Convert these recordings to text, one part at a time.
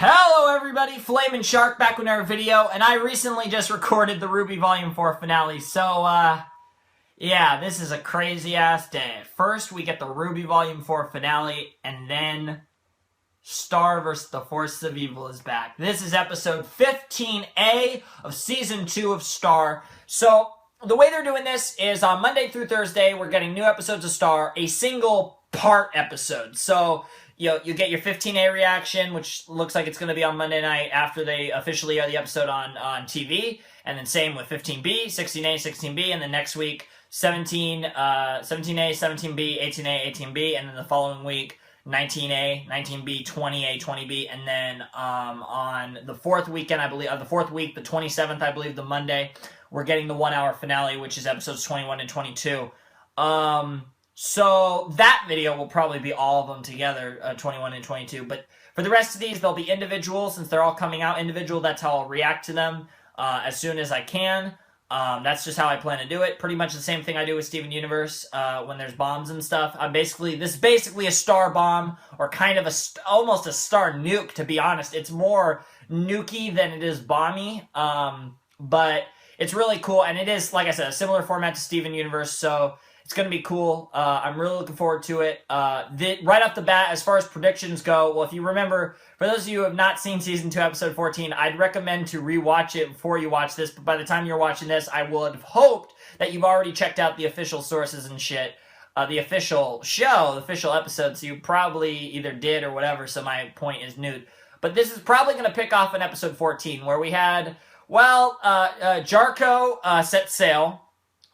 Hello everybody, Flamin' Shark back with another video, and I recently just recorded the RWBY Volume 4 finale, so, yeah, this is a crazy-ass day. First, we get the RWBY Volume 4 finale, and then Star vs. the Forces of Evil is back. This is episode 15A of Season 2 of Star. So, the way they're doing this is on Monday through Thursday, we're getting new episodes of Star, a single part episode. So, you get your 15A reaction, which looks like it's going to be on Monday night after they officially air the episode on TV. And then same with 15B, 16A, 16B, and then next week, 17A, 17B, 18A, 18B, and then the following week, 19A, 19B, 20A, 20B, and then on the fourth weekend, I believe, the fourth week, the 27th, I believe, the Monday, we're getting the 1 hour finale, which is episodes 21 and 22. So that video will probably be all of them together, 21 and 22. But for the rest of these, they'll be individual. Since they're all coming out individual, that's how I'll react to them as soon as I can. That's just how I plan to do it. Pretty much the same thing I do with Steven Universe when there's bombs and stuff. This is basically a star bomb, or kind of almost a star nuke, to be honest. It's more nukey than it is bomby, but it's really cool. And it is, like I said, a similar format to Steven Universe, so it's going to be cool. I'm really looking forward to it. Right off the bat, as far as predictions go, well, if you remember, for those of you who have not seen Season 2, Episode 14, I'd recommend to rewatch it before you watch this, but by the time you're watching this, I would have hoped that you've already checked out the official sources and shit, the official show, the official episode, so you probably either did or whatever, so my point is moot. But this is probably going to pick off in Episode 14, where we had, well, Jarko set sail.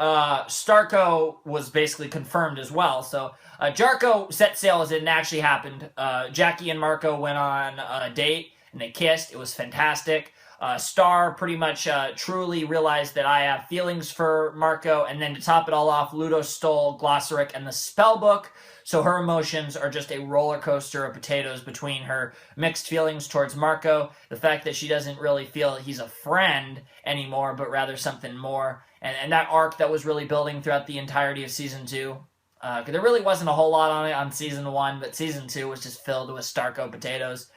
Starko was basically confirmed as well. So, Jarko set sail as it actually happened. Jackie and Marco went on a date, and they kissed. It was fantastic. Star pretty much truly realized that I have feelings for Marco, and then to top it all off, Ludo stole Glossaric and the spellbook, so her emotions are just a roller coaster of potatoes between her mixed feelings towards Marco, the fact that she doesn't really feel that he's a friend anymore, but rather something more. And that arc that was really building throughout the entirety of Season 2. Because there really wasn't a whole lot on it on Season 1, but Season 2 was just filled with Starko potatoes.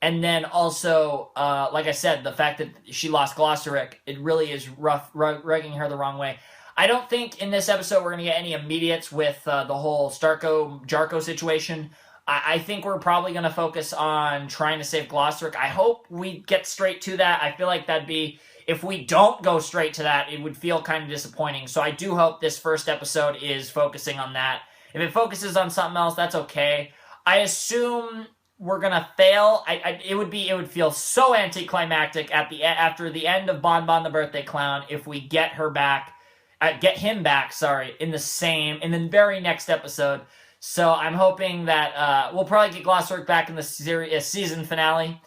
And then also, like I said, the fact that she lost Glossaric, it really is rugging her the wrong way. I don't think in this episode we're going to get any immediates with the whole Starko-Jarko situation. I think we're probably going to focus on trying to save Glossaric. I hope we get straight to that. I feel like that'd be... If we don't go straight to that, it would feel kind of disappointing. So I do hope this first episode is focusing on that. If it focuses on something else, that's okay. I assume we're gonna fail. It would feel so anticlimactic after the end of Bon Bon the Birthday Clown if we get him back, in the very next episode. So I'm hoping that we'll probably get Glossaric back in the season finale.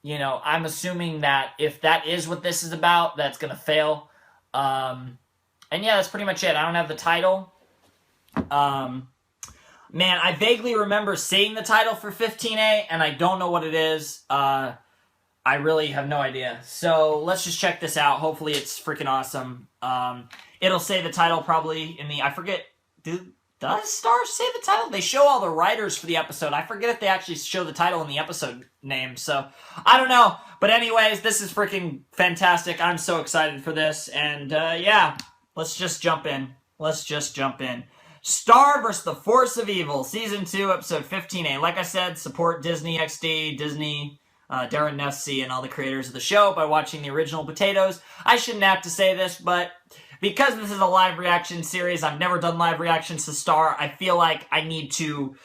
You know, I'm assuming that if that is what this is about, that's going to fail. And yeah, that's pretty much it. I don't have the title. Man, I vaguely remember seeing the title for 15A, and I don't know what it is. I really have no idea. So let's just check this out. Hopefully it's freaking awesome. It'll say the title probably in the... I forget... Does Star say the title? They show all the writers for the episode. I forget if they actually show the title in the episode name, so I don't know. But anyways, this is freaking fantastic. I'm so excited for this, and yeah, let's just jump in. Star vs. the Force of Evil, Season 2, Episode 15A. Like I said, support Disney XD, Disney, Darren Nefsey, and all the creators of the show by watching the original potatoes. I shouldn't have to say this, but... because this is a live reaction series, I've never done live reactions to Star, I feel like I need to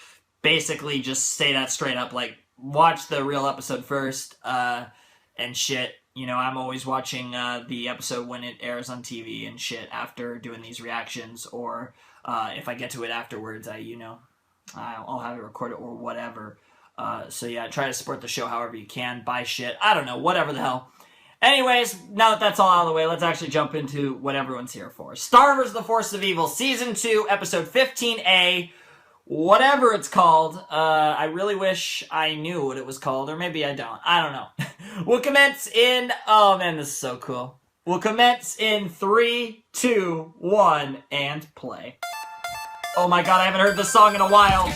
basically just say that straight up, like, watch the real episode first, and shit. You know, I'm always watching the episode when it airs on TV and shit after doing these reactions, or if I get to it afterwards, I'll have it recorded or whatever. So yeah, try to support the show however you can, buy shit, I don't know, whatever the hell. Anyways, now that that's all out of the way, let's actually jump into what everyone's here for. Star vs. the Force of Evil, Season 2, Episode 15A, whatever it's called. I really wish I knew what it was called, or maybe I don't. I don't know. We'll commence in... Oh, man, this is so cool. We'll commence in 3, 2, 1, and play. Oh my god, I haven't heard this song in a while.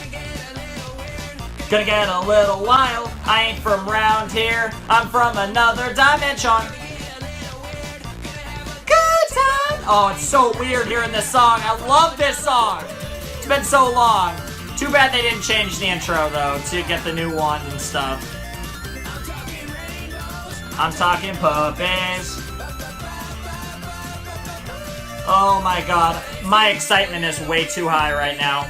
Gonna get a little wild. I ain't from round here. I'm from another dimension. Good time. Oh, it's so weird hearing this song. I love this song. It's been so long. Too bad they didn't change the intro, though, to get the new one and stuff. I'm talking puppies. Oh my god. My excitement is way too high right now.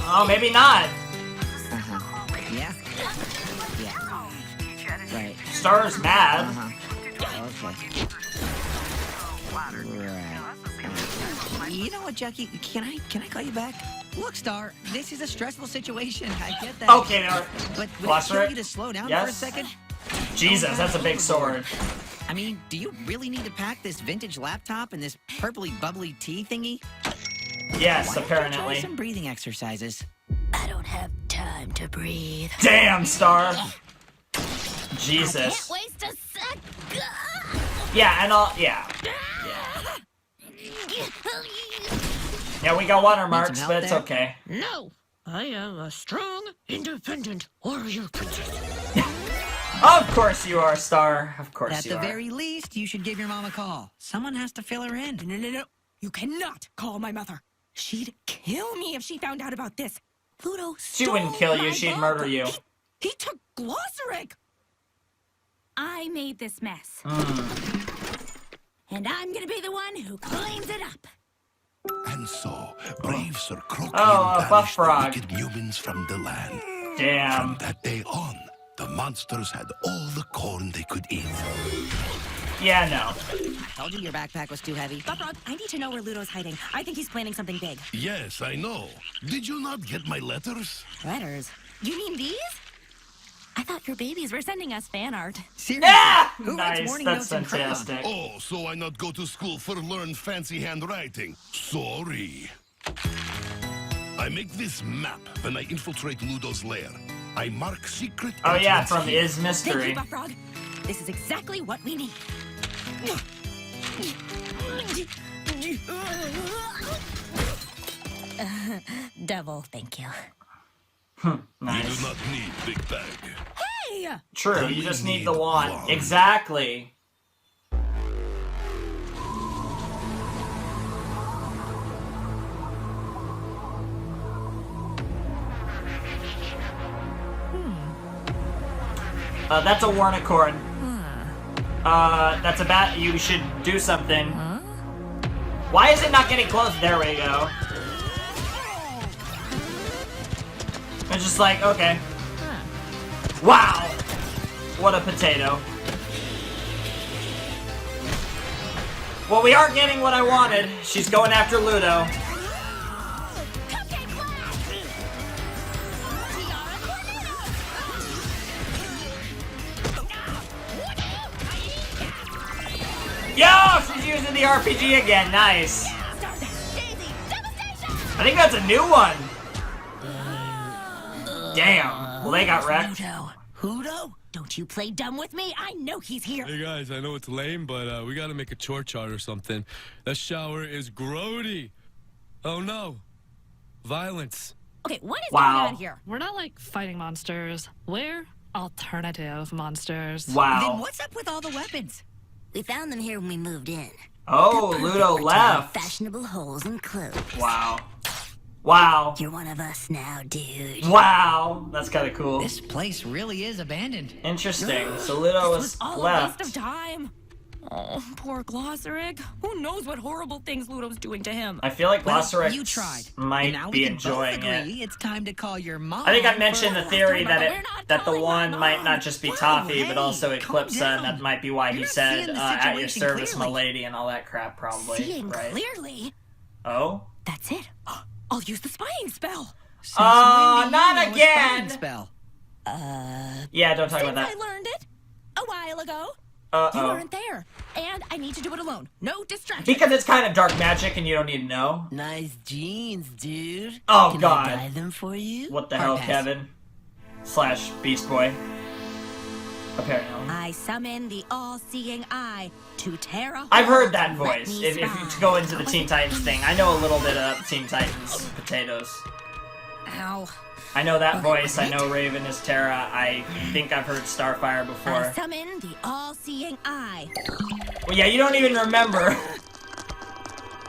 Oh, maybe not. Yeah. Right. Star's mad. Okay. Right. You know what, Jackie? Can I call you back? Look, Star, this is a stressful situation. I get that. Okay, but would it kill you to slow down for a second? Jesus, that's a big sword. I mean, do you really need to pack this vintage laptop and this purpley bubbly tea thingy? Yes, Why apparently. don't you try some breathing exercises? I don't have time to breathe. Damn, Star. Jesus. I can't waste a sec. Yeah, and all. Yeah. Yeah, we got watermarks, but it's okay. No, I am a strong, independent warrior princess. Of course you are, Star. Of course At you the are. very least, you should give your mom a call. Someone has to fill her in. No. You cannot call my mother. She'd kill me if she found out about this. Pluto She wouldn't kill you, she'd murder you. He took Glossaric. I made this mess. And I'm gonna be the one who cleans it up. And so, brave Sir Croaky Buff banished the Frog. wicked humans from the land. Damn. From that day on, the monsters had all the corn they could eat. Yeah, no. Told you your backpack was too heavy. Buffrog, I need to know where Ludo's hiding. I think he's planning something big. Yes, I know. Did you not get my letters? Letters? You mean these? I thought your babies were sending us fan art. Seriously? Yeah! Who writes Nice, morning that's notes in crayon? fantastic. Oh, so I not go to school for learn fancy handwriting. Sorry. I make this map when I infiltrate Ludo's lair. I mark secret Oh yeah, entrance from here. Is Thank Mystery. you, Buffrog. This is exactly what we need. Devil, thank you. You do not need big bag. Hey! True, you just need the wand. Exactly. That's a Warnicorn. That's a bat. You should do something. Why is it not getting close? There we go. It's just like, okay. Wow! What a potato. Well, we are getting what I wanted. She's going after Ludo. Yo! She's using the RPG again. Nice. I think that's a new one. Damn. Well, they got wrecked. Hudo, don't you play dumb with me. I know he's here. Hey guys, I know it's lame, but we gotta make a chore chart or something. That shower is grody. Oh no. Violence. Okay, what is Wow. going on here? We're not like fighting monsters. We're alternative monsters. Then Wow. what's up with all the weapons? We found them here when we moved in. Oh, Ludo left. Fashionable holes and clothes. Wow. Wow. You're one of us now, dude. Wow. That's kind of cool. This place really is abandoned. Interesting. So Ludo This was was all a left. waste of time. Oh, poor Glossaric. Who knows what horrible things Ludo's doing to him? I feel like Well, Glossarex you tried. might Now be we can enjoying both it. agree it's time to call your mom. I think I mentioned the theory that We're not that the calling one my might mom. not just be Whoa, Toffee, but hey, also calm Eclipse, and that down. might be why he You're not said, seeing the at your situation service, my clearly. lady, and all that crap, probably. Seeing right? clearly. Oh? That's it. I'll use the spying spell. Since when do you not know a again! spelling Spell? Yeah, don't talk Since about I that. learned it a while ago. You Uh-oh. weren't there. And I need to do it alone. No distraction. Because it's kind of dark magic and you don't need to know. Nice jeans, dude. Oh, Can God. I buy them for you? What the Hard hell, pass. Kevin? Slash Beast Boy. Apparently. I summon the all-seeing eye to tear a hole. I've heard that to let voice. me If you spy. go into the Teen Titans thing, I know a little bit about Teen Titans potatoes. Ow. I know that voice. I What? know Raven is Terra. I think I've heard Starfire I before. summon the all-seeing eye. Well, yeah, you don't even remember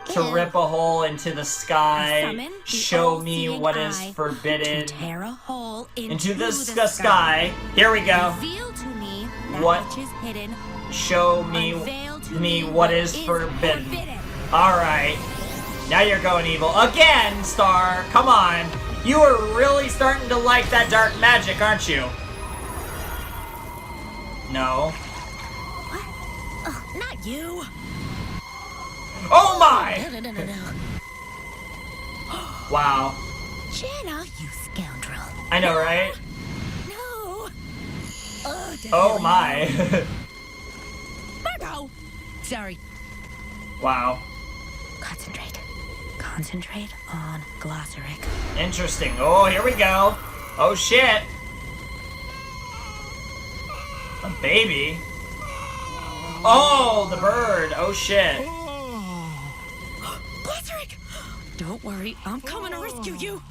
to Ew. rip a hole into the I sky. summon the Show me all-seeing what is eye forbidden to tear a hole into the sky. sky. Here we go. Reveal to me that What? which is hidden. Show me Unveil to me what is forbidden. All right. Now you're going evil again, Star. Come on. You are really starting to like that dark magic, aren't you? No. Ugh, not you. Oh my! No. Wow. Jenna, you scoundrel. I know, right? No. Oh my. Margot. Sorry. Wow. Concentrate. Concentrate on Glossaric. Interesting. Oh, here we go. Oh shit. A baby. Oh, the bird. Oh shit. Glossaric! Don't worry, I'm coming to rescue you.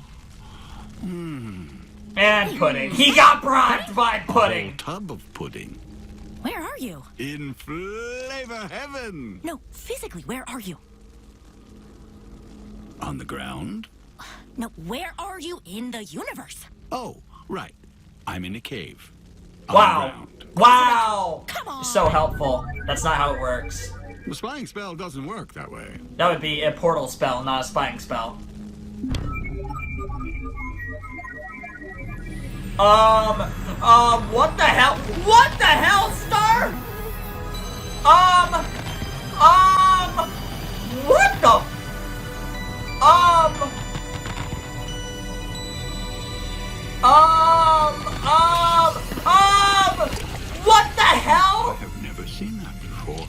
And pudding. He got bribed by pudding. Tub of pudding. Where are you? In flavor heaven. No, physically, where are you? On the ground? No, where are you in the universe? Oh, right. I'm in a cave. On the Wow. ground. Wow. Come on. So helpful. That's not how it works. The spying spell doesn't work that way. That would be a portal spell, not a spying spell. What the hell? What the hell, Star? What the? What the hell? I've never seen that before.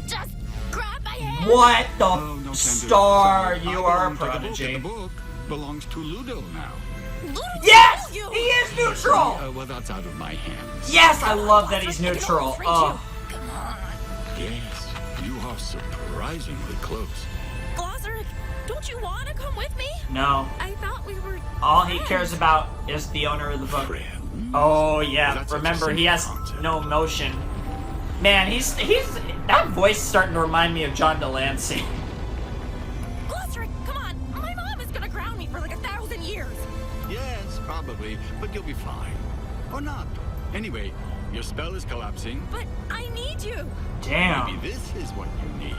Just grab my hand. What the Oh, no, can't do that. Star? Sorry, You I are a belong to the book, prodigy. and the book belongs to Ludo now. Ludo, Yes! you. He is neutral! Well, that's out of my hands. Yes, I love that he's I can neutral. almost reach Oh, you. Come on. Yes, you are surprisingly close. Glossaric, don't you want to come with me? no. I thought we were All he friends. cares about is the owner of the book. Friends? Oh, yeah. That's such a Remember, he simple has concept. no emotion. Man, he's that voice is starting to remind me of John Delancey. Glossaric, come on. My mom is gonna ground me for like 1,000 years. Yes, probably, but you'll be fine. Or not. Anyway, your spell is collapsing. But I need you. Damn. Maybe this is what you need.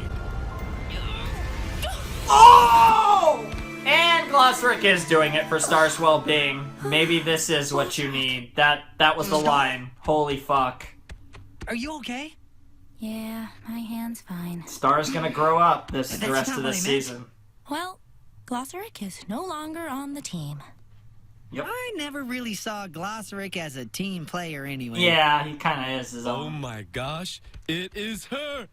Oh! And Glossaric is doing it for Star's well-being. Maybe this is what you need. That was the line. Holy fuck. Are you okay? Yeah, my hand's fine. Star's gonna grow up the That's rest not of what this I meant. season. Well, Glossaric is no longer on the team. I never really saw Glossaric as a team player anyway. Yeah, he kind of is his Oh own. my gosh, it is her!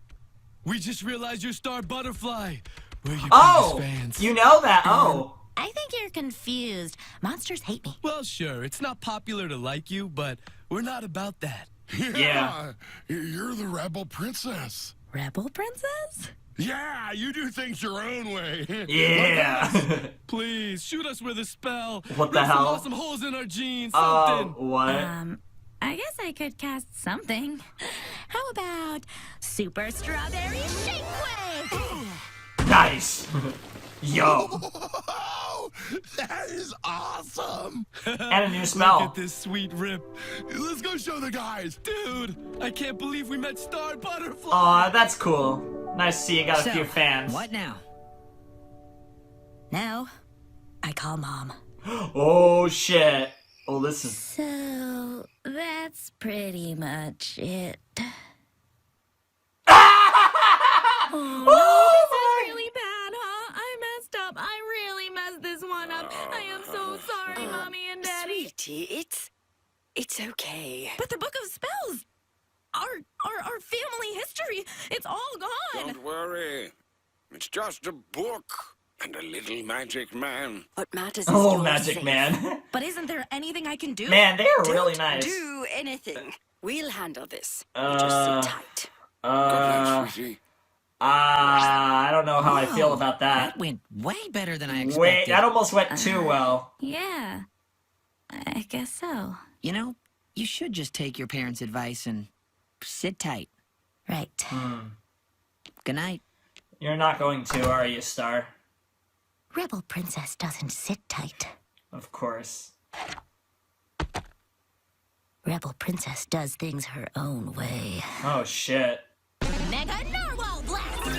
We just realized you're Star Butterfly. We're your Oh! biggest fans. You know that? Oh. I think you're confused. Monsters hate me. Well, sure, it's not popular to like you, but we're not about that. Yeah. You're the rebel princess. Rebel Princess? Yeah, you do things your own way. Yeah. Please, shoot us with a spell. What the Rip some hell? awesome holes in our jeans, Oh, something. what? I guess I could cast something. How about Super Strawberry Shakeway? Nice. Yo. Oh, that is awesome. And a new smell. Look at this sweet rip. Let's go show the guys. Dude, I can't believe we met Star Butterfly. Aw, that's cool. Nice to see you got a So, few fans. What now? Now, I call Mom. Oh, shit. Oh, this is... So, that's pretty much it. Oh, my... Really bad, huh? I messed up. I really messed this one up. I am so sorry, Mommy and Daddy. Sweetie, it's okay. But the Book of Spells, our family history, it's all gone. Don't worry. It's just a book and a little magic man. What matters is Oh, you're Magic safe. Man. But isn't there anything I can do? Man, they are Don't really nice. do anything. We'll handle this. You just sit tight. Good luck, sweetie. I don't know how I feel about that. That went way better than I expected. Wait, that almost went too well. Yeah, I guess so. You know, you should just take your parents' advice and sit tight. Right. Good night. You're not going to, are you, Star? Rebel Princess doesn't sit tight. Of course. Rebel Princess does things her own way. Oh, shit. Mega Narwhal Blast!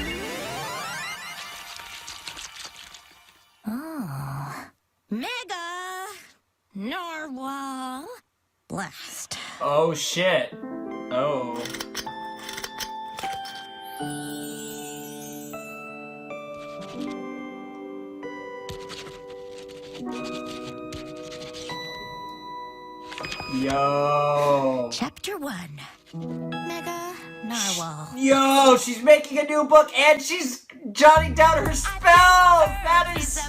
Oh. Mega Narwhal Blast. Oh, shit. Oh. Yo. Chapter 1. Mega Narwhal. Yo, she's making a new book and she's jotting down her spells. That is...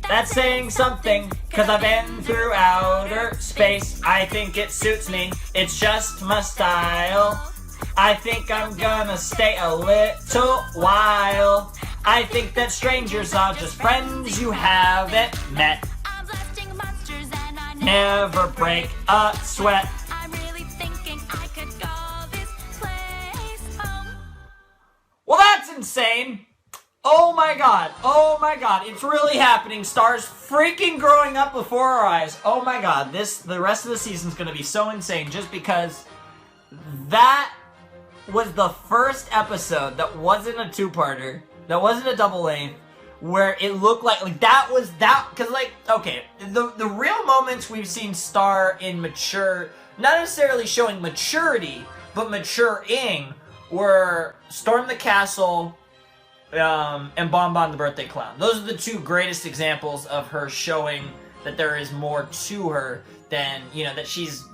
That's saying something, cause I've been through outer space. I think it suits me, it's just my style. I think I'm gonna stay a little while. I think that strangers are just friends you haven't met. Never break a sweat. I'm really thinking I could call this place home. Well, that's insane. Oh my god. Oh my god. It's really happening. Star's freaking growing up before our eyes. Oh my god. The rest of the season's gonna be so insane just because that was the first episode that wasn't a two-parter, that wasn't a double length, where it looked like that was that, because like, okay, the real moments we've seen Star in mature, not necessarily showing maturity, but maturing, were Storm the Castle, and Bon Bon the Birthday Clown. Those are the two greatest examples of her showing that there is more to her than, you know, that she's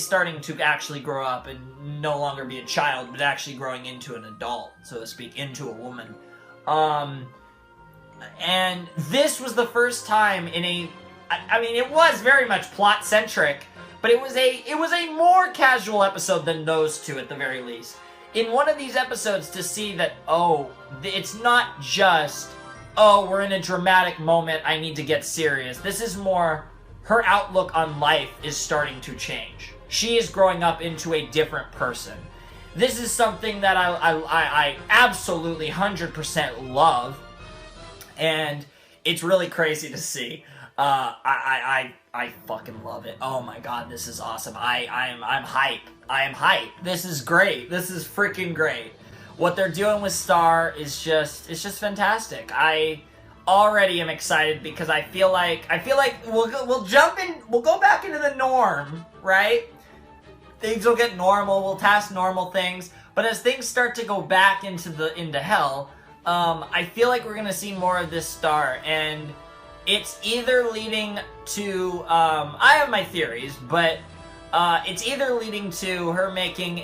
starting to actually grow up and no longer be a child, but actually growing into an adult, so to speak, into a woman. And this was the first time in a, I mean, it was very much plot-centric, but it was a more casual episode than those two at the very least. In one of these episodes to see that, oh, it's not just, oh, we're in a dramatic moment, I need to get serious. This is more, her outlook on life is starting to change. She is growing up into a different person. This is something that I absolutely 100% love. And it's really crazy to see. I fucking love it. Oh my god, this is awesome. I'm hype. I am hype. This is great. This is freaking great. What they're doing with Star is it's just fantastic. I already am excited because I feel like we'll jump in, we'll go back into the norm, right? Things will get normal, we'll task normal things, but as things start to go back into hell, I feel like we're gonna see more of this Star, and it's either leading to, I have my theories, but it's either leading to her making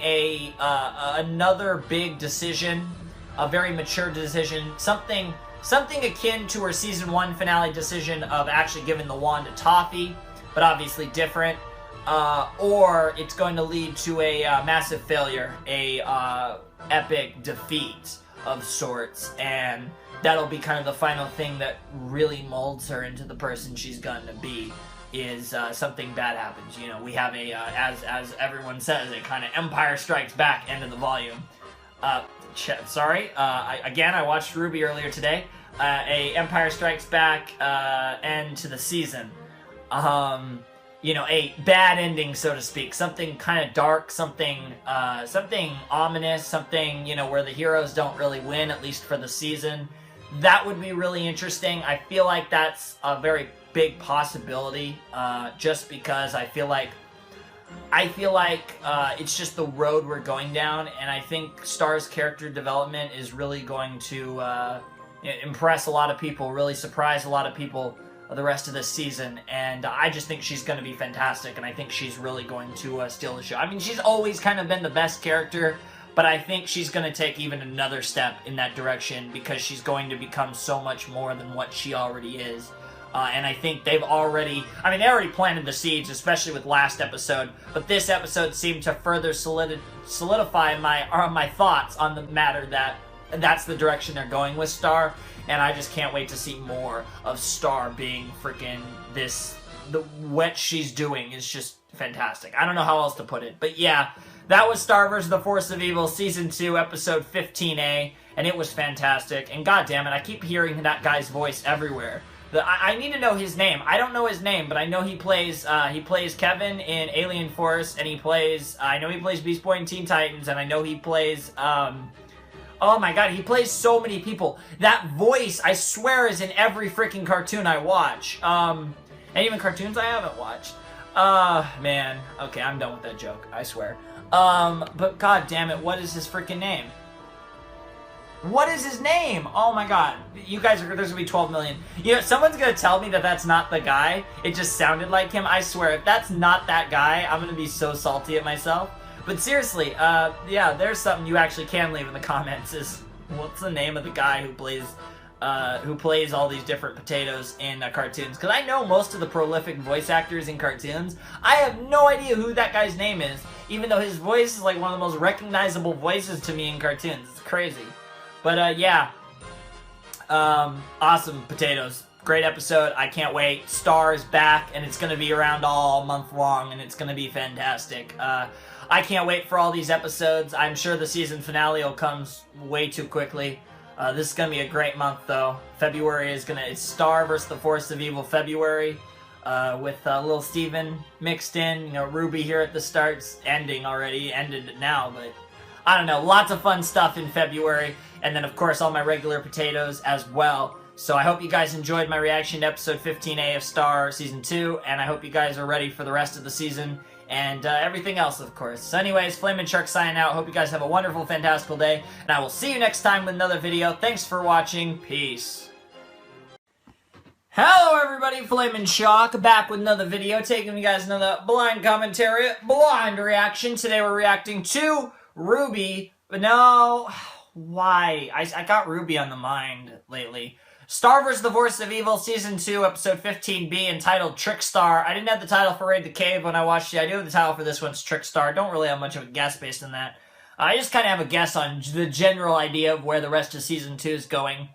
another big decision, a very mature decision, something akin to her season 1 finale decision of actually giving the wand to Toffee, but obviously different, or it's going to lead to a massive failure, a epic defeat of sorts, and that'll be kind of the final thing that really molds her into the person she's going to be, is something bad happens. You know, we have a, as everyone says, a kind of Empire Strikes Back end of the volume. Sorry, I watched Ruby earlier today. A Empire Strikes Back end to the season. You know, a bad ending, so to speak. Something kind of dark, something ominous, something, you know, where the heroes don't really win, at least for the season. That would be really interesting. I feel like that's a very big possibility, just because I feel like it's just the road we're going down, and I think Star's character development is really going to impress a lot of people, really surprise a lot of people the rest of this season, and I just think she's going to be fantastic, and I think she's really going to steal the show. I mean, she's always kind of been the best character, but I think she's going to take even another step in that direction because she's going to become so much more than what she already is. And I think they've already, I mean, they already planted the seeds, especially with last episode, but this episode seemed to further solidify my thoughts on the matter that that's the direction they're going with Star, and I just can't wait to see more of Star being freaking what she's doing is just fantastic. I don't know how else to put it, but yeah, that was Star vs. the Force of Evil, Season 2, Episode 15A, and it was fantastic, and goddammit, I keep hearing that guy's voice everywhere. I need to know his name. I don't know his name, but I know he plays Kevin in Alien Force, and I know he plays Beast Boy in Teen Titans, and I know he plays, oh my god, he plays so many people. That voice, I swear, is in every freaking cartoon I watch. And even cartoons I haven't watched. Man. Okay, I'm done with that joke, I swear. But god damn it, what is his freaking name? What is his name? Oh my god. You guys there's gonna be 12 million. You know, someone's gonna tell me that that's not the guy. It just sounded like him. I swear, if that's not that guy, I'm gonna be so salty at myself. But seriously, yeah, there's something you actually can leave in the comments is, what's the name of the guy who plays all these different potatoes in cartoons? Because I know most of the prolific voice actors in cartoons. I have no idea who that guy's name is, even though his voice is like one of the most recognizable voices to me in cartoons. It's crazy. But, yeah, awesome potatoes. Great episode. I can't wait. Star is back, and it's going to be around all month long, and it's going to be fantastic. I can't wait for all these episodes. I'm sure the season finale will come way too quickly. This is going to be a great month, though. February is it's Star vs. the Force of Evil February, with little Steven mixed in. You know, Ruby here at the start, ending already. Ended now, but I don't know. Lots of fun stuff in February. And then, of course, all my regular potatoes as well. So I hope you guys enjoyed my reaction to episode 15A of Star Season 2. And I hope you guys are ready for the rest of the season. And everything else, of course. So anyways, Flamin' Shark signing out. Hope you guys have a wonderful, fantastical day. And I will see you next time with another video. Thanks for watching. Peace. Hello everybody, Flamin' Shark, back with another video. Taking you guys another blind commentary, blind reaction. Today we're reacting to Ruby. But no... Why? I got Ruby on the mind lately. Star vs. the Force of Evil, Season 2, Episode 15B, entitled Trickstar. I didn't have the title for Raid the Cave when I watched it. I do have the title for this one's Trickstar. Don't really have much of a guess based on that. I just kind of have a guess on the general idea of where the rest of Season 2 is going.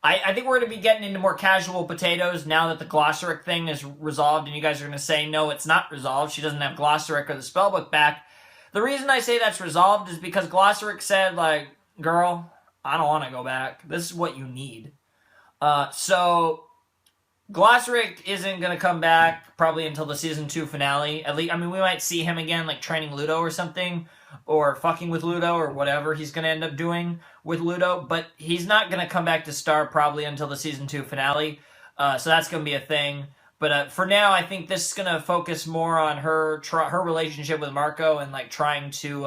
I think we're going to be getting into more casual potatoes now that the Glossaric thing is resolved, and you guys are going to say, no, it's not resolved. She doesn't have Glossaric or the spellbook back. The reason I say that's resolved is because Glossaric said, like, girl, I don't want to go back. This is what you need. So, Glossaric isn't going to come back probably until the Season 2 finale. At least, I mean, we might see him again, like, training Ludo or something, or fucking with Ludo, or whatever he's going to end up doing with Ludo, but he's not going to come back to Star probably until the Season 2 finale, so that's going to be a thing. But for now, I think this is going to focus more on her relationship with Marco and, like, trying to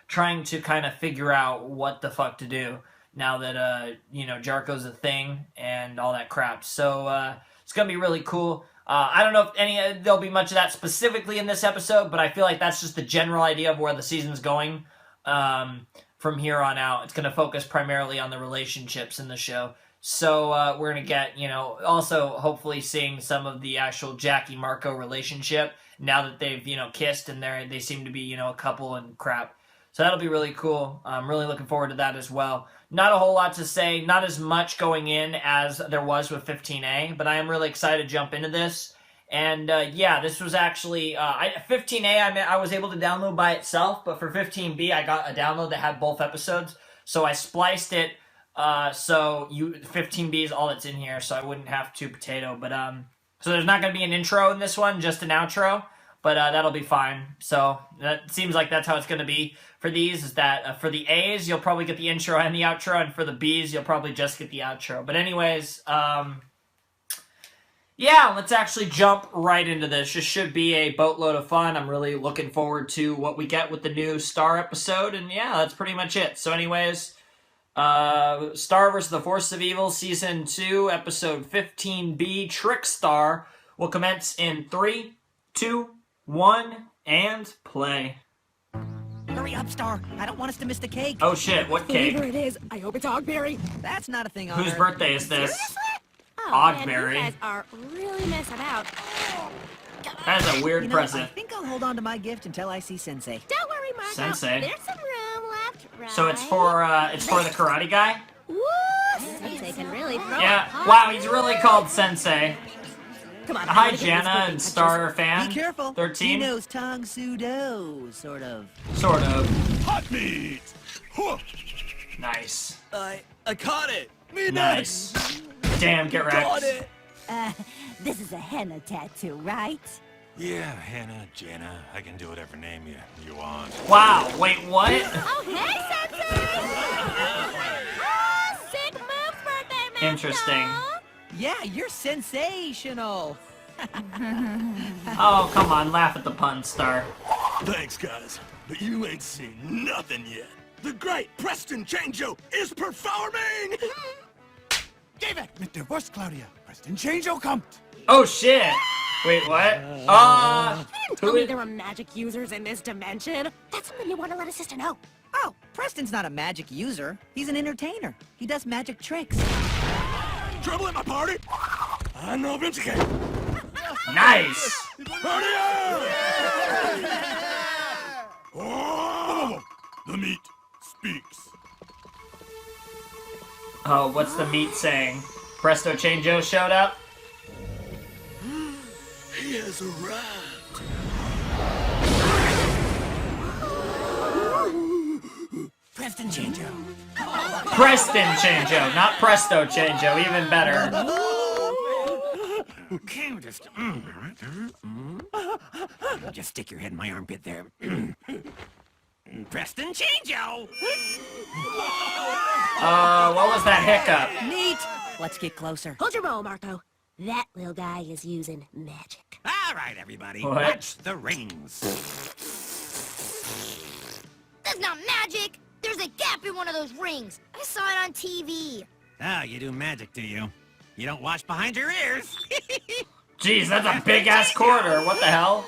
kind of figure out what the fuck to do now that, you know, Jarko's a thing and all that crap. So, it's going to be really cool. I don't know if there'll be much of that specifically in this episode, but I feel like that's just the general idea of where the season's going from here on out. It's going to focus primarily on the relationships in the show. So, we're going to get, you know, also hopefully seeing some of the actual Jackie-Marco relationship now that they've, you know, kissed and they seem to be, you know, a couple and crap. So that'll be really cool. I'm really looking forward to that as well. Not a whole lot to say, not as much going in as there was with 15A, but I am really excited to jump into this. And yeah, this was actually, 15A I was able to download by itself, but for 15B I got a download that had both episodes, so I spliced it, so 15B is all that's in here, so I wouldn't have to potato, but so there's not going to be an intro in this one, just an outro. But that'll be fine. So that seems like that's how it's going to be for these, is that for the A's, you'll probably get the intro and the outro, and for the B's, you'll probably just get the outro. But anyways, yeah, let's actually jump right into this. This should be a boatload of fun. I'm really looking forward to what we get with the new Star episode, and yeah, that's pretty much it. So anyways, Star vs. the Force of Evil, Season 2, Episode 15B, Trickstar, will commence in 3, 2, 1, and play. Hurry up, Star. I don't want us to miss the cake. Oh shit, what cake? Whatever it is, I hope it's Hogberry. That's not a thing on Whose Earth. birthday is this? Seriously? Oh, man, Ogberry. you guys are really messing out. That's a weird You know, I present. think I'll hold on to my gift until I see Sensei. Don't worry, Marco. Sensei. There's some room left, right? So it's for the karate guy? Woo! Sensei can really throw a Yeah. punch. Wow, he's really called Sensei. Come on, Hi, I'm gonna get Jana these and cooking Star fan. Be careful. 13. He knows Tong Sudo, sort of. Sort of. Hot meat! Huh. Nice. I caught it. Me Nice. Damn, get Got wrecked. it. This is a henna tattoo, right? Yeah, Hannah, Jana, I can do whatever name you want. Wow, wait, what? Oh, hey, Sensei! Oh, sick moves, birthday man! Interesting. Yeah, you're sensational. Oh, come on, laugh at the pun, Star. Thanks, guys, but you ain't seen nothing yet. The great Preston Changeo is performing! David, mit der Wurst, Claudia. Preston Changeo kommt. Oh, shit. Wait, what? Tell Who me is... there were magic users in this dimension. That's something you want to let a sister know. Oh, Preston's not a magic user. He's an entertainer. He does magic tricks. Trouble at my party? I know Vinci. Nice. Party on! Oh, the meat speaks. Oh, what's the meat saying? Presto Changeo showed up? He has arrived. Preston Changeo. Preston Changeo, not Presto Changeo, even better. Okay, just stick your head in my armpit there. Preston Changeo. What was that hiccup? Neat. Let's get closer. Hold your roll, Marco. That little guy is using magic. All right, everybody. What? Watch the rings. That's not magic! There's a gap in one of those rings. I saw it on TV. Oh, you do magic, do you? You don't wash behind your ears. Jeez, that's a big-ass quarter. What the hell?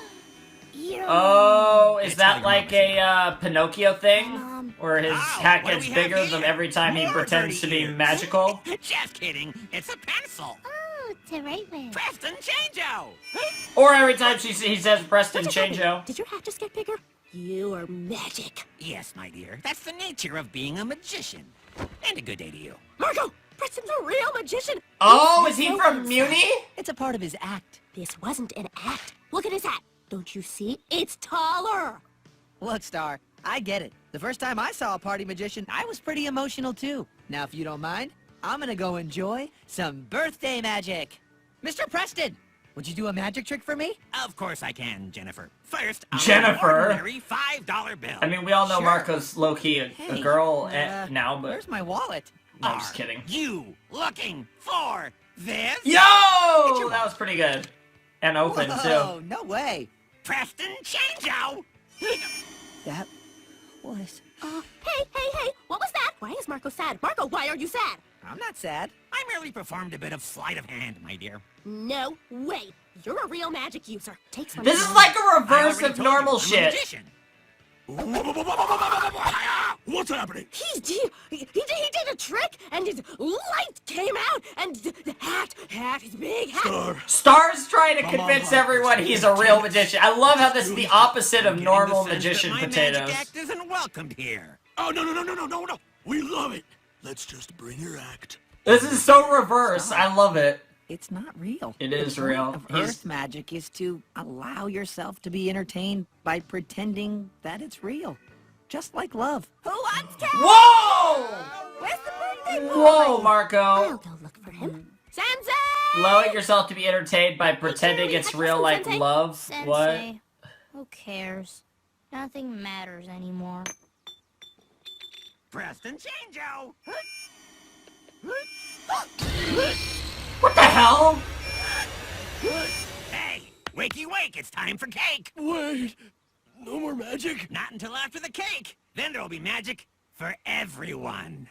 You Oh, is It's that like like a Pinocchio thing? Where his Oh, hat what do gets we have bigger the here? every time he More pretends to dirty be ears. magical? Just kidding. It's a pencil. Oh, it's a right way. Preston Changeo. Or every time he says Preston What's happening? Changeo. Did your hat just get bigger? You are magic. Yes, my dear. That's the nature of being a magician. And a good day to you. Marco, Preston's a real magician. Oh, is he from Muni? It's a part of his act. This wasn't an act. Look at his hat. Don't you see? It's taller. Look, Star, I get it. The first time I saw a party magician, I was pretty emotional too. Now, if you don't mind, I'm gonna go enjoy some birthday magic. Mr. Preston, would you do a magic trick for me? Of course I can, Jennifer. First, Jennifer? an ordinary $5 bill. I mean, we all know Sure. Marco's low-key a Hey, girl now, but... Where's my wallet? No, I'm just kidding. You looking for this? Yo! That was pretty good. And open, Whoa, too. no way. Preston Changeo. That was... Hey, what was that? Why is Marco sad? Marco, why are you sad? I'm not sad. I merely performed a bit of sleight of hand, my dear. No way. You're a real magic user. Take some. This is like a reverse I already of told normal you, I'm a shit. magician. What's happening? He did a trick, and his light came out, and the hat, his big hat. Star's trying to convince everyone he's a real magician. I love how this is the opposite of normal magician my potatoes. magic act isn't welcomed here. Oh, no. We love it. Let's just bring your act. This is so reverse. I love it. It's not real. It is the point real. Of He's- Earth magic is to allow yourself to be entertained by pretending that it's real. Just like love. Who wants cake? Whoa! Where's the birthday boy? Whow, Marco. I'll go look for him. Sensei! Allowing yourself to be entertained by pretending Jeremy, it's I real got like some sensei. love. Sensei. What? Who cares? Nothing matters anymore. Preston Changeo. What the hell? Hey, wakey wake, it's time for cake. Wait, no more magic? Not until after the cake. Then there'll be magic for everyone.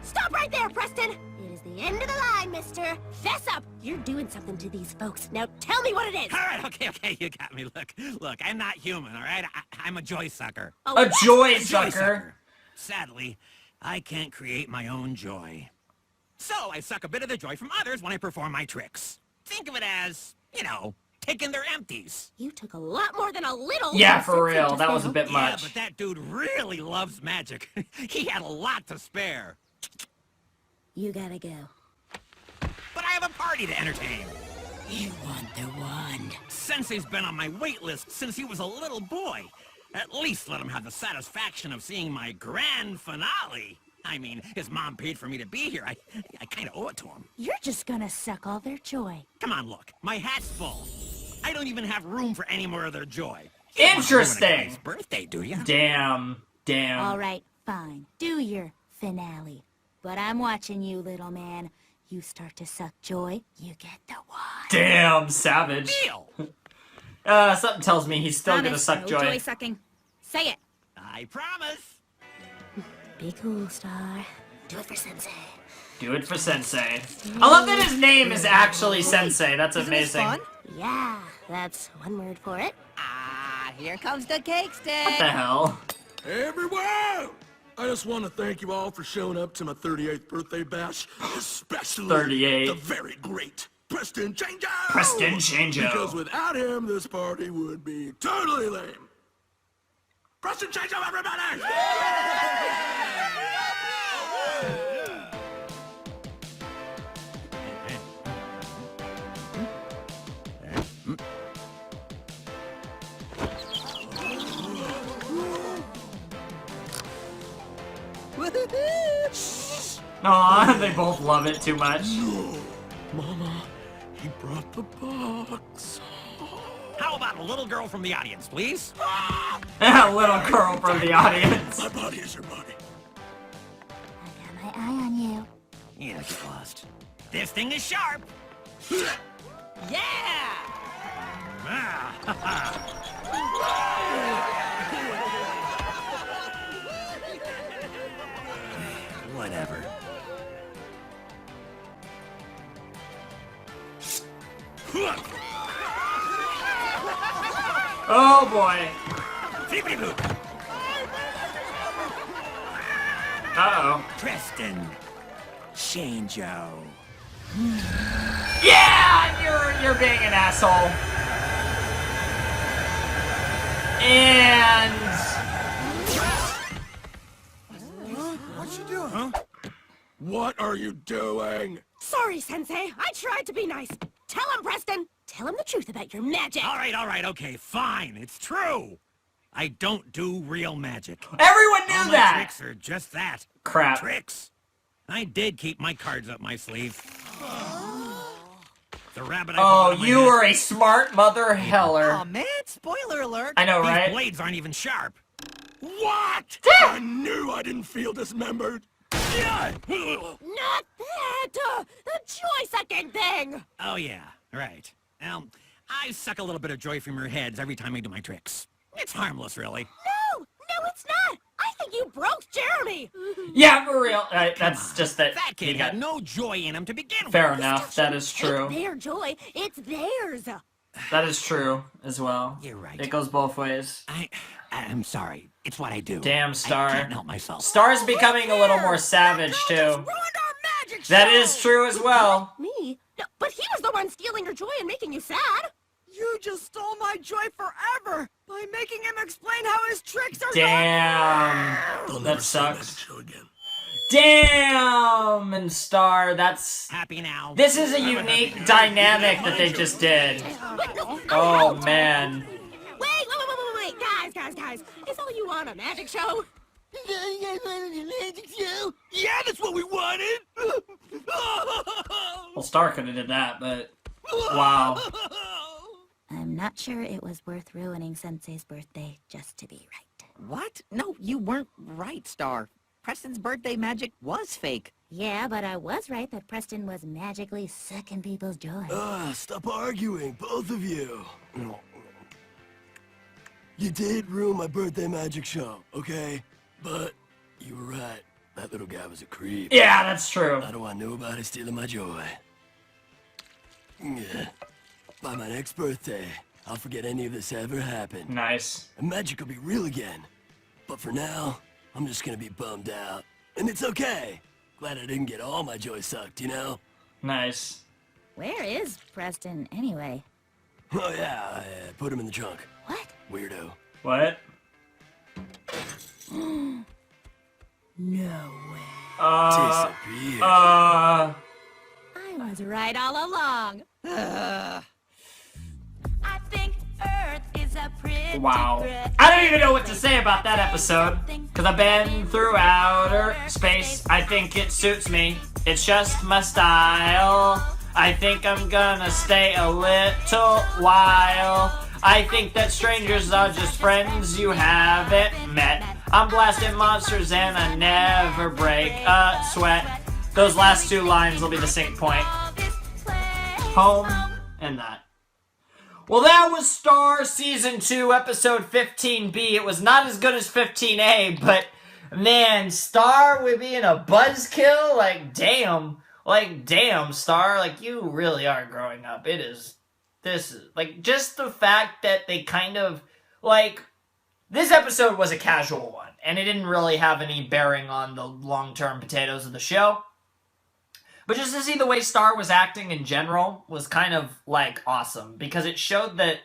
Stop right there, Preston! It is the end of the line, mister. Fess up! You're doing something to these folks. Now tell me what it is! All right, okay, you got me. Look, I'm not human, all right? I'm a joy sucker. Oh, A what? joy A joy sucker. Sadly, I can't create my own joy. So I suck a bit of the joy from others when I perform my tricks. Think of it as, you know, taking their empties. You took a lot more than a little. Yeah, for real. That was a bit Yeah, much. but that dude really loves magic. He had a lot to spare. You gotta go. But I have a party to entertain. You want the wand. Sensei's been on my wait list since he was a little boy. At least let him have the satisfaction of seeing my grand finale. I mean, his mom paid for me to be here. I kind of owe it to him. You're just gonna suck all their joy. Come on, look. My hat's full. I don't even have room for any more of their joy. Interesting. His birthday, do you? Damn. All right, fine. Do your finale. But I'm watching you, little man. You start to suck joy, you get the wand. Damn, savage. Deal. Something tells me he's still gonna suck no joy. joy sucking. Say it. I promise. Be cool, Star. Do it for Sensei. Do it for Sensei. I love that his name is actually Sensei. That's Isn't this amazing. fun? Yeah, that's one word for it. Here comes the cake stick. What the hell? Everyone! I just want to thank you all for showing up to my 38th birthday bash, especially 38. the very great Preston Chango! Preston Chango. Because without him, this party would be totally lame. Preston Chango, everybody! Aw, they both love it too much. No, Mama, he brought the box. How about a little girl from the audience, please? A little girl from the audience. My body is your body. I got my eye on you. Yeah, get lost. This thing is sharp. Yeah! Ah, ha, ha. Whatever. Oh boy. Uh-oh. Preston. Chango. Yeah! You're being an asshole. And... What you doing? Huh? What are you doing? Sorry, Sensei. I tried to be nice. Tell him, Preston. Tell him the truth about your magic. All right, okay, fine. It's true. I don't do real magic. Everyone knew All my that! tricks are just that. Crap. Tricks. I did keep my cards up my sleeve. The rabbit I pulled out Oh, of my you hat- were a smart mother heller. Aw, man, spoiler alert. I know, These right? blades aren't even sharp. What? I knew I didn't feel dismembered. Not that! The joy-sucking thing! Oh, yeah, right. Well, I suck a little bit of joy from your heads every time I do my tricks. It's harmless, really. No, it's not! I think you broke Jeremy! Yeah, for real. That's just that. That kid had no joy in him to begin Fair with. enough. That is true. It's their joy. It's theirs. That is true as well. You're right. It goes both ways. I'm sorry. It's what I do. Damn, Star. I can't help myself. Star's becoming a little more savage too. That is true as well. Me? No, but he was the one stealing your joy and making you sad. You just stole my joy forever by making him explain how his tricks are Damn. That Show sucks. again. Damn, and Star, that's... Happy now. This is a unique dynamic that they just did. Oh, man. Wait, guys. Is all you want a magic show? Magic show? Yeah, that's what we wanted. Well, Star could have did that, but... Wow. I'm not sure it was worth ruining Sensei's birthday just to be right. What? No, you weren't right, Star. Preston's birthday magic was fake. Yeah, but I was right that Preston was magically sucking people's joy. Stop arguing, both of you. You did ruin my birthday magic show, okay? But you were right. That little guy was a creep. Yeah, that's true. I don't want nobody stealing my joy. Yeah. By my next birthday, I'll forget any of this ever happened. Nice. And magic will be real again. But for now, I'm just gonna be bummed out. And it's okay, Glad I didn't get all my joy sucked, you know? Nice. Where is Preston, anyway? Oh yeah, I put him in the trunk. What? Weirdo. What? No way. Disappear. I was right all along. I think Earth is a pretty Wow. great I don't even know what to say about that episode, because I've been through outer space. I think it suits me. It's just my style. I think I'm gonna stay a little while. I think that strangers are just friends you haven't met. I'm blasting monsters and I never break a sweat. Those last two lines will be the sync point. Home and that. Well, that was Star Season 2, Episode 15B. It was not as good as 15A, but man, Star with being a buzzkill? Like, damn. Like, damn, Star. Like, you really are growing up. This is, like, just the fact that they kind of, like, this episode was a casual one, and it didn't really have any bearing on the long-term potatoes of the show. But just to see the way Star was acting in general was kind of, like, awesome. Because it showed that,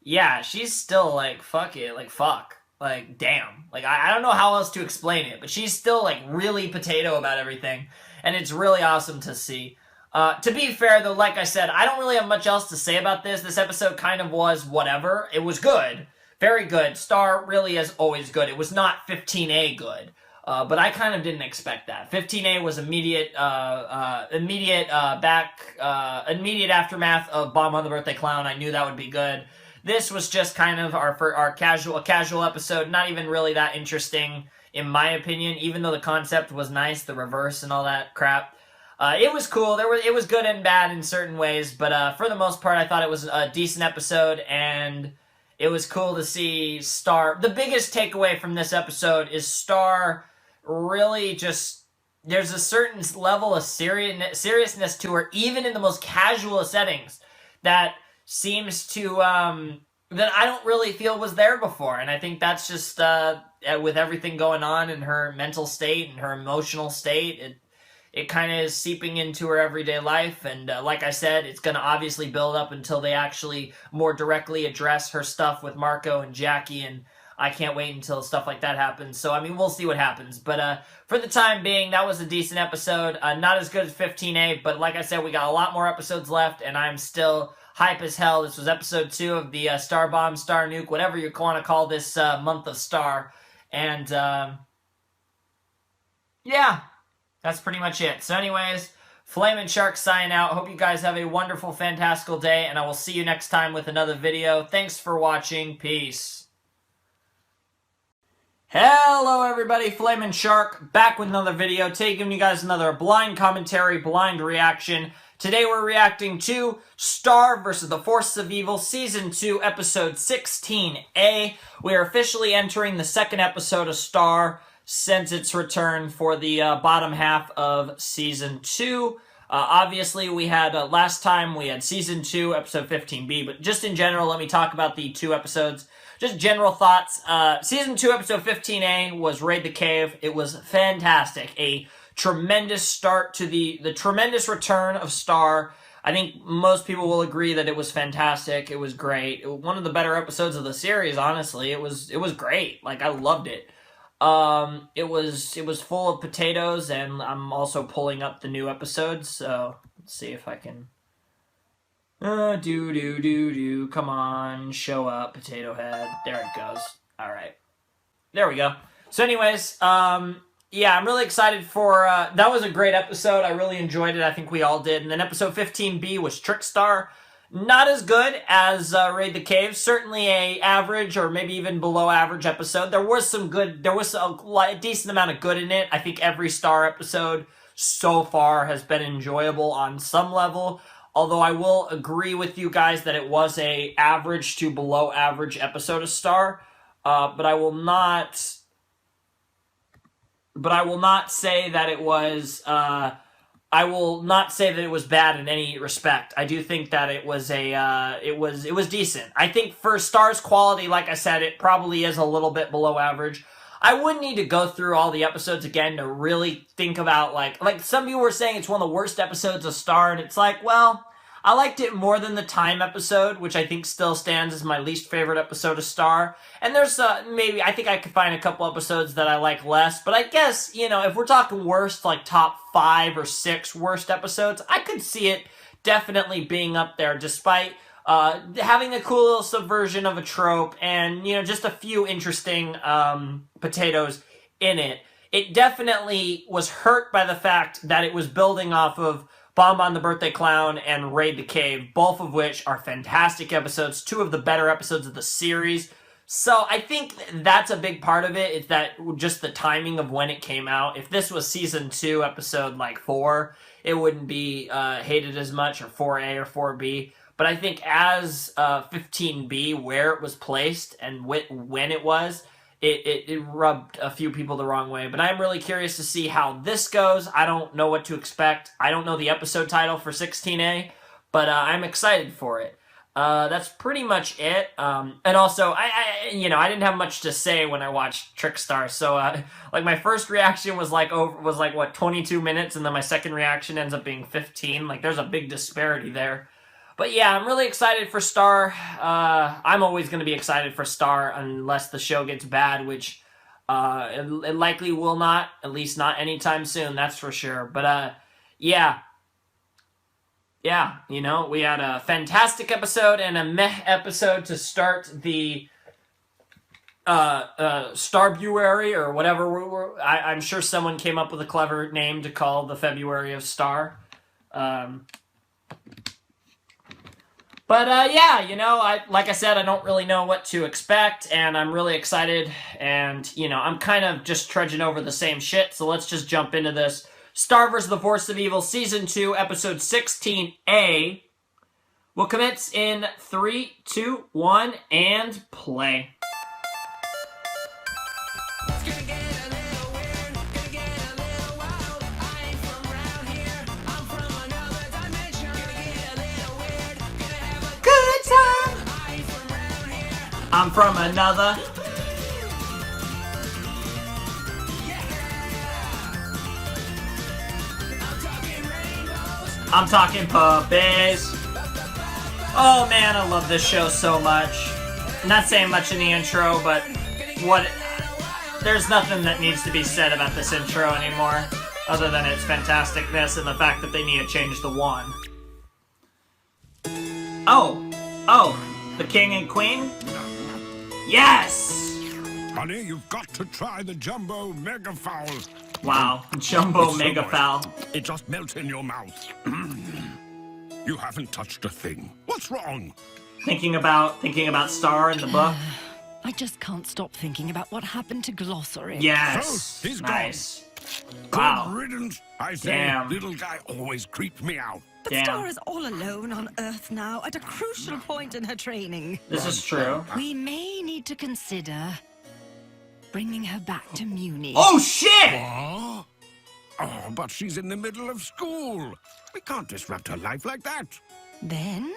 yeah, she's still, like, fuck it. Like, fuck. Like, damn. Like, I don't know how else to explain it. But she's still, like, really potato about everything. And it's really awesome to see. To be fair, though, like I said, I don't really have much else to say about this. This episode kind of was whatever. It was good. Very good. Star really is always good. It was not 15A good. But I kind of didn't expect that. 15A was immediate aftermath of Bomb on the Birthday Clown. I knew that would be good. This was just kind of our casual episode. Not even really that interesting, in my opinion. Even though the concept was nice, the reverse and all that crap. It was cool. It was good and bad in certain ways, but for the most part, I thought it was a decent episode, and it was cool to see Star. The biggest takeaway from this episode is Star really just, there's a certain level of seriousness to her, even in the most casual of settings, that seems to, that I don't really feel was there before. And I think that's just, with everything going on in her mental state and her emotional state, it kind of is seeping into her everyday life. And like I said, it's going to obviously build up until they actually more directly address her stuff with Marco and Jackie, and I can't wait until stuff like that happens. So, I mean, we'll see what happens. But for the time being, that was a decent episode. Not as good as 15A, but like I said, we got a lot more episodes left, and I'm still hype as hell. This was episode 2 of the Star Bomb, Star Nuke, whatever you want to call this month of Star. And, yeah, that's pretty much it. So anyways, Flamin' Shark signing out. Hope you guys have a wonderful, fantastical day, and I will see you next time with another video. Thanks for watching. Peace. Hello everybody, Flamin' Shark, back with another video, taking you guys another blind commentary, blind reaction. Today we're reacting to Star vs. the Forces of Evil, Season 2, Episode 16A. We are officially entering the second episode of Star since its return for the bottom half of Season 2. Obviously, we had, last time we had Season 2, Episode 15B, but just in general, let me talk about the two episodes. Just general thoughts. Season 2, Episode 15A was Raid the Cave. It was fantastic. A tremendous start to the tremendous return of Star. I think most people will agree that it was fantastic. It was great. It was one of the better episodes of the series, honestly. It was great. Like, I loved it. It was full of potatoes, and I'm also pulling up the new episodes, so let's see if I can... Come on, show up, Potato Head. There it goes. Alright. There we go. So anyways, yeah, I'm really excited for, that was a great episode. I really enjoyed it. I think we all did. And then episode 15B was Trickstar. Not as good as Raid the Cave. Certainly a average or maybe even below average episode. There was some good, there was a decent amount of good in it. I think every Star episode so far has been enjoyable on some level. Although I will agree with you guys that it was a average to below average episode of Star. But I will not say that it was, I will not say that it was bad in any respect. I do think that it was it was decent. I think for Star's quality, like I said, it probably is a little bit below average. I wouldn't need to go through all the episodes again to really think about, like some people were saying it's one of the worst episodes of Star, and it's like, well, I liked it more than the Time episode, which I think still stands as my least favorite episode of Star. And there's maybe, I think I could find a couple episodes that I like less, but I guess, you know, if we're talking worst, like top 5 or 6 worst episodes, I could see it definitely being up there, despite having a cool little subversion of a trope and, you know, just a few interesting potatoes in it. It definitely was hurt by the fact that it was building off of Bonbon the Birthday Clown and Raid the Cave, both of which are fantastic episodes, 2 of the better episodes of the series. So I think that's a big part of it, is that just the timing of when it came out. If this was season 2, episode like 4, it wouldn't be hated as much, or 4A or 4B. But I think as 15B, where it was placed and when it was, it rubbed a few people the wrong way. But I'm really curious to see how this goes. I don't know what to expect. I don't know the episode title for 16A, but I'm excited for it. That's pretty much it. And also, I didn't have much to say when I watched Trickstar. So, like, my first reaction was like 22 minutes, and then my second reaction ends up being 15. Like, there's a big disparity there. But yeah, I'm really excited for Star. I'm always going to be excited for Star unless the show gets bad, which it likely will not, at least not anytime soon, that's for sure. But yeah, you know, we had a fantastic episode and a meh episode to start the Starbuary, or whatever. I'm sure someone came up with a clever name to call the February of Star. But yeah, you know, like I said, I don't really know what to expect, and I'm really excited, and, you know, I'm kind of just trudging over the same shit, so let's just jump into this. Star vs. the Force of Evil, Season 2, Episode 16A will commence in 3, 2, 1, and play. I'm from another. I'm talking puppies. Oh man, I love this show so much. I'm not saying much in the intro, but there's nothing that needs to be said about this intro anymore, other than its fantasticness and the fact that they need to change the 1. Oh, the king and queen? Yes! Honey, you've got to try the Jumbo Mega Fowl. Wow, Jumbo Mega Fowl. It just melts in your mouth. You haven't touched a thing. What's wrong? Thinking about Star in the book. I just can't stop thinking about what happened to Glossary. Yes, he's nice. Gone. Wow. Good riddance. I say, Damn. Little guy always creeped me out. But Star is all alone on Earth now, at a crucial point in her training. This is true. We may need to consider bringing her back to Muni. Oh, shit! What? Oh, but she's in the middle of school. We can't disrupt her life like that. Then,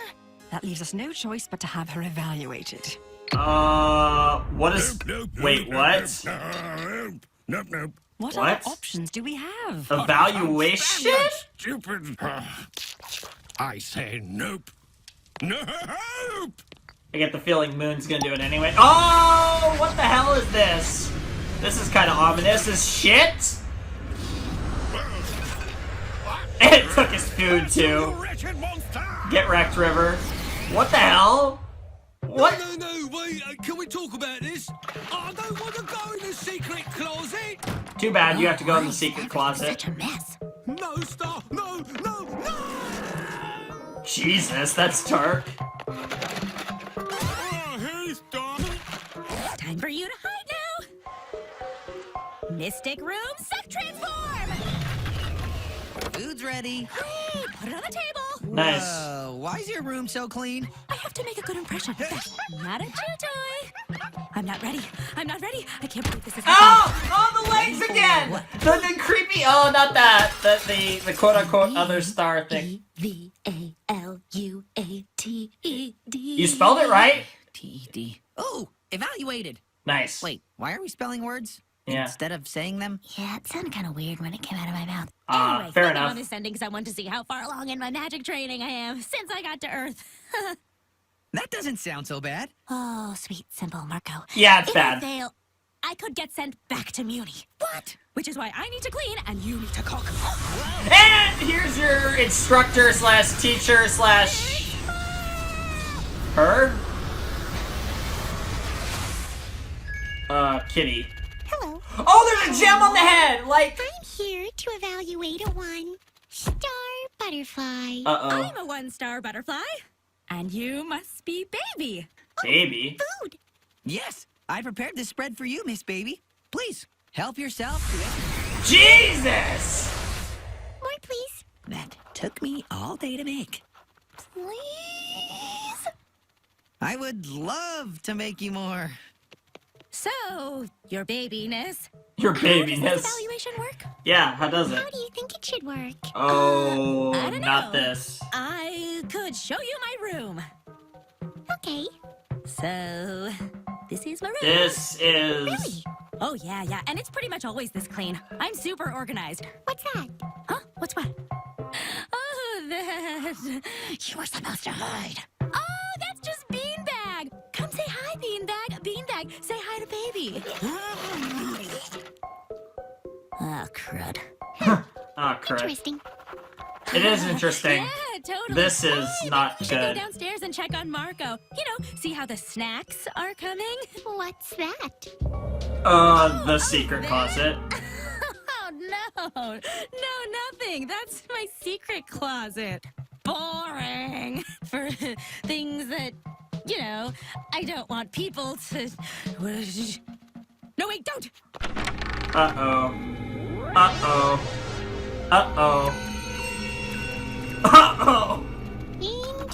that leaves us no choice but to have her evaluated. What is... Wait, what? Nope. What other options do we have? Evaluation? Stupid. I say nope. Nope! I get the feeling Moon's gonna do it anyway. Oh, what the hell is this? This is kind of ominous as shit. It took his food too. Get wrecked, River. What the hell? What? No, wait, can we talk about this? I don't want to go in the secret closet. Too bad, you have to go in the secret closet. Such a mess. No, Star, no! Jesus, that's dark. Hey, Star. Time for you to hide now. Mystic Room Suck Transform. Food's ready. Hurry, put it on the table. Nice. Whoa, why is your room so clean? I have to make a good impression. That's not a chew toy. I'm not ready. I can't believe this is happening. Oh, the legs again. The creepy. Oh, not that. The quote unquote other Star thing. V-A-L-U-A-T-E-D. You spelled it right. T-E-D. Oh, evaluated. Nice. Wait, why are we spelling words? Yeah. instead of saying them? Yeah, it sounded kind of weird when it came out of my mouth. Anyway, fair my enough. mom is sending someone to see how far along in my magic training I am since I got to Earth. That doesn't sound so bad. Oh, sweet, simple Marco. Yeah, it's If bad. I fail, I could get sent back to Muni. What? Which is why I need to clean and you need to cook. And here's your instructor slash teacher slash her. Kitty. Hello. Oh, there's a gem on the head. Like. I'm here to evaluate a one-star butterfly. Uh-oh. I'm a one-star butterfly, and you must be Baby. Baby. Food. Yes, I prepared this spread for you, Miss Baby. Please, help yourself to it. Jesus! More, please. That took me all day to make. Please. I would love to make you more. So, your babiness. Your How does this babiness. evaluation work? Yeah, how does it? How do you think it should work? Oh, I don't not know. this. I could show you my room. Okay. So, this is my room. This is. Really? Oh, yeah, and it's pretty much always this clean. I'm super organized. What's that? Huh? What's what? Oh, that. You were supposed to hide. Oh, that's just Beanbag. Come say hi, Beanbag. Beanbag, say hi to Baby. Oh, crud. Oh, crap. Interesting. It is interesting. Yeah, totally. This is Hey, not you should go good. downstairs and check on Marco. You know, see how the snacks are coming. What's that? The secret closet. Oh, no, nothing. That's my secret closet. Boring. For things that, you know, I don't want people to... No, wait, don't! Uh-oh. Uh-oh. Uh-oh. Uh-oh.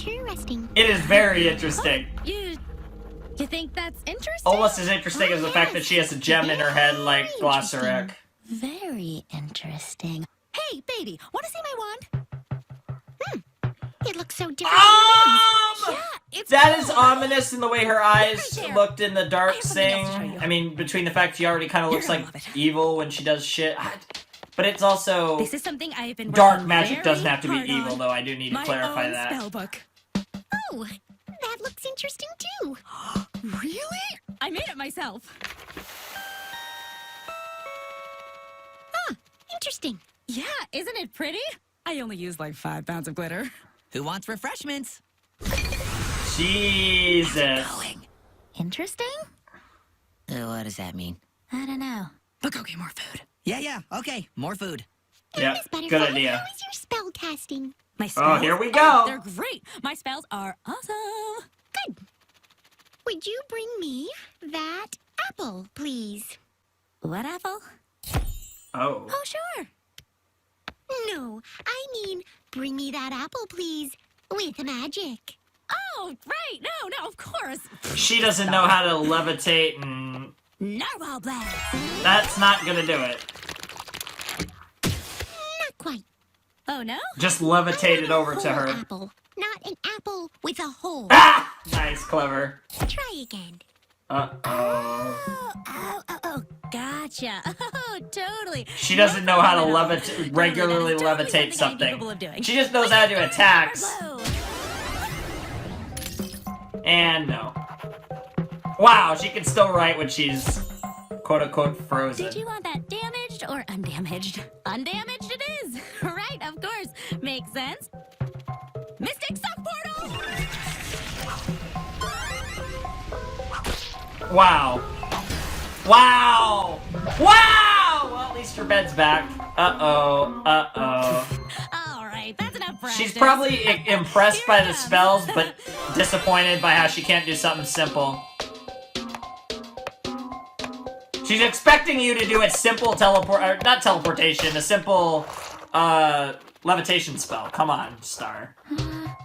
Interesting. It is very interesting. You think that's interesting? Almost as interesting as the fact that she has a gem in her head like Glossaric. Very interesting. Hey, Baby, want to see my wand? It looks so different. Yeah, it's That cool. is ominous in the way her eyes Right there. looked in the dark something else to thing. show you. I mean, between the fact she already kind of looks You're like gonna love it. evil when she does shit. But it's also... This is something I've been Dark working magic very doesn't have to be hard evil, on. though. I do need to My clarify own that. spell book. Oh, that looks interesting too. Really? I made it myself. Interesting. Yeah, isn't it pretty? I only used like 5 pounds of glitter. Who wants refreshments? Jesus. Interesting? What does that mean? I don't know. But go get more food. Yeah, okay, more food. Yeah, Miss Butterfly, good idea. How is your spell casting? My spells? here we go. They're great. My spells are awesome. Good. Would you bring me that apple, please? What apple? Oh. Oh, sure. No, I mean, bring me that apple, please, with magic. Oh, right. No, of course. She doesn't know how to levitate, and Narwhal blast. that's not gonna do it. Not quite. Oh, no? Just levitate it over to Whole her. apple, not an apple with a hole. Ah! Nice, clever. Try again. Uh-oh. Oh, gotcha. Oh, totally. She doesn't know how to Totally, regularly that is totally levitate something I'd be something. capable of doing. She just knows how to do attacks. Blow. And no. Wow, she can still write when she's quote-unquote frozen. Did you want that damaged or undamaged? Undamaged it is. Right, of course. Makes sense. Mystic Suck Portal! Wow. Wow! Wow! Well, at least her bed's back. Uh-oh. All right, that's enough practice. She's probably impressed by the spells, but disappointed by how she can't do something simple. She's expecting you to do a simple not teleportation, a simple, levitation spell. Come on, Star.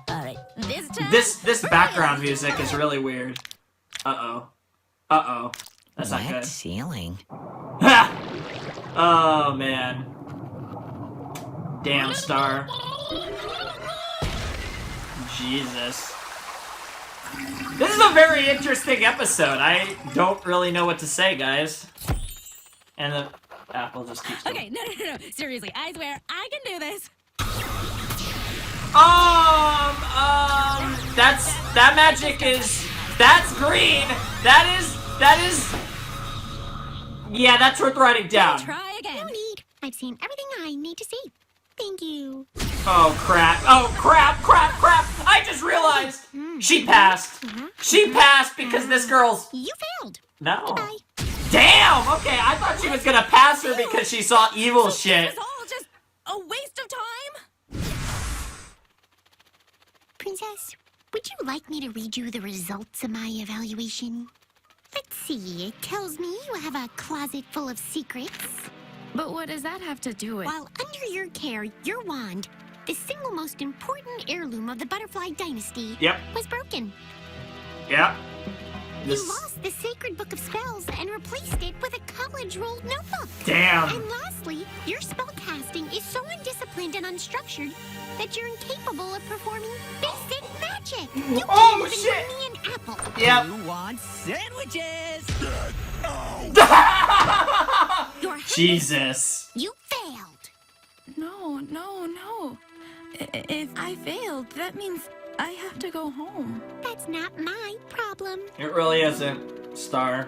All right, this time... This background music is really weird. Uh-oh. Uh-oh. That's not Wet good. ceiling. Ha! Oh, man. Damn, Star. Jesus. This is a very interesting episode. I don't really know what to say, guys. And the apple just keeps going. Okay, no. Seriously, I swear, I can do this. That magic is, that's green. That is, yeah, that's worth writing down. Try again. No need. I've seen everything I need to see. Thank you. Oh crap, I just realized she passed. She passed because this girl's, You failed. no. Goodbye. Damn, okay, I thought she was gonna pass her because she saw evil shit. It's all just a waste of time. Princess, would you like me to read you the results of my evaluation? Let's see, it tells me you have a closet full of secrets. But what does that have to do with... While under your care, your wand, the single most important heirloom of the butterfly dynasty, was broken. Yep. You lost the sacred book of spells and replaced it with a college-ruled notebook. Damn. And lastly, your spellcasting is so undisciplined and unstructured that you're incapable of performing basic magic. You can't even shit. bring me an apple. Yep. You want sandwiches? Your Highness, Jesus. you failed. No. If I failed, that means I have to go home. That's not my problem. It really isn't, Star.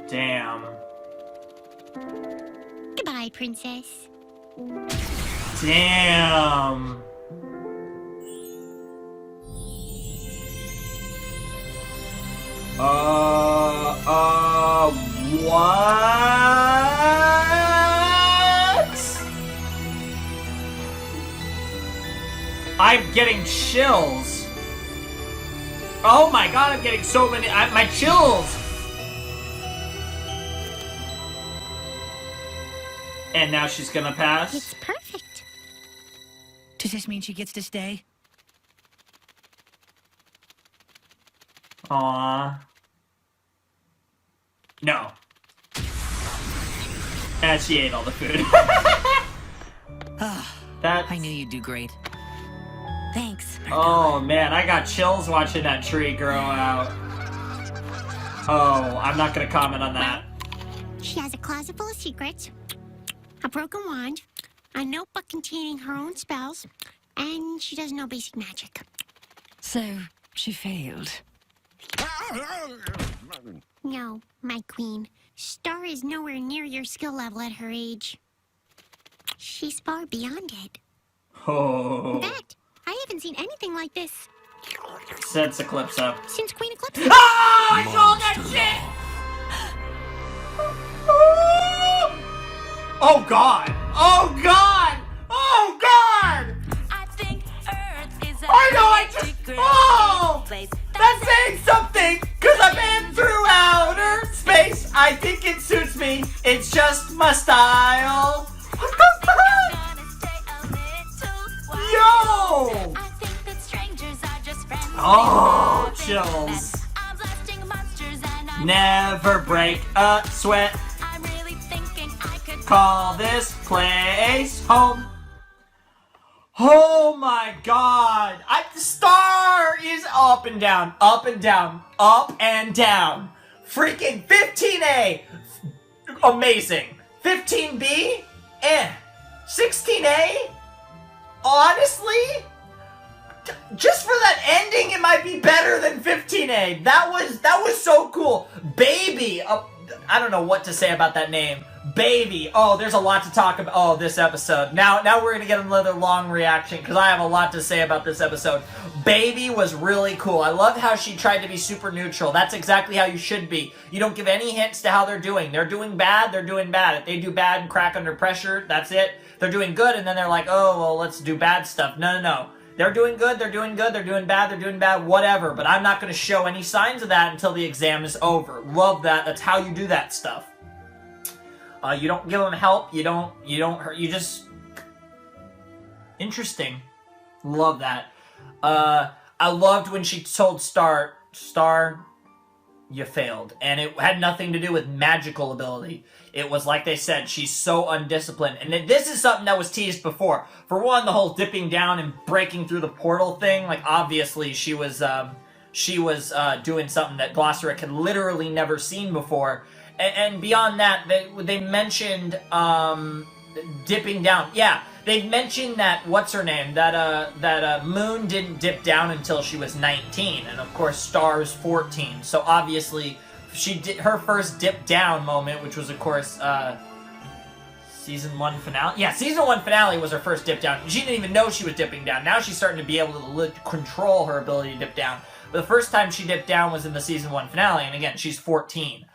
Damn. Goodbye, Princess. Damn. What? I'm getting chills. Oh my god, I'm getting so many, my chills. And now she's gonna pass. It's perfect. Does this mean she gets to stay? Aww. No. And she ate all the food. I knew you'd do great. Thanks. Oh man, I got chills watching that tree grow out. Oh, I'm not gonna comment on that. She has a closet full of secrets, a broken wand, a notebook containing her own spells, and she doesn't know basic magic. So, she failed. No, my queen. Star is nowhere near your skill level at her age. She's far beyond it. Oh. In fact, I haven't seen anything like this Since Eclipse. since Queen Eclipse. Oh, I saw that shit! Oh god! Oh god! Oh god! I think Earth is I know, I just... Oh! That's saying something! Cause I've been through outer space! I think it suits me. It's just my style. Yo! Oh, chills. Never break a sweat. Call this place home. Oh my god. Star is up and down, up and down, up and down. Freaking 15A. Amazing. 15B? 16A? Honestly? Just for that ending, it might be better than 15A. That was so cool. Baby. I don't know what to say about that name. Baby. Oh, there's a lot to talk about. Oh, this episode. Now we're going to get another long reaction because I have a lot to say about this episode. Baby was really cool. I love how she tried to be super neutral. That's exactly how you should be. You don't give any hints to how they're doing. They're doing bad, they're doing bad. If they do bad and crack under pressure, that's it. They're doing good, and then they're like, oh, well, let's do bad stuff. No. They're doing good, they're doing good, they're doing bad, whatever. But I'm not going to show any signs of that until the exam is over. Love that. That's how you do that stuff. You don't give them help. You don't hurt. You just... Interesting. Love that. I loved when she told Star, you failed. And it had nothing to do with magical ability. It was, like they said, she's so undisciplined. And this is something that was teased before. For one, the whole dipping down and breaking through the portal thing, like, obviously she was doing something that Glossaric had literally never seen before. And beyond that, they mentioned dipping down. Yeah, they mentioned that, what's her name? That Moon didn't dip down until she was 19, and of course Star's 14. So obviously, she did her first dip down moment, which was of course season 1 finale. Yeah, season 1 finale was her first dip down. She didn't even know she was dipping down. Now she's starting to be able to control her ability to dip down. But the first time she dipped down was in the season 1 finale, and again, she's 14.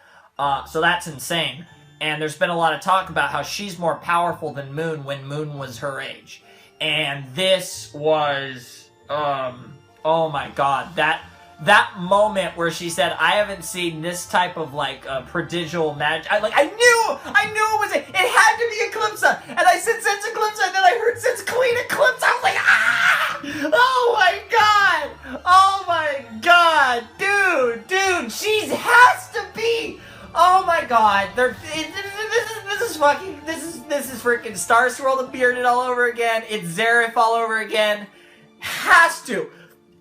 So that's insane. And there's been a lot of talk about how she's more powerful than Moon when Moon was her age. And this was, oh my god, that moment where she said, I haven't seen this type of, like, prodigal magic. I knew it was, it had to be Eclipsa. And I said Sense Eclipsa, and then I heard Sense Queen Eclipse. I was like, ah! Oh my god! Oh my god! Dude, she has to be! Oh my god, this is freaking Star Swirl the Bearded all over again. It's Zareth all over again. Has to.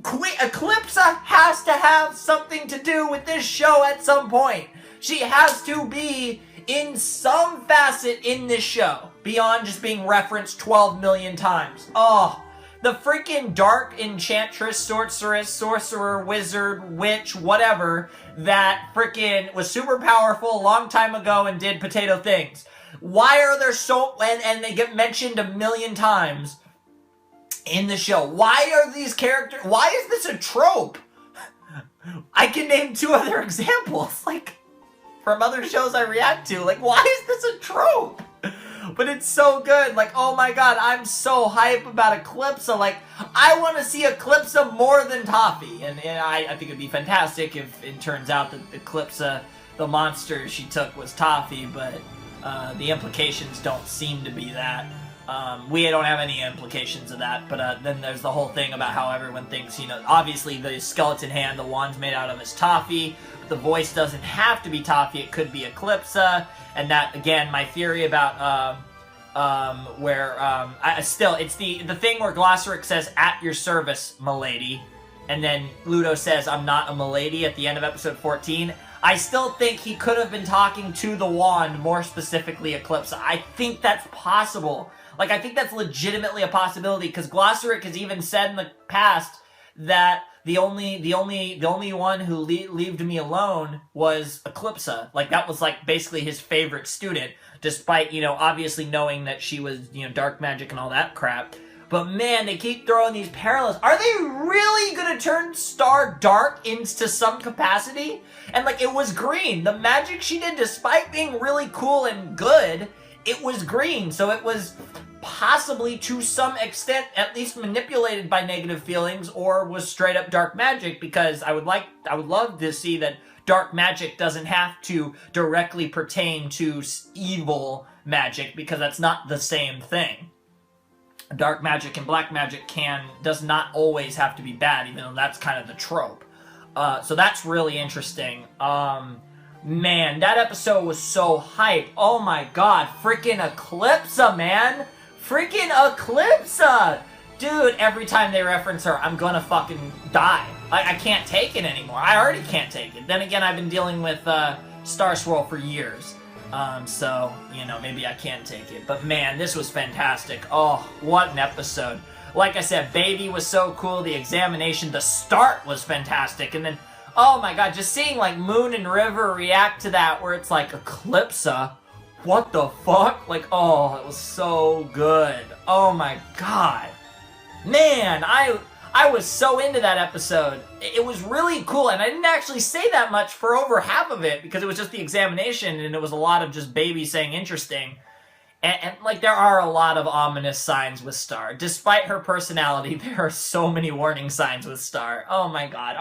Eclipsa has to have something to do with this show at some point. She has to be in some facet in this show, beyond just being referenced 12 million times. Oh, the freaking dark enchantress, sorceress, sorcerer, wizard, witch, whatever, that freaking was super powerful a long time ago and did potato things. Why are there so... And they get mentioned a million times in the show. Why are these characters... Why is this a trope? I can name 2 other examples, like, from other shows I react to. Like, why is this a trope? But it's so good. Like, oh my god, I'm so hype about Eclipsa. Like, I want to see Eclipsa more than Toffee. And I think it'd be fantastic if it turns out that Eclipsa, the monster she took, was Toffee. But the implications don't seem to be that. We don't have any implications of that. But then there's the whole thing about how everyone thinks, you know, obviously the skeleton hand the wand's made out of is Toffee. But the voice doesn't have to be Toffee. It could be Eclipsa. And that, again, my theory about, it's the thing where Glossaric says, at your service, milady, and then Ludo says, I'm not a milady at the end of episode 14. I still think he could have been talking to the wand, more specifically Eclipsa. I think that's possible. Like, I think that's legitimately a possibility, because Glossaric has even said in the past that the only one who leaved me alone was Eclipsa. Like, that was, like, basically his favorite student, despite, you know, obviously knowing that she was, you know, dark magic and all that crap. But man, they keep throwing these parallels. Are they really gonna turn Star dark into some capacity? And, like, it was green. The magic she did, despite being really cool and good, it was green. So it was possibly, to some extent, at least manipulated by negative feelings, or was straight up dark magic, because I would love to see that dark magic doesn't have to directly pertain to evil magic, because that's not the same thing. Dark magic and black magic does not always have to be bad, even though that's kind of the trope. So that's really interesting. Man, that episode was so hype. Oh my god, freaking Eclipsa, man! Freaking Eclipsa! Dude, every time they reference her, I'm gonna fucking die. I can't take it anymore. I already can't take it. Then again, I've been dealing with Star Swirl for years. So, you know, maybe I can take it. But man, this was fantastic. Oh, what an episode. Like I said, Baby was so cool. The examination, the start was fantastic. And then, oh my god, just seeing like Moon and River react to that, where it's like, Eclipsa? What the fuck? Like, oh, it was so good. Oh my god. Man, I was so into that episode. It was really cool, and I didn't actually say that much for over half of it, because it was just the examination, and it was a lot of just Baby saying interesting. And like, there are a lot of ominous signs with Star. Despite her personality, there are so many warning signs with Star. Oh my god.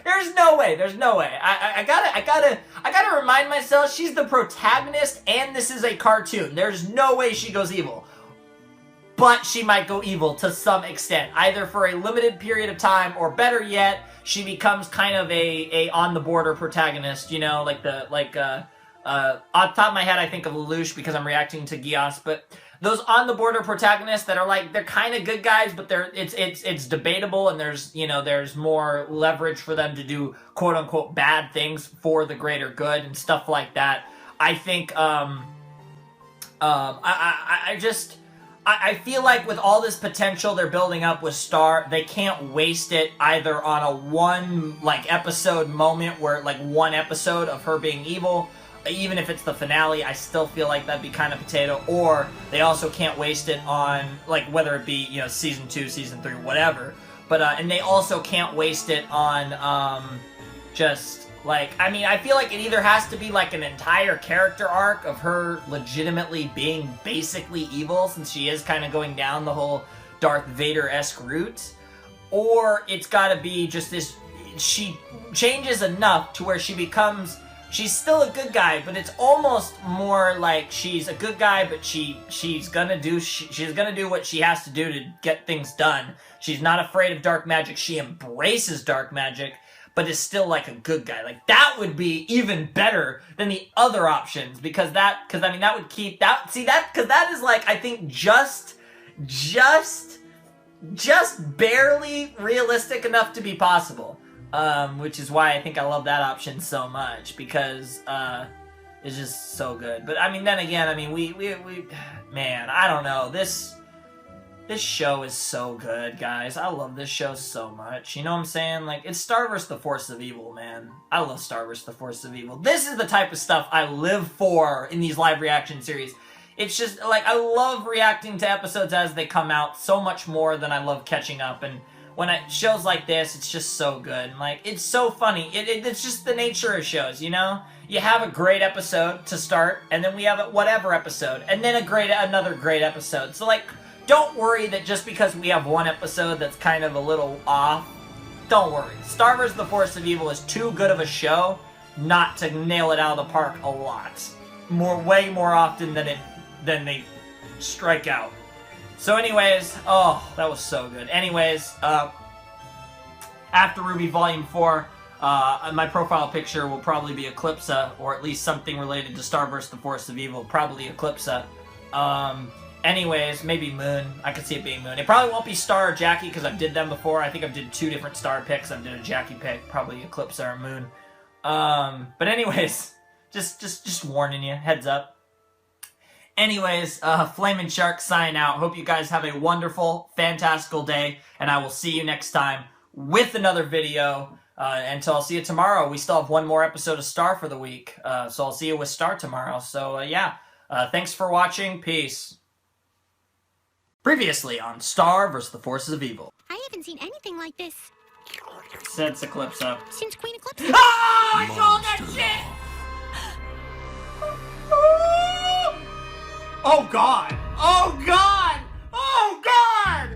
There's no way. I gotta remind myself, she's the protagonist, and this is a cartoon. There's no way she goes evil. but she might go evil to some extent, either for a limited period of time, or better yet, she becomes kind of a on the border protagonist, you know, like off the top of my head, I think of Lelouch because I'm reacting to Gios, but those on the border protagonists that are like, they're kind of good guys, but it's debatable, and there's more leverage for them to do quote unquote bad things for the greater good and stuff like that. I think I feel like with all this potential they're building up with Star, they can't waste it either on a one episode moment where one episode of her being evil. Even if it's the finale, I still feel like that'd be kind of potato. Or they also can't waste it on whether it be season 2, season 3, whatever. But and they also can't waste it on I feel like it either has to be an entire character arc of her legitimately being basically evil, since she is kind of going down the whole Darth Vader-esque route, or it's got to be just this. She changes enough to where she's still a good guy, but it's almost more like she's a good guy, but she's gonna do what she has to do to get things done. She's not afraid of dark magic. She embraces dark magic, but is still a good guy. That would be even better than the other options, because that would keep that. See that, because that is I think just barely realistic enough to be possible. Which is why I think I love that option so much, because it's just so good. But then again, we man, I don't know. This show is so good, guys. I love this show so much. You know what I'm saying? It's Star vs. the Force of Evil, man. I love Star vs. the Force of Evil. This is the type of stuff I live for in these live reaction series. It's just I love reacting to episodes as they come out so much more than I love catching up. And when shows like this, it's just so good. It's so funny. It's just the nature of shows, you know? You have a great episode to start, and then we have a whatever episode, and then another great episode. So, don't worry that just because we have one episode that's kind of a little off, don't worry. Star vs. the Force of Evil is too good of a show not to nail it out of the park a lot. Way more often than they strike out. So anyways, oh, that was so good. Anyways, after RWBY Volume 4, my profile picture will probably be Eclipsa, or at least something related to Star vs. the Force of Evil, probably Eclipsa. Anyways, maybe Moon. I could see it being Moon. It probably won't be Star or Jackie, because I've did them before. I think I've did 2 different Star picks. I've did a Jackie pick, probably Eclipsa or Moon. But anyways, just warning you, heads up. Anyways, Flamin' Shark sign out. Hope you guys have a wonderful, fantastical day, and I will see you next time with another video. Until I'll see you tomorrow. We still have one more episode of Star for the week, so I'll see you with Star tomorrow. So, yeah, thanks for watching. Peace. Previously on Star vs. the Forces of Evil. I haven't seen anything like this. Since Eclipsa. Since Queen Eclipsa. Ah! I saw that shit! Oh God! Oh God! Oh God!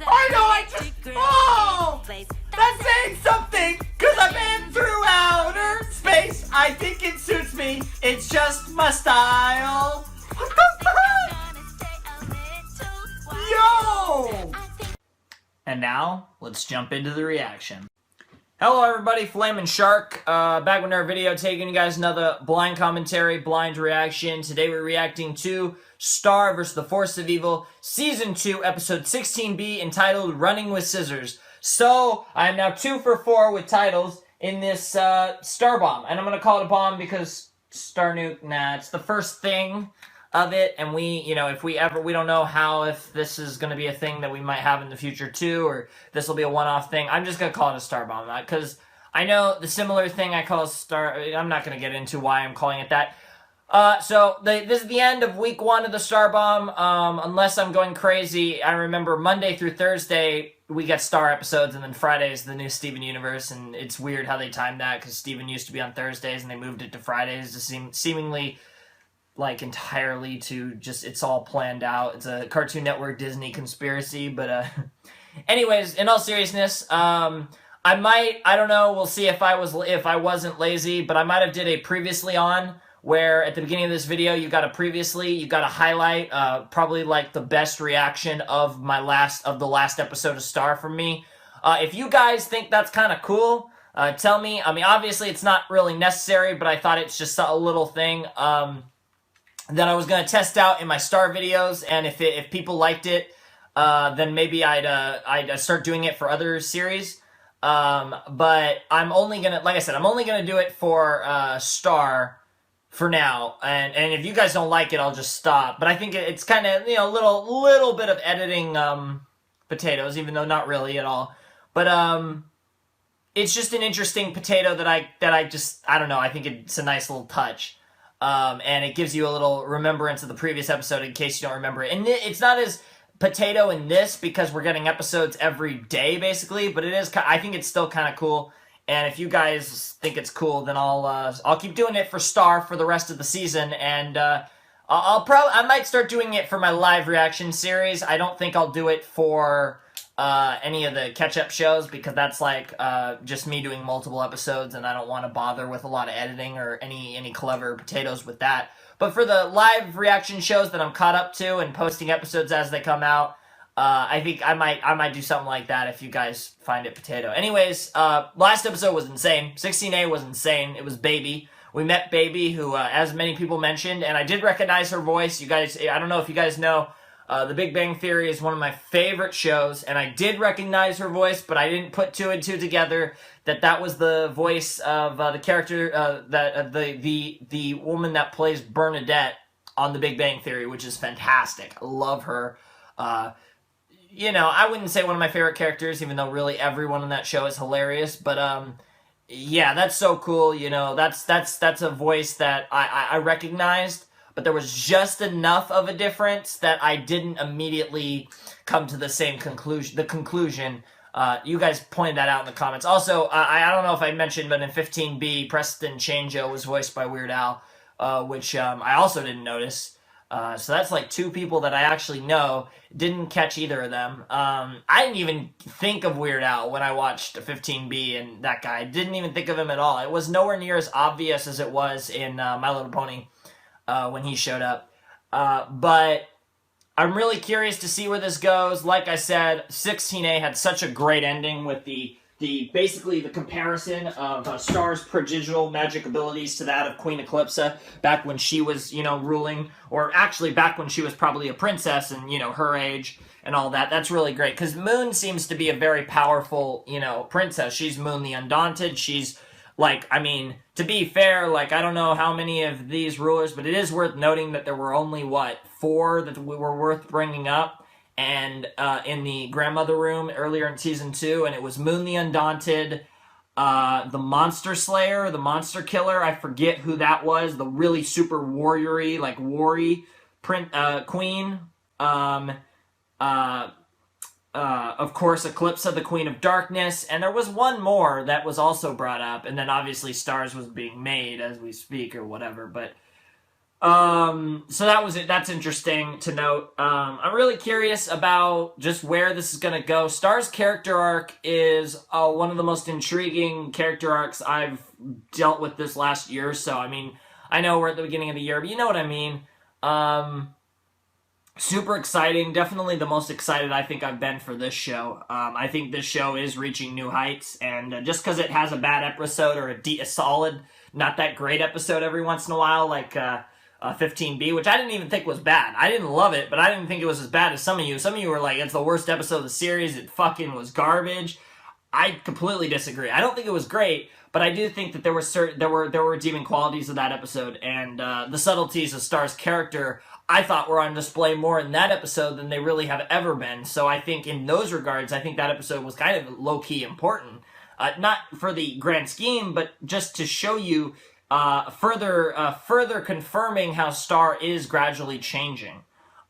I know I just... Oh! That's saying something! Because I've been through outer space! I think it suits me. It's just my style. Yo! And now, let's jump into the reaction. Hello everybody, Flamin' Shark, back with another video, taking you guys another blind commentary, blind reaction. Today we're reacting to Star vs. the Force of Evil, Season 2, Episode 16B, entitled Running with Scissors. So, I'm now 2 for 4 with titles in this Star Bomb, and I'm going to call it a bomb because Star Nuke, nah, it's the first thing of it, and we don't know if this is going to be a thing that we might have in the future too, or this will be a one-off thing. I'm just going to call it a Star Bomb, because I know the similar thing I call Star... I'm not going to get into why I'm calling it that. So, this is the end of week 1 of the Star Bomb, unless I'm going crazy. I remember Monday through Thursday, we get Star episodes, and then Friday is the new Steven Universe, and it's weird how they timed that, because Steven used to be on Thursdays, and they moved it to Fridays to seemingly... entirely to just, it's all planned out. It's a Cartoon Network Disney conspiracy, but, anyways, in all seriousness, I don't know, we'll see if I wasn't lazy, but I might have did a previously on where at the beginning of this video you got a highlight, probably like the best reaction of the last episode of Star from me. If you guys think that's kind of cool, tell me. I mean, obviously it's not really necessary, but I thought it's just a little thing that I was going to test out in my Star videos, and if people liked it, then maybe I'd start doing it for other series. But I'm only gonna, like I said, I'm only gonna do it for Star for now, and if you guys don't like it, I'll just stop. But I think it's kind of, you know, little bit of editing potatoes, even though not really at all. But it's just an interesting potato that I don't know. I think it's a nice little touch, and it gives you a little remembrance of the previous episode in case you don't remember it. And it's not as potato in this because we're getting episodes every day basically, but it is. I think it's still kind of cool. And if you guys think it's cool, then I'll keep doing it for Star for the rest of the season, and I might start doing it for my live reaction series. I don't think I'll do it for any of the catch-up shows because that's like just me doing multiple episodes, and I don't want to bother with a lot of editing or any clever potatoes with that. But for the live reaction shows that I'm caught up to and posting episodes as they come out, I think I might do something like that if you guys find it potato. Anyways, last episode was insane. 16A was insane. It was Baby. We met Baby, who, as many people mentioned, and I did recognize her voice. You guys, I don't know if you guys know, The Big Bang Theory is one of my favorite shows, and I did recognize her voice, but I didn't put two and two together that was the voice of the character, the woman that plays Bernadette on The Big Bang Theory, which is fantastic. I love her. You know, I wouldn't say one of my favorite characters, even though really everyone in that show is hilarious, but yeah, that's so cool. You know, that's a voice that I recognized, but there was just enough of a difference that I didn't immediately come to the same conclusion. You guys pointed that out in the comments. Also, I don't know if I mentioned, but in 15B, Preston Changeo was voiced by Weird Al, which I also didn't notice. So that's like two people that I actually know. Didn't catch either of them. I didn't even think of Weird Al when I watched 15B and that guy. I didn't even think of him at all. It was nowhere near as obvious as it was in My Little Pony when he showed up. But I'm really curious to see where this goes. Like I said, 16A had such a great ending with basically the comparison of Star's prodigal magic abilities to that of Queen Eclipsa back when she was, you know, ruling, or actually back when she was probably a princess and, you know, her age and all that. That's really great because Moon seems to be a very powerful, you know, princess. She's Moon the Undaunted. She's like, I mean, to be fair, like, I don't know how many of these rulers, but it is worth noting that there were only, 4 that were worth bringing up. And in the grandmother room earlier in season 2, and it was Moon the Undaunted, the Monster Slayer, the Monster Killer, I forget who that was, the really super warrior-y, like queen, of course Eclipsa, the Queen of Darkness, and there was one more that was also brought up, and then obviously Stars was being made as we speak or whatever, but so that was it. That's interesting to note. I'm really curious about just where this is going to go. Star's character arc is one of the most intriguing character arcs I've dealt with this last year or so. I mean, I know we're at the beginning of the year, but you know what I mean. Super exciting. Definitely the most excited I think I've been for this show. I think this show is reaching new heights, and just because it has a bad episode or a solid, not that great episode every once in a while, like 15B, which I didn't even think was bad. I didn't love it, but I didn't think it was as bad as some of you. Some of you were like, it's the worst episode of the series. It fucking was garbage. I completely disagree. I don't think it was great, but I do think that there were redeeming qualities of that episode, and the subtleties of Star's character I thought were on display more in that episode than they really have ever been. So I think in those regards, I think that episode was kind of low-key important. Not for the grand scheme, but just to show you further confirming how Star is gradually changing.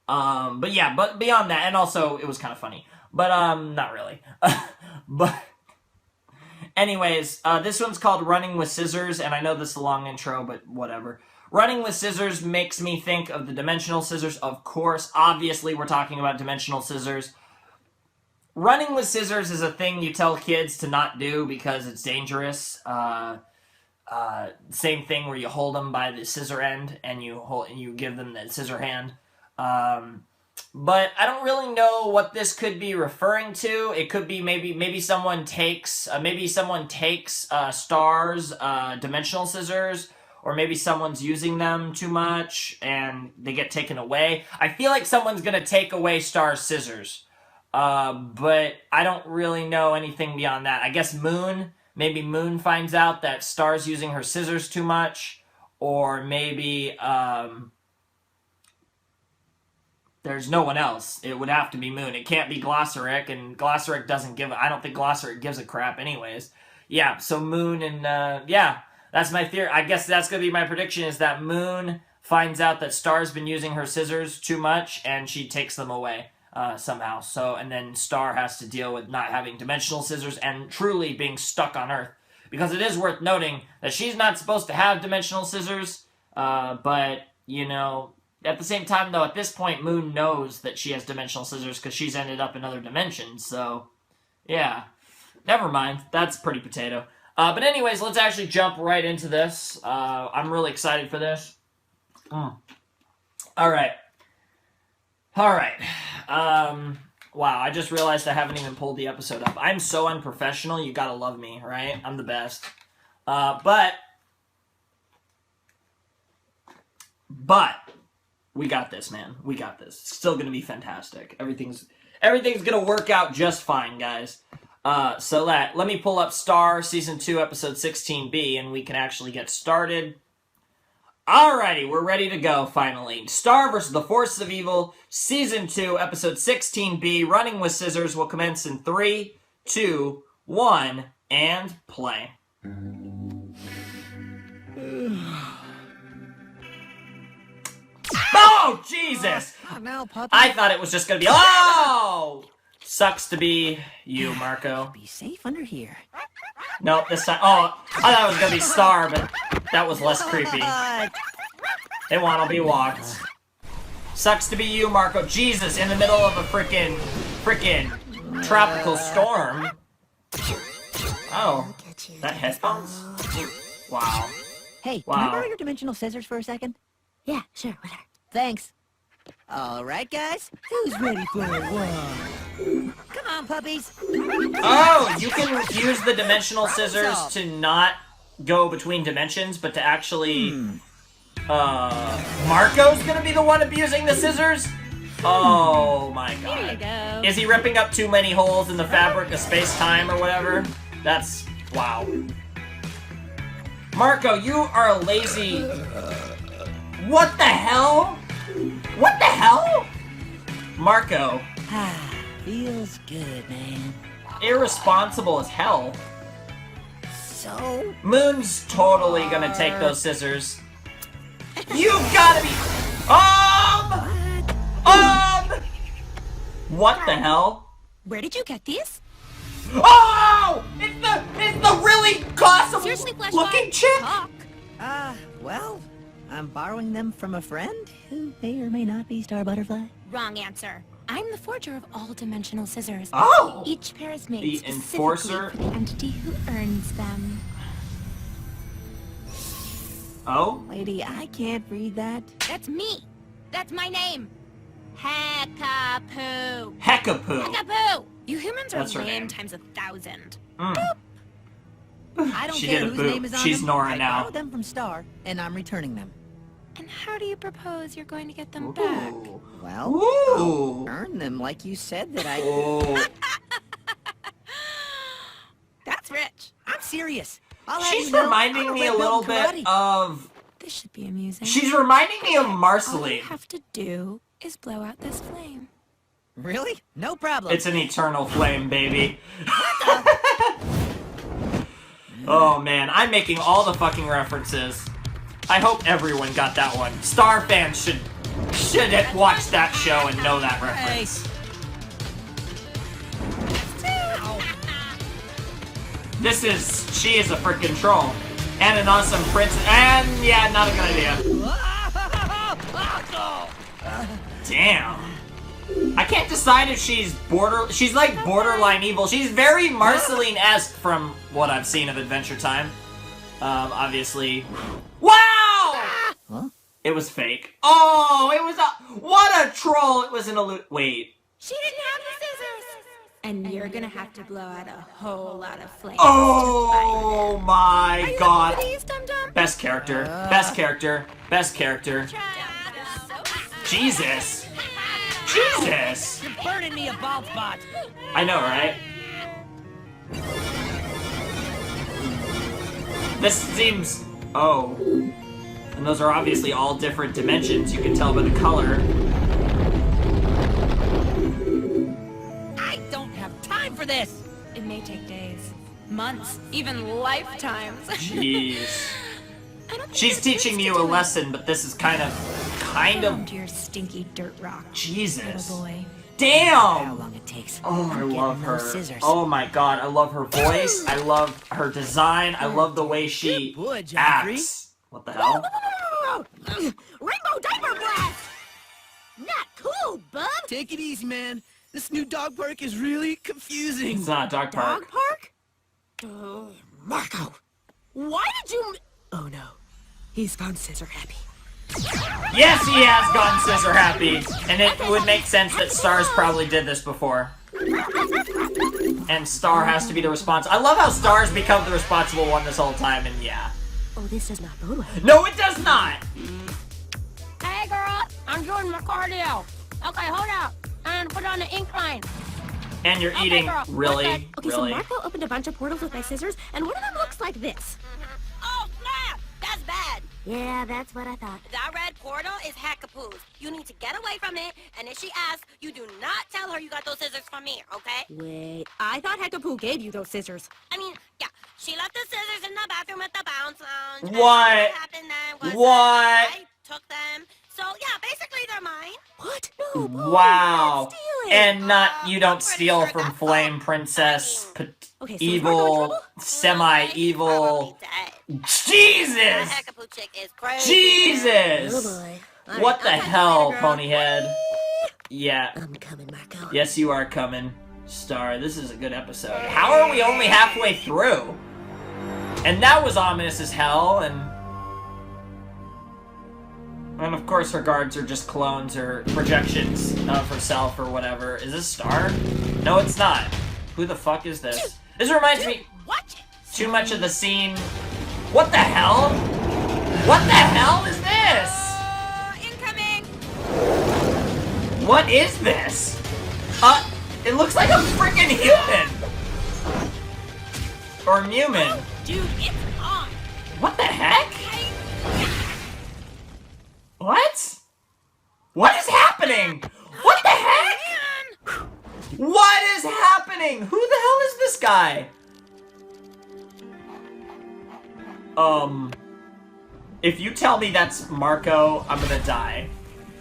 But yeah, but beyond that, and also it was kind of funny, but not really. But anyways, this one's called Running with Scissors, and I know this is a long intro, but whatever. Running with Scissors makes me think of the Dimensional Scissors, of course. Obviously, we're talking about Dimensional Scissors. Running with Scissors is a thing you tell kids to not do because it's dangerous. same thing where you hold them by the scissor end and you give them the scissor hand. But I don't really know what this could be referring to. It could be maybe someone takes Star's dimensional scissors, or maybe someone's using them too much and they get taken away. I feel like someone's gonna take away Star's scissors, but I don't really know anything beyond that. I guess maybe Moon finds out that Star's using her scissors too much, or maybe there's no one else. It would have to be Moon. It can't be Glossaric, and Glossaric doesn't give... I don't think Glossaric gives a crap anyways. Yeah, so Moon and... yeah, that's my theory. I guess that's going to be my prediction, is that Moon finds out that Star's been using her scissors too much, and she takes them away somehow. So, and then Star has to deal with not having dimensional scissors and truly being stuck on Earth. Because it is worth noting that she's not supposed to have dimensional scissors, but, you know... At the same time, though, at this point, Moon knows that she has dimensional scissors because she's ended up in other dimensions, so... Yeah. Never mind. That's pretty potato. But anyways, let's actually jump right into this. I'm really excited for this. Alright. Alright. Wow, I just realized I haven't even pulled the episode up. I'm so unprofessional, you gotta love me, right? I'm the best. But... we got this, man. We got this. It's still gonna be fantastic. Everything's gonna work out just fine, guys. So let me pull up Star Season 2, Episode 16B, and we can actually get started. Alrighty, we're ready to go, finally. Star vs. the Forces of Evil, Season 2, Episode 16B, Running with Scissors, will commence in 3, 2, 1, and play. Oh, Jesus! Oh, no, puppy. I thought it was just gonna be... Oh! Sucks to be you, Marco. Be safe under here. Nope, this time... Oh, I thought it was gonna be Star, but that was less creepy. They wanna be walked. Sucks to be you, Marco. Jesus, in the middle of a frickin' tropical storm. Oh, that headphones? Wow. Hey, wow. Can I borrow your dimensional scissors for a second? Yeah, sure, whatever. Thanks. All right, guys. Who's ready for a walk? Come on, puppies. Oh, you can use the dimensional scissors to not go between dimensions, but to actually... Marco's gonna be the one abusing the scissors? Oh my god. Here you go. Is he ripping up too many holes in the fabric of space-time or whatever? That's... wow. Marco, you are a lazy... What the hell? What the hell? Marco. Feels good, man. Irresponsible as hell. So... Moon's totally gonna take those scissors. You've gotta be... What the hell? Where did you get these? Oh! It's the really awesome Seriously, Flashback? looking chick! Talk. Well, I'm borrowing them from a friend who may or may not be Star Butterfly. Wrong answer. I'm the forger of all dimensional scissors. Oh! Each pair is made The specifically enforcer? for the entity who earns them. Oh? Lady, I can't read that. That's me. That's my name. Heckapoo. Heckapoo. Heckapoo. You humans are That's her lame name. times 1,000. I don't She care did a whose boot. name is on She's them. Nora I now. borrowed them from Star, and I'm returning them. And how do you propose you're going to get them back? Well, Ooh. I'll earn them like you said that I... Oh. That's rich. I'm serious. I'll have She's you know, reminding I'm me a red little belt in bit karate. of... This should be amusing. She's reminding me of All you Marceline. have to do is blow out this flame. Really? No problem. It's an eternal flame, baby. Oh man, I'm making all the fucking references. I hope everyone got that one. Star fans should watch that show and know that reference. She is a freaking troll. And an awesome princess, and yeah, not a good idea. Damn. I can't decide if she's borderline evil. She's very Marceline-esque from what I've seen of Adventure Time. Obviously. Wow! Huh? It was fake. Oh, it was a... What a troll! It was an wait. She didn't have the scissors! And you're gonna have to blow out a whole lot of flames. Oh my god. Please, Dum Dum? Best character. Best character. Best character. Jesus. Jesus. You're burning me a bald spot. I know, right? This seems... Oh. And those are obviously all different dimensions. You can tell by the color. I don't have time for this. It may take days, months, even lifetimes. Jeez. She's teaching you a lesson, but this is kind of... To your stinky dirt rock. Jesus. Little boy. Damn! How long it takes. Oh, I love her. Scissors. Oh my god, I love her voice. I love her design. I love the way she acts. What the hell? Rainbow diaper blast! Not cool, bub! Take it easy, man. This new dog park is really confusing. It's not a dog park. Dog park? Oh, Marco! Why did you... Oh no. He's gone scissor happy. Yes, he has gone scissor happy. And it would make sense that Stars probably did this before. And Star has to be the responsible. I love how Star's become the responsible one this whole time, and yeah. Oh, this does not bode well. No, it does not! Hey, girl, I'm doing my cardio. Okay, hold up. And put on the incline. And you're eating, girl, really? Okay, Really? so Marco opened a bunch of portals with my scissors, and one of them looks like this. Oh, snap! That's bad. Yeah, that's what I thought. That red portal is Hackapoo's. You need to get away from it, and if she asks, you do not tell her you got those scissors from me, okay? Wait, I thought Hackapoo gave you those scissors. I mean, yeah, she left the scissors in the bathroom at the bounce lounge. What? And what happened then was What? I took them. So, yeah, basically they're mine. What? No, boy, Wow. not stealing. And not, you don't steal from Flame Princess, Okay, so evil, semi-evil. Jesus! Hackapoo chick is crazy. Jesus! Oh boy. What the hell, girl. Ponyhead? Yeah. I'm coming, Marco. Yes, you are coming. Star, this is a good episode. How are we only halfway through? And that was ominous as hell, and of course her guards are just clones or projections of herself or whatever. Is this Star? No, it's not. Who the fuck is this? This reminds me too much of the scene. What the hell? What the hell is this? Incoming. What is this? It looks like a freaking human. Or Mumin. Dude, it's on. What the heck? What? What is happening? What the heck? What is happening? Who the hell is this guy? If you tell me that's Marco, I'm gonna die.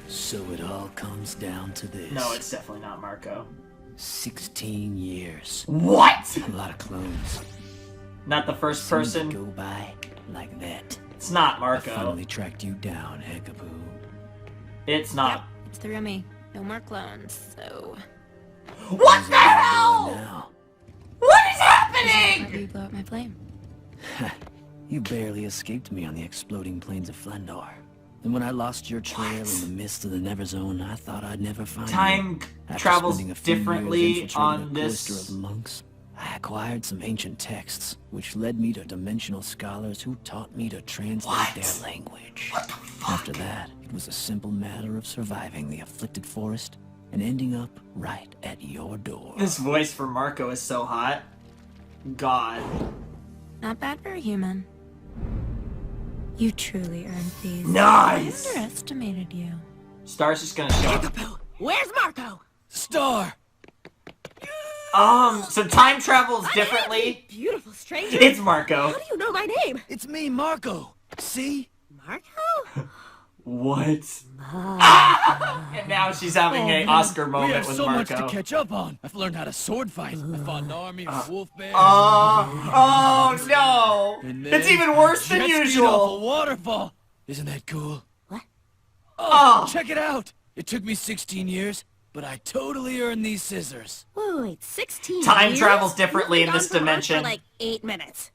So it all comes down to this. No, it's definitely not Marco. 16 years. What? A lot of clones. Not the first person? Go by like that. It's not I Marco. finally tracked you down, Hackapoo. It's not. Yep, it's through me. No more clones, so... What the hell? What is happening? You blow up my flame. You barely escaped me on the exploding plains of Flendor. And when I lost your trail in the mist of the Never Zone, I thought I'd never find you. Time After travels spending a few years differently infiltrating on a this. cloister of monks, I acquired some ancient texts, which led me to dimensional scholars who taught me to translate their language. What the fuck? After that, it was a simple matter of surviving the afflicted forest and ending up right at your door. This voice for Marco is so hot. God. Not bad for a human. You truly earned these. Nice! I underestimated you. Star's just gonna show up. Where's Marco? Star! So time travels differently. Beautiful stranger. It's Marco. How do you know my name? It's me, Marco. See? Marco? What? And now she's having an Oscar We moment have with so Marco. much to catch up on. I've learned how to sword fight. I fought an army of wolf bears. Oh no! And then It's even worse than jet skied off a usual. waterfall. Isn't that cool? What? Oh, check it out. It took me 16 years, but I totally earned these scissors. Wait, 16 Time years? travels differently You've in been this gone from Earth dimension. For like 8 minutes.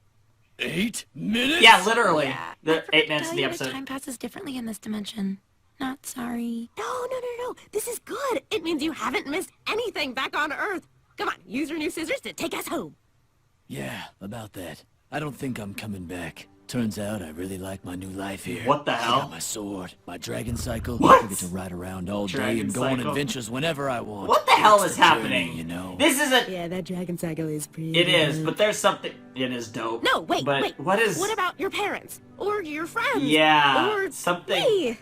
8 minutes? Yeah, literally. Yeah, The 8 minutes tell of the you that episode. time passes differently in this dimension. Not sorry. No. This is good. It means you haven't missed anything back on Earth. Come on, use your new scissors to take us home. Yeah, about that. I don't think I'm coming back. Turns out I really like my new life here. What the I hell? got my sword, my dragon cycle. What? I get to ride around all day Dragon and go on cycle? adventures whenever I want. What the hell It's is the journey, happening? you know. This is a... Yeah, that dragon cycle is pretty It is, dope. but there's something... It is dope. No, wait. What is... What about your parents? Or your friends? Yeah, Or something... me?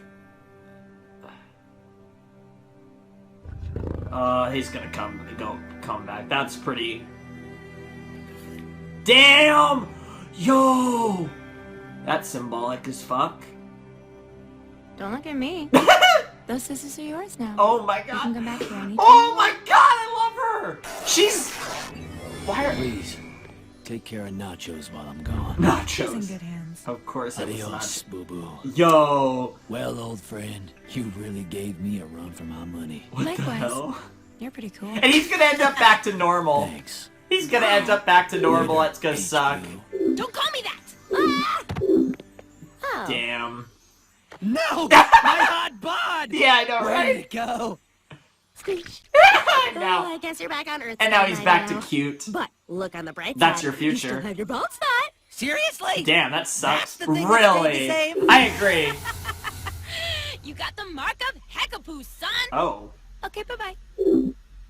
He's gonna come back. That's pretty... Damn! Yo! That's symbolic as fuck. Don't look at me. Those scissors are yours now. Oh my You god. can come back here anytime. Oh my god, I love her! She's... Why are... Please, take care of nachos while I'm gone. Nachos. She's in good hands. Of course it was Adios, not. boo-boo. Yo! Well, old friend, you really gave me a run for my money. What Likewise. the hell? You're pretty cool. And he's gonna end up back to normal. Thanks. He's gonna end up back to normal. Later, That's gonna suck. Don't call me that! Ah! Oh. Damn. No! My hot bod! Yeah, I know, Where right? did it go? Screech. Now- I guess you're back on Earth. And now again, he's I back to know. cute. But look on the bright That's side. your You future. still have your bald spot. Seriously? Damn, that sucks. That's the thing that stayed the Really? same? I agree. You got the mark of Heckapoo, son. Oh. Okay, bye-bye.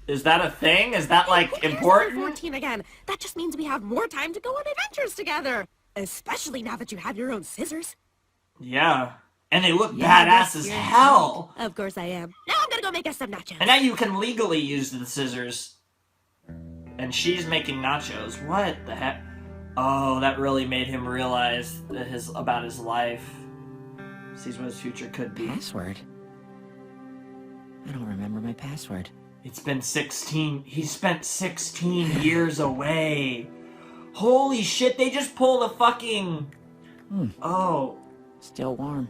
Is that a thing? Is that, Who like, cares if we're important? 14 again. That just means we have more time to go on adventures together. Especially now that you have your own scissors. Yeah. And they look Yeah, badass as hell. Of course I am. Now I'm gonna go make us some nachos. And now you can legally use the scissors. And she's making nachos. What the heck? Oh, that really made him realize that about his life. Sees what his future could be. Password? I don't remember my password. It's been 16. He spent 16 years away. Holy shit, they just pulled a fucking... Oh. Still warm.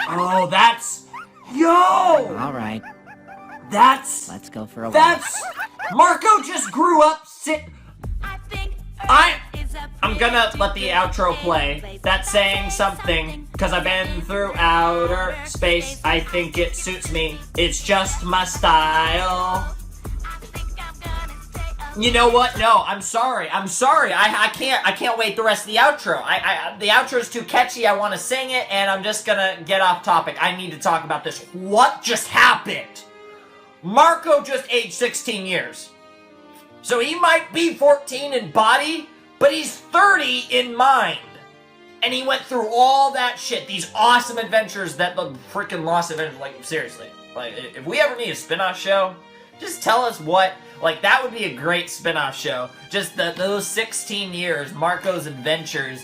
Oh, that's... Yo! All right. That's... Let's go for a walk. That's... Marco just grew up I'm gonna let the outro play. That's saying something, because I've been through outer space. I think it suits me. It's just my style. You know what? No, I'm sorry. I can't wait the rest of the outro. The outro's too catchy. I want to sing it, and I'm just gonna get off topic. I need to talk about this. What just happened? Marco just aged 16 years. So he might be 14 in body, but he's 30 in mind. And he went through all that shit, these awesome adventures that the freaking Lost Adventures, like, seriously. Like, if we ever need a spin-off show, just tell us what, like, that would be a great spin-off show. Just those 16 years, Marco's adventures,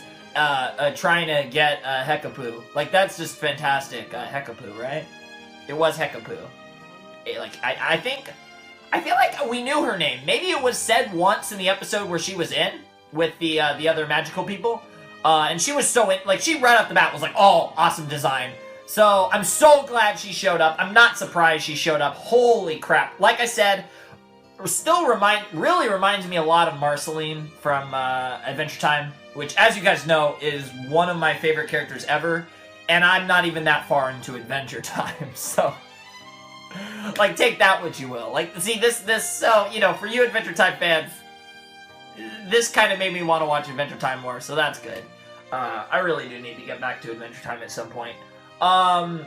trying to get Heckapoo. Like, that's just fantastic. Heckapoo, right? It was Heckapoo. I feel like we knew her name. Maybe it was said once in the episode where she was in with the other magical people. And she was so in, like, she right off the bat was like, oh, awesome design. So I'm so glad she showed up. I'm not surprised she showed up. Holy crap. Like I said, really reminds me a lot of Marceline from Adventure Time, which, as you guys know, is one of my favorite characters ever. And I'm not even that far into Adventure Time, so... like, take that what you will. Like, see, so, you know, for you Adventure Time fans, this kind of made me want to watch Adventure Time more, so that's good. I really do need to get back to Adventure Time at some point. I'm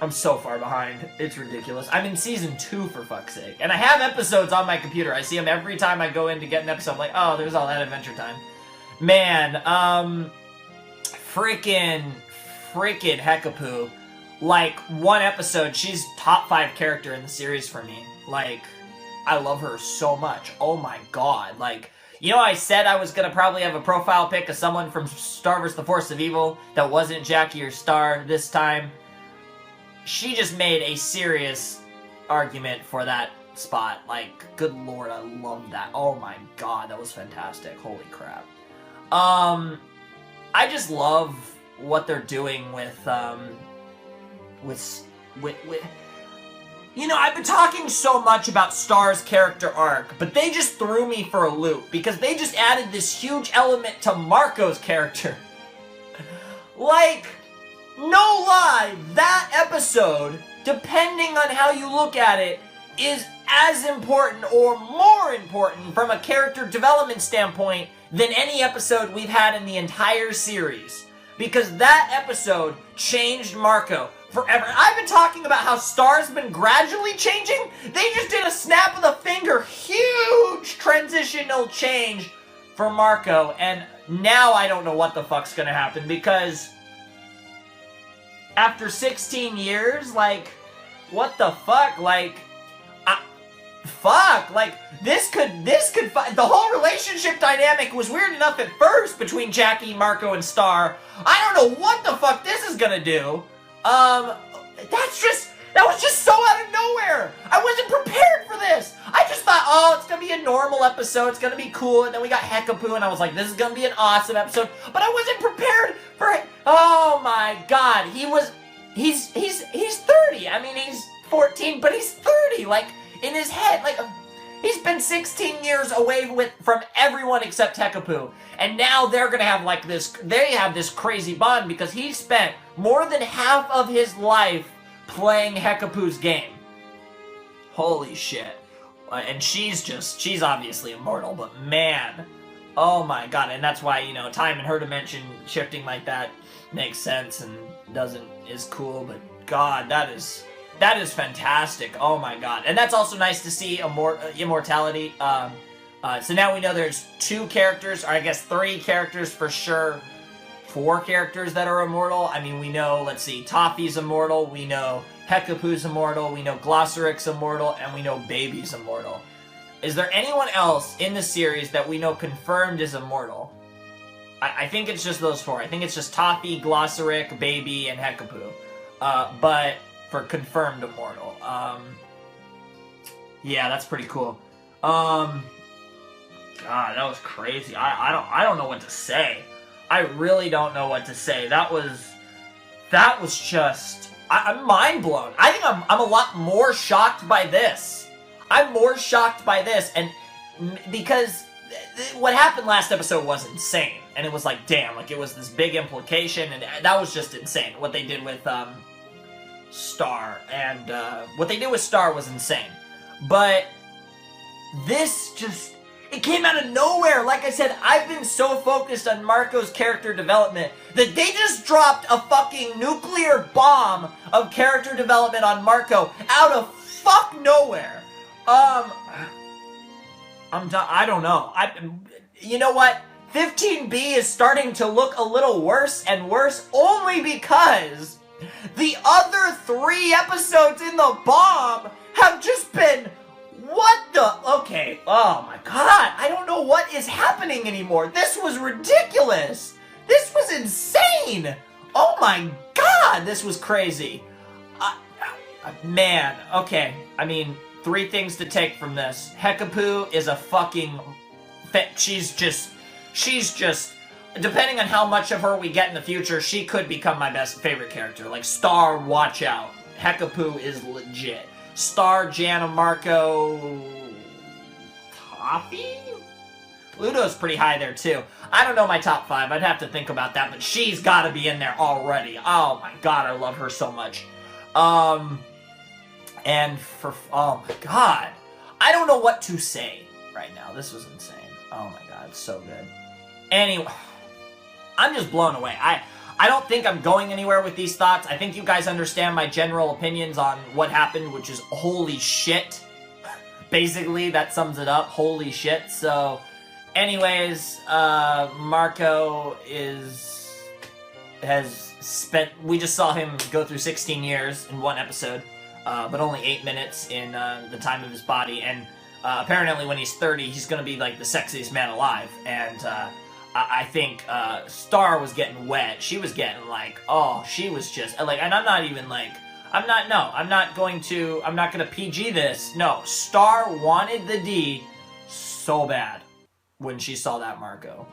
so far behind. It's ridiculous. I'm in Season 2, for fuck's sake. And I have episodes on my computer. I see them every time I go in to get an episode. I'm like, oh, there's all that Adventure Time. Man, freaking Heckapoo. Like, one episode, she's top 5 character in the series for me. Like, I love her so much. Oh my god. Like, you know, I said I was gonna probably have a profile pic of someone from Star vs. the Force of Evil that wasn't Jackie or Star this time. She just made a serious argument for that spot. Like, good lord, I love that. Oh my god, that was fantastic. Holy crap. I just love what they're doing with You know, I've been talking so much about Star's character arc, but they just threw me for a loop because they just added this huge element to Marco's character. Like, no lie, that episode, depending on how you look at it, is as important or more important from a character development standpoint than any episode we've had in the entire series. Because that episode changed Marco forever. I've been talking about how Star's been gradually changing. They just did a snap of the finger, huge transitional change for Marco, and now I don't know what the fuck's gonna happen, because after 16 years, like, what the fuck? Like, fuck, like, this could, the whole relationship dynamic was weird enough at first between Jackie, Marco, and Star. I don't know what the fuck this is gonna do. That was just so out of nowhere. I wasn't prepared for this. I just thought, oh, it's gonna be a normal episode, it's gonna be cool, and then we got Hekapoo, and I was like, this is gonna be an awesome episode, but I wasn't prepared for it. Oh my god, he's 30. I mean, he's 14, but he's 30, like, in his head, like, he's been 16 years away from everyone except Hekapoo, and now they're gonna have, like, they have this crazy bond because he spent more than half of his life playing Hekapoo's game. Holy shit. And she's obviously immortal, but man, oh my god, and that's why, you know, time in her dimension shifting like that makes sense and is cool, but god, that is fantastic. Oh my god. And that's also nice to see immortality. So now we know there's 2 characters, or I guess 3 characters for sure, 4 characters that are immortal. I mean, we know, let's see, Toffee's immortal, we know Hekapoo's immortal, we know Glossoric's immortal, and we know Baby's immortal. Is there anyone else in the series that we know confirmed is immortal? I think it's just those 4. I think it's just Toffee, Glossoric, Baby, and Hekapoo. But for confirmed immortal. Yeah, that's pretty cool. God, that was crazy. I don't know what to say. I really don't know what to say. That was just, I'm mind blown. I think I'm a lot more shocked by this. I'm more shocked by this, and because what happened last episode was insane, and it was like, damn, like, it was this big implication, and that was just insane. What they did with Star, and what they did with Star was insane. But this just, it came out of nowhere. Like I said, I've been so focused on Marco's character development that they just dropped a fucking nuclear bomb of character development on Marco out of fuck nowhere. I don't know. You know what? 15B is starting to look a little worse and worse only because the other 3 episodes in the bomb have just been, what the, okay, oh my god, I don't know what is happening anymore. This was ridiculous. This was insane. Oh my god, this was crazy. Man, okay, I mean, 3 things to take from this. Hekapoo is a fucking, she's just, depending on how much of her we get in the future, she could become my favorite character. Like, Star, watch out. Hekapoo is legit. Star, Jana, Marco, Toffee? Ludo's pretty high there too. I don't know my top 5. I'd have to think about that, but she's got to be in there already. Oh my god, I love her so much. And for, oh my god, I don't know what to say right now. This was insane. Oh my god, it's so good. Anyway, I'm just blown away. I don't think I'm going anywhere with these thoughts. I think you guys understand my general opinions on what happened, which is holy shit. Basically, that sums it up. Holy shit. So, anyways, Marco has spent, we just saw him go through 16 years in 1 episode, but only 8 minutes in the time of his body, and apparently when he's 30, he's gonna be like the sexiest man alive, and I think Star was getting wet. She was getting like, oh, she was just like, and I'm not even like, I'm not gonna PG this. No, Star wanted the D so bad when she saw that Marco.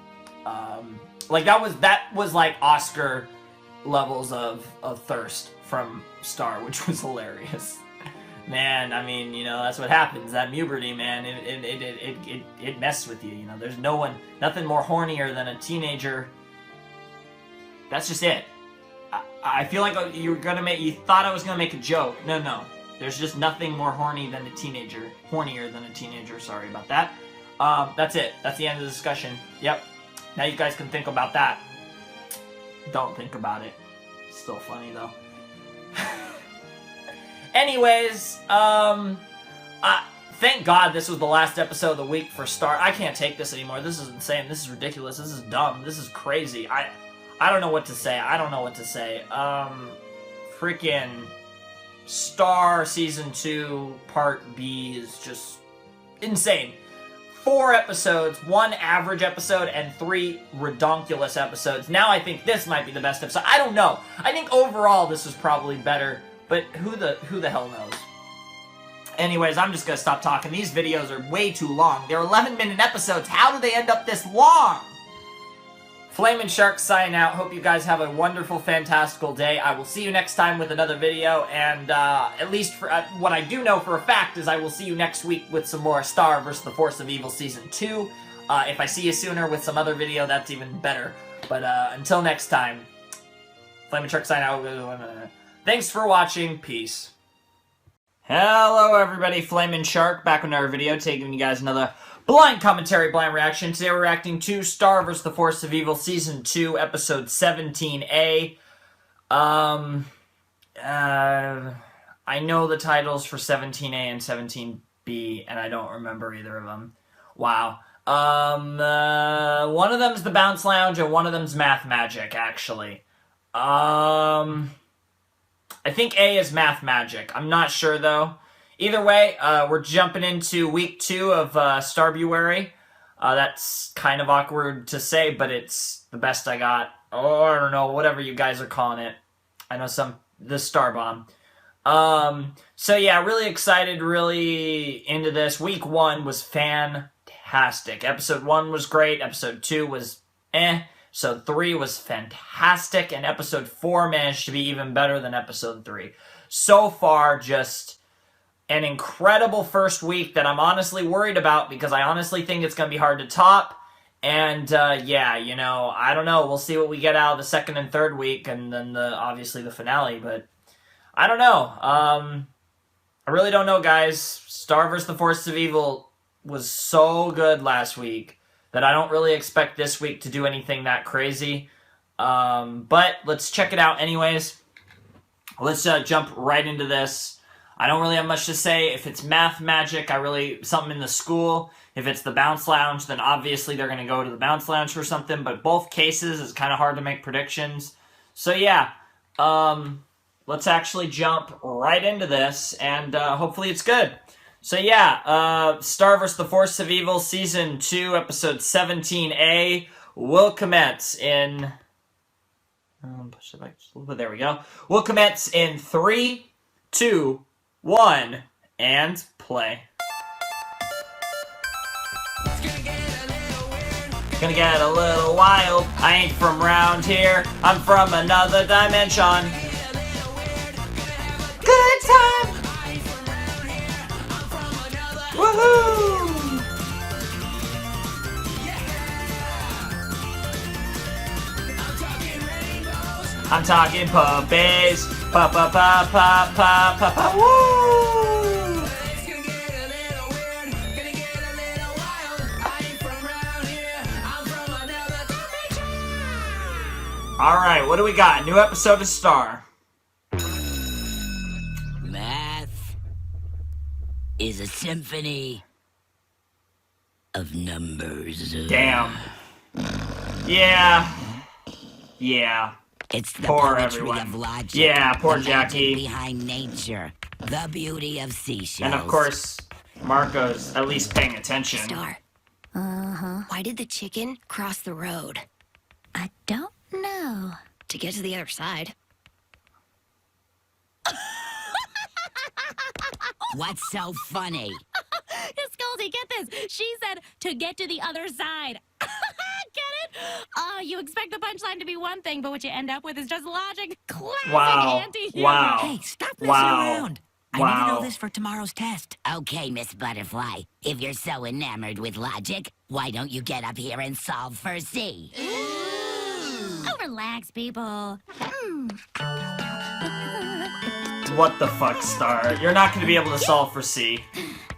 Like that was like Oscar levels of thirst from Star, which was hilarious. Man, I mean, you know, that's what happens. That puberty, man, it messes with you. You know, there's nothing more hornier than a teenager. That's just it. I feel like you thought I was gonna make a joke. No. There's just nothing more hornier than a teenager. Sorry about that. That's it. That's the end of the discussion. Yep. Now you guys can think about that. Don't think about it. It's still funny though. Anyways, thank God this was the last episode of the week for Star. I can't take this anymore. This is insane. This is ridiculous. This is dumb. This is crazy. I don't know what to say. Freaking Star Season 2 Part B is just insane. 4 episodes, 1 average episode, and 3 redonkulous episodes. Now I think this might be the best episode. I don't know. I think overall this was probably better, but who the hell knows? Anyways, I'm just gonna stop talking. These videos are way too long. They're 11-minute episodes. How do they end up this long? Flamin' Shark signing out. Hope you guys have a wonderful, fantastical day. I will see you next time with another video, and at least for what I do know for a fact is I will see you next week with some more Star vs. the Force of Evil Season 2. If I see you sooner with some other video, that's even better. But until next time, Flamin' Shark signing out. Thanks for watching. Peace. Hello everybody, Flamin' Shark, back with another video, taking you guys another blind commentary, blind reaction. Today we're reacting to Star vs. the Force of Evil Season 2, Episode 17A. I know the titles for 17A and 17B, and I don't remember either of them. Wow. One of them's the Bounce Lounge, and one of them's Mathmagic, actually. I think A is Mathmagic. I'm not sure, though. Either way, we're jumping into week 2 of Starbuary. That's kind of awkward to say, but it's the best I got. Or, I don't know, whatever you guys are calling it. I know the Star Bomb. So yeah, really excited, really into this. Week 1 was fantastic. Episode 1 was great. Episode 2 was eh. Episode 3 was fantastic. And Episode 4 managed to be even better than Episode 3. So far, just an incredible first week that I'm honestly worried about because I honestly think it's going to be hard to top. And, yeah, you know, I don't know. We'll see what we get out of the second and third week and then, obviously, the finale. But I don't know. I really don't know, guys. Star vs. the Force of Evil was so good last week that I don't really expect this week to do anything that crazy. But let's check it out anyways. Let's jump right into this. I don't really have much to say. If it's Mathmagic, something in the school. If it's the Bounce Lounge, then obviously they're going to go to the Bounce Lounge for something. But both cases, it's kind of hard to make predictions. So yeah, let's actually jump right into this, and hopefully it's good. So yeah, Star vs. the Force of Evil Season 2, Episode 17A will commence in... push it back just a little bit. There we go. Will commence in 3, 2, 1, and play. Gonna get a little wild. I ain't from round here. I'm from another dimension. Good time. Woohoo! I'm talking puppies. Pa pa pa pa pa pa pa woo! Alright, what do we got? New episode of Star. Math is a symphony of numbers. Damn. Yeah. Yeah. It's the poor poetry everyone. of logic. Yeah, poor the Jackie. Behind nature, the beauty of seashells. And of course, Marco's at least paying attention. Star. Why did the chicken cross the road? I don't know. To get to the other side. What's so funny? Scoldy, get this. She said to get to the other side. Get it? You expect the punchline to be one thing, but what you end up with is just logic. Classic Wow. anti-humor. Wow. Hey, stop messing Wow. around. I need to know this for tomorrow's test. Okay, Miss Butterfly. If you're so enamored with logic, why don't you get up here and solve for C? Oh, relax, people. What the fuck, Star? You're not gonna be able to solve for C.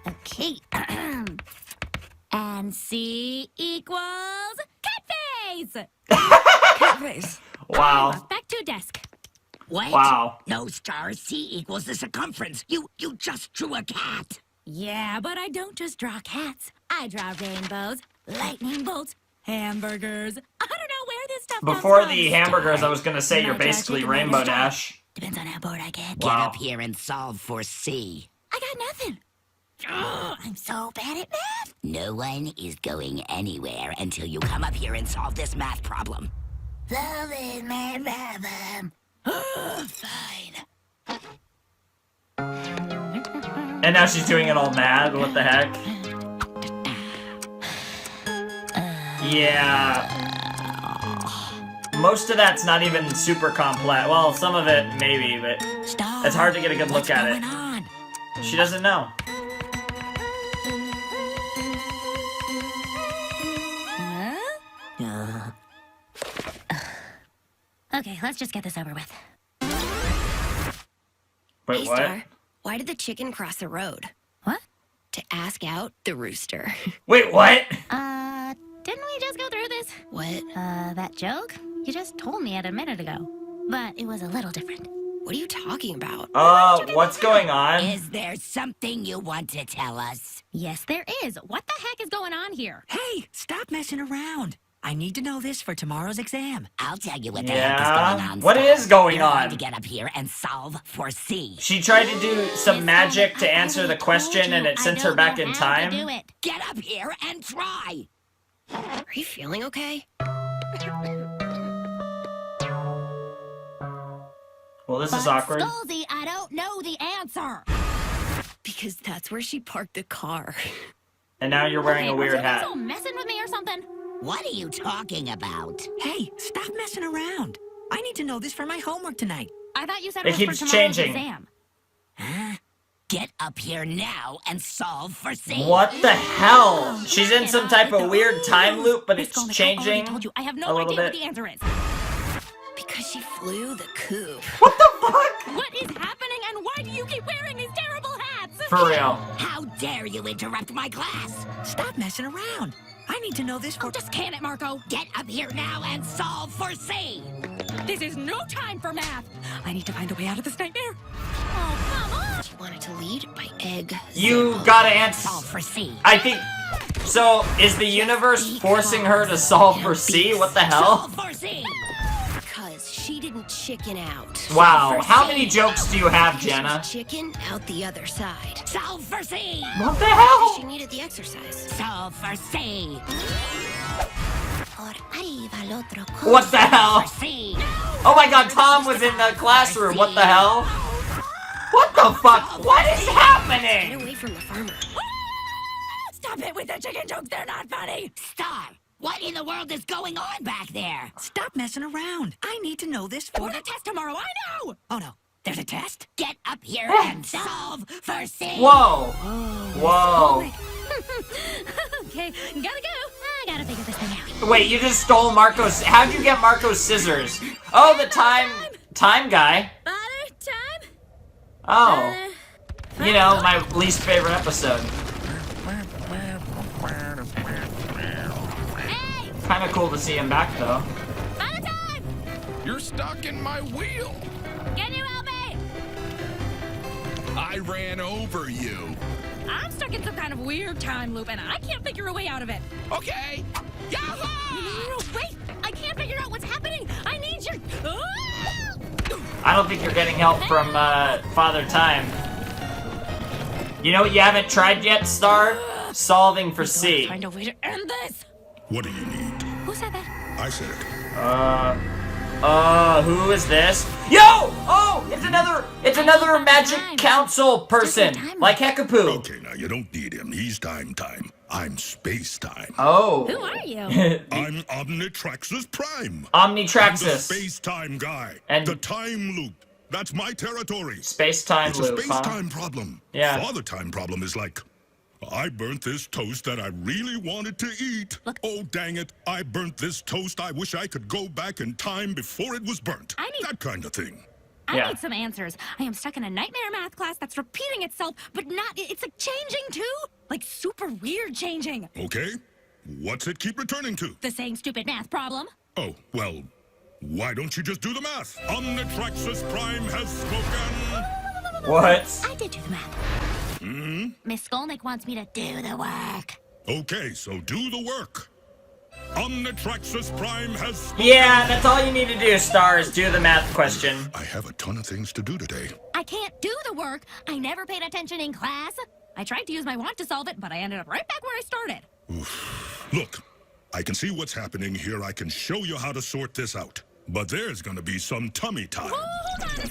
Okay. And C equals cat face. Cat face. Wow. Back to desk. What? Wow. No, Star. C equals the circumference. You just drew a cat. Yeah, but I don't just draw cats. I draw rainbows, lightning bolts, hamburgers. I don't know where this stuff comes Before from. the hamburgers, I was gonna say you're Not dry basically chicken, Rainbow lettuce, Dash. Depends on how bored I get. Get Wow. up here and solve for C. I got nothing. Oh, I'm so bad at math. No one is going anywhere until you come up here and solve this math problem. Solve it, math problem. Fine. And now she's doing it all mad. What the heck? Yeah. Most of that's not even super complex. Well, some of it maybe, but it's hard to get a good look at it. She doesn't know. Okay, let's just get this over with. Wait, Hey, what? Star, why did the chicken cross the road? What? To ask out the rooster. Wait, what? Didn't we just go through this? What? That joke? You just told me it a minute ago. But it was a little different. What are you talking about? What's going on? Is there something you want to tell us? Yes, there is. What the heck is going on here? Hey, stop messing around. I need to know this for tomorrow's exam. I'll tell you what the heck is going on. What Star. is going You're on? going to get up here and solve for C. She tried to do some magic to answer the question and it sent her back in time. Get up here and try. Are you feeling okay? Well, this is awkward. Skulzy, I don't know the answer. Because that's where she parked the car. And now you're wearing a weird hat. So messing with me or something? What are you talking about? Hey, stop messing around. I need to know this for my homework tonight. I thought you said It it was keeps for tomorrow's changing. exam. Get up here now and solve for C. What the hell? She's in some type of weird time loop, but it's I changing told you, I have a no little idea what bit. the answer is. Because she flew the coop. What the fuck? What is happening and why do you keep wearing these terrible hats? For real. How dare you interrupt my class? Stop messing around. I need to know this for... Oh, just can it, Marco. Get up here now and solve for C. This is no time for math. I need to find a way out of this nightmare. Oh, come on. She wanted to lead by egg. You gotta answer. Solve for C. I think. So, is the universe forcing her to solve for C? What the hell? Solve for C. Because she didn't chicken out. Wow. How many jokes do you have, Jenna? Chicken out the other side. Solve for C. What the hell? She needed the exercise. Solve for C. What the hell? For C. Oh my god, Tom was in the classroom. What the hell? What the fuck? What is Get happening? away from the farmer. Stop it with the chicken jokes. They're not funny. Star, what in the world is going on back there? Stop messing around. I need to know this For for... the test tomorrow, I know. Oh, no. There's a test? Get up here and solve for C. Whoa. Whoa. Okay, gotta go. I gotta figure this thing out. Wait, you just stole Marco's... How'd you get Marco's scissors? Oh, the time guy. Butter time? Oh. You know, my least favorite episode. Hey, Kinda cool to see him back, though. butter time! You're stuck in my wheel. Can you help me? I ran over you. I'm stuck in some kind of weird time loop and I can't figure a way out of it. Okay. Yahoo! No, wait! I can't figure out what's happening! I need your... Ah! I don't think you're getting help from, Father Time. You know what you haven't tried yet, Star? Solving for C. Find a way to end this! What do you need? Who said that? I said it. Who is this? Yo! Oh, it's another Magic Council person, like Hekapoo. Okay, now you don't need him. He's time. I'm space time. Oh. Who are you? I'm Omnitraxus Prime. Omnitraxus. I'm the space time guy. And the time loop. That's my territory. Space-time It's loop, a space-time problem. Yeah. Father time problem is like, I burnt this toast that I really wanted to eat. Look. Oh, dang it. I burnt this toast. I wish I could go back in time before it was burnt. That kind of thing. I need some answers. I am stuck in a nightmare math class that's repeating itself, but it's like changing too? Like super weird changing. Okay. What's it keep returning to? The same stupid math problem. Oh, well, why don't you just do the math? Omnitraxus Prime has spoken. What? I did do the math. Hmm? Miss Skolnick wants me to do the work. Okay, so do the work. Omnitraxus Prime has spoken. Yeah, that's all you need to do, Star, is do the math question. I have a ton of things to do today. I can't do the work. I never paid attention in class. I tried to use my wand to solve it, but I ended up right back where I started. Oof. Look, I can see what's happening here. I can show you how to sort this out. But there's gonna be some tummy time.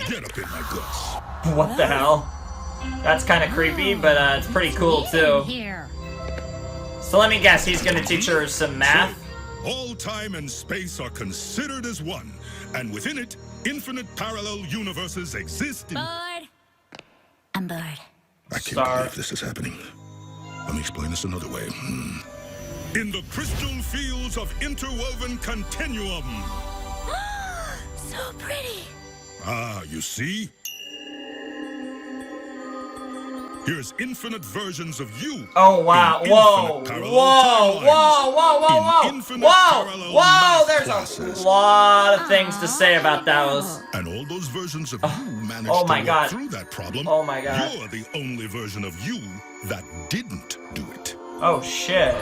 Get up in my guts. What the hell? That's kind of creepy, but it's pretty cool too. Here. So let me guess, he's gonna teach her some math? All time and space are considered as one, and within it, infinite parallel universes exist in... Bored. I'm bored. I can't believe this is happening. Let me explain this another way. In the crystal fields of interwoven continuum. So pretty. Ah, you see? Here's infinite versions of you. Oh, wow. in Whoa. infinite parallel Whoa. timelines, Whoa. Whoa. Whoa. in Whoa. infinite Whoa. parallel Whoa. math There's classes. a lot of things to say about those. And all those versions of you managed Oh to my work God. through that problem. Oh my God. You're the only version of you that didn't do it. Oh, shit.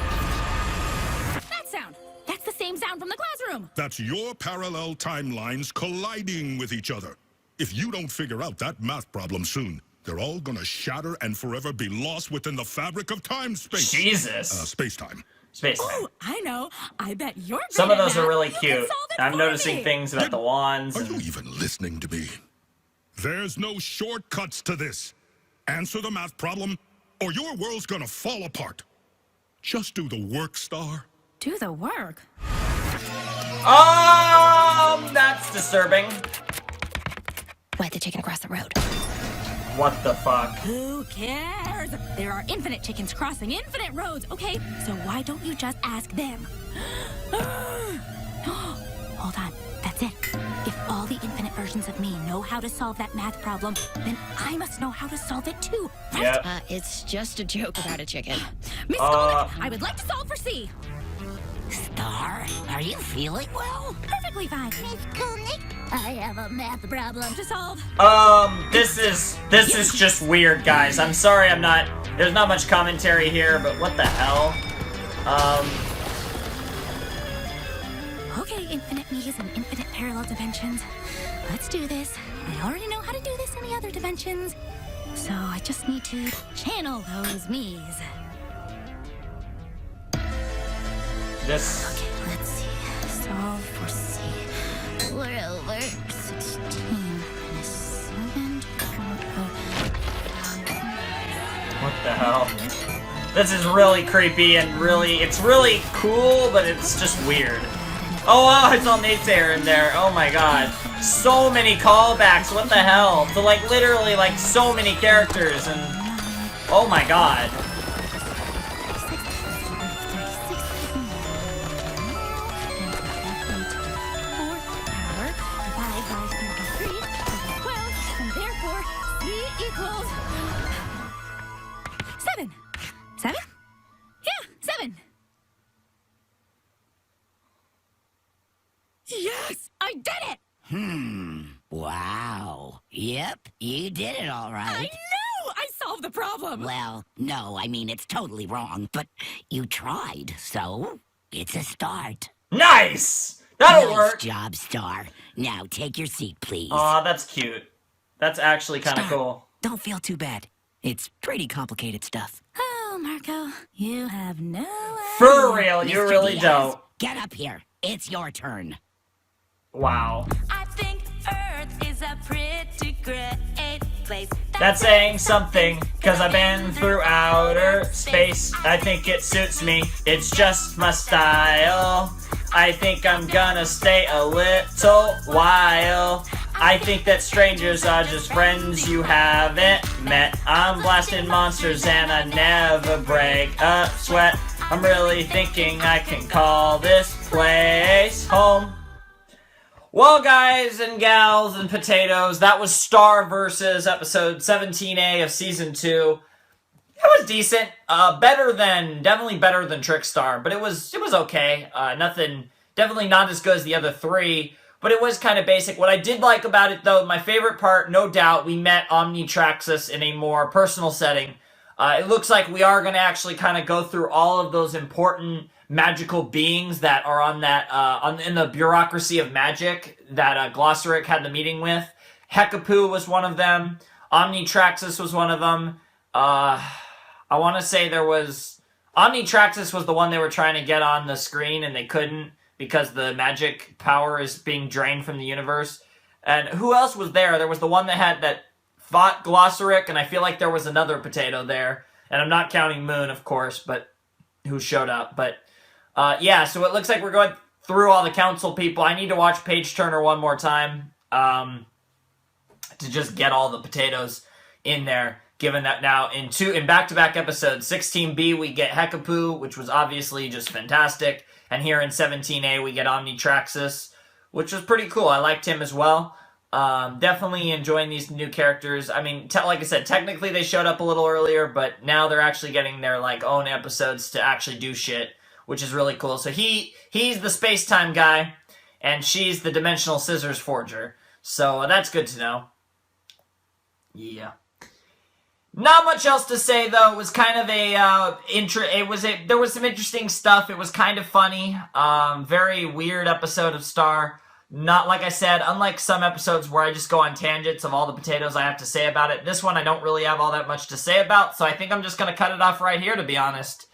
That sound. That's the same sound from the classroom. That's your parallel timelines colliding with each other. If you don't figure out that math problem soon, they're all gonna shatter and forever be lost within the fabric of time-space. Jesus. Space-time. Space-time. Oh, I know. I bet you're great Some of at those are math. really You can cute. solve it I'm for noticing me. things about the wands. Are you even listening to me? There's no shortcuts to this. Answer the math problem, or your world's gonna fall apart. Just do the work, Star. Do the work. That's disturbing. Why'd the chicken across the road? What the fuck? Who cares? There are infinite chickens crossing infinite roads, okay? So why don't you just ask them? Hold on, that's it. If all the infinite versions of me know how to solve that math problem, then I must know how to solve it too, right? Yep. It's just a joke about a chicken. Miss Skolnick, I would like to solve for C. Star, are you feeling well? Perfectly fine. Miss Skolnick, I have a math problem to solve. This is just weird, guys. I'm sorry there's not much commentary here, but what the hell? Okay, infinite me's and infinite parallel dimensions. Let's do this. I already know how to do this in the other dimensions. So I just need to channel those me's. This... Okay, let's see. Solve for C. We're over 16 minus 7. What the hell? This is really creepy and it's really cool, but it's just weird. Oh, wow, it's all Naysayer in there. Oh my god. So many callbacks, what the hell? To like literally like so many characters and oh my god. Equals 7. 7? Yeah, 7. Yes, I did it! Wow. Yep, you did it all right. I know! I solved the problem! Well, no, I mean, it's totally wrong, but you tried, so it's a start. Nice! That'll nice work! Job, Star. Now take your seat, please. Aw, that's cute. That's actually kind of Star, cool. Don't feel too bad. It's pretty complicated stuff. Oh, Marco, you have no For real, you Mr. really Diaz, don't. Get up here. It's your turn. Wow. I think Earth is a pretty great place. That's saying something, cause I've been through outer space. I think it suits me, it's just my style. I think I'm gonna stay a little while. I think that strangers are just friends you haven't met. I'm blasting monsters and I never break a sweat. I'm really thinking I can call this place home. Well, guys and gals and potatoes, that was Star versus episode 17A of season 2. It was decent. Definitely better than Trickstar, but it was okay. Definitely not as good as the other 3, but it was kind of basic. What I did like about it, though, my favorite part, no doubt, we met Omnitraxis in a more personal setting. It looks like we are going to actually kind of go through all of those important magical beings that are on that in the bureaucracy of magic that Glossaric had the meeting with. Hekapoo was one of them. Omnitraxis was one of them. I want to say Omnitraxis was the one they were trying to get on the screen and they couldn't because the magic power is being drained from the universe. And who else was there? There was the one that fought Glossaric, and I feel like there was another potato there. And I'm not counting Moon, of course, but who showed up. But yeah, so it looks like we're going through all the council people. I need to watch Page Turner one more time to just get all the potatoes in there. Given that now in back-to-back episodes, 16B we get Hekapoo, which was obviously just fantastic, and here in 17A we get Omnitraxis, which was pretty cool. I liked him as well. Definitely enjoying these new characters. I mean, like I said, technically they showed up a little earlier, but now they're actually getting their own episodes to actually do shit, which is really cool. So he's the space-time guy, and she's the dimensional scissors forger. So that's good to know. Yeah. Not much else to say, though. It was kind of there was some interesting stuff. It was kind of funny. Very weird episode of Star. Not, like I said, unlike some episodes where I just go on tangents of all the potatoes I have to say about it, this one I don't really have all that much to say about, so I think I'm just going to cut it off right here, to be honest.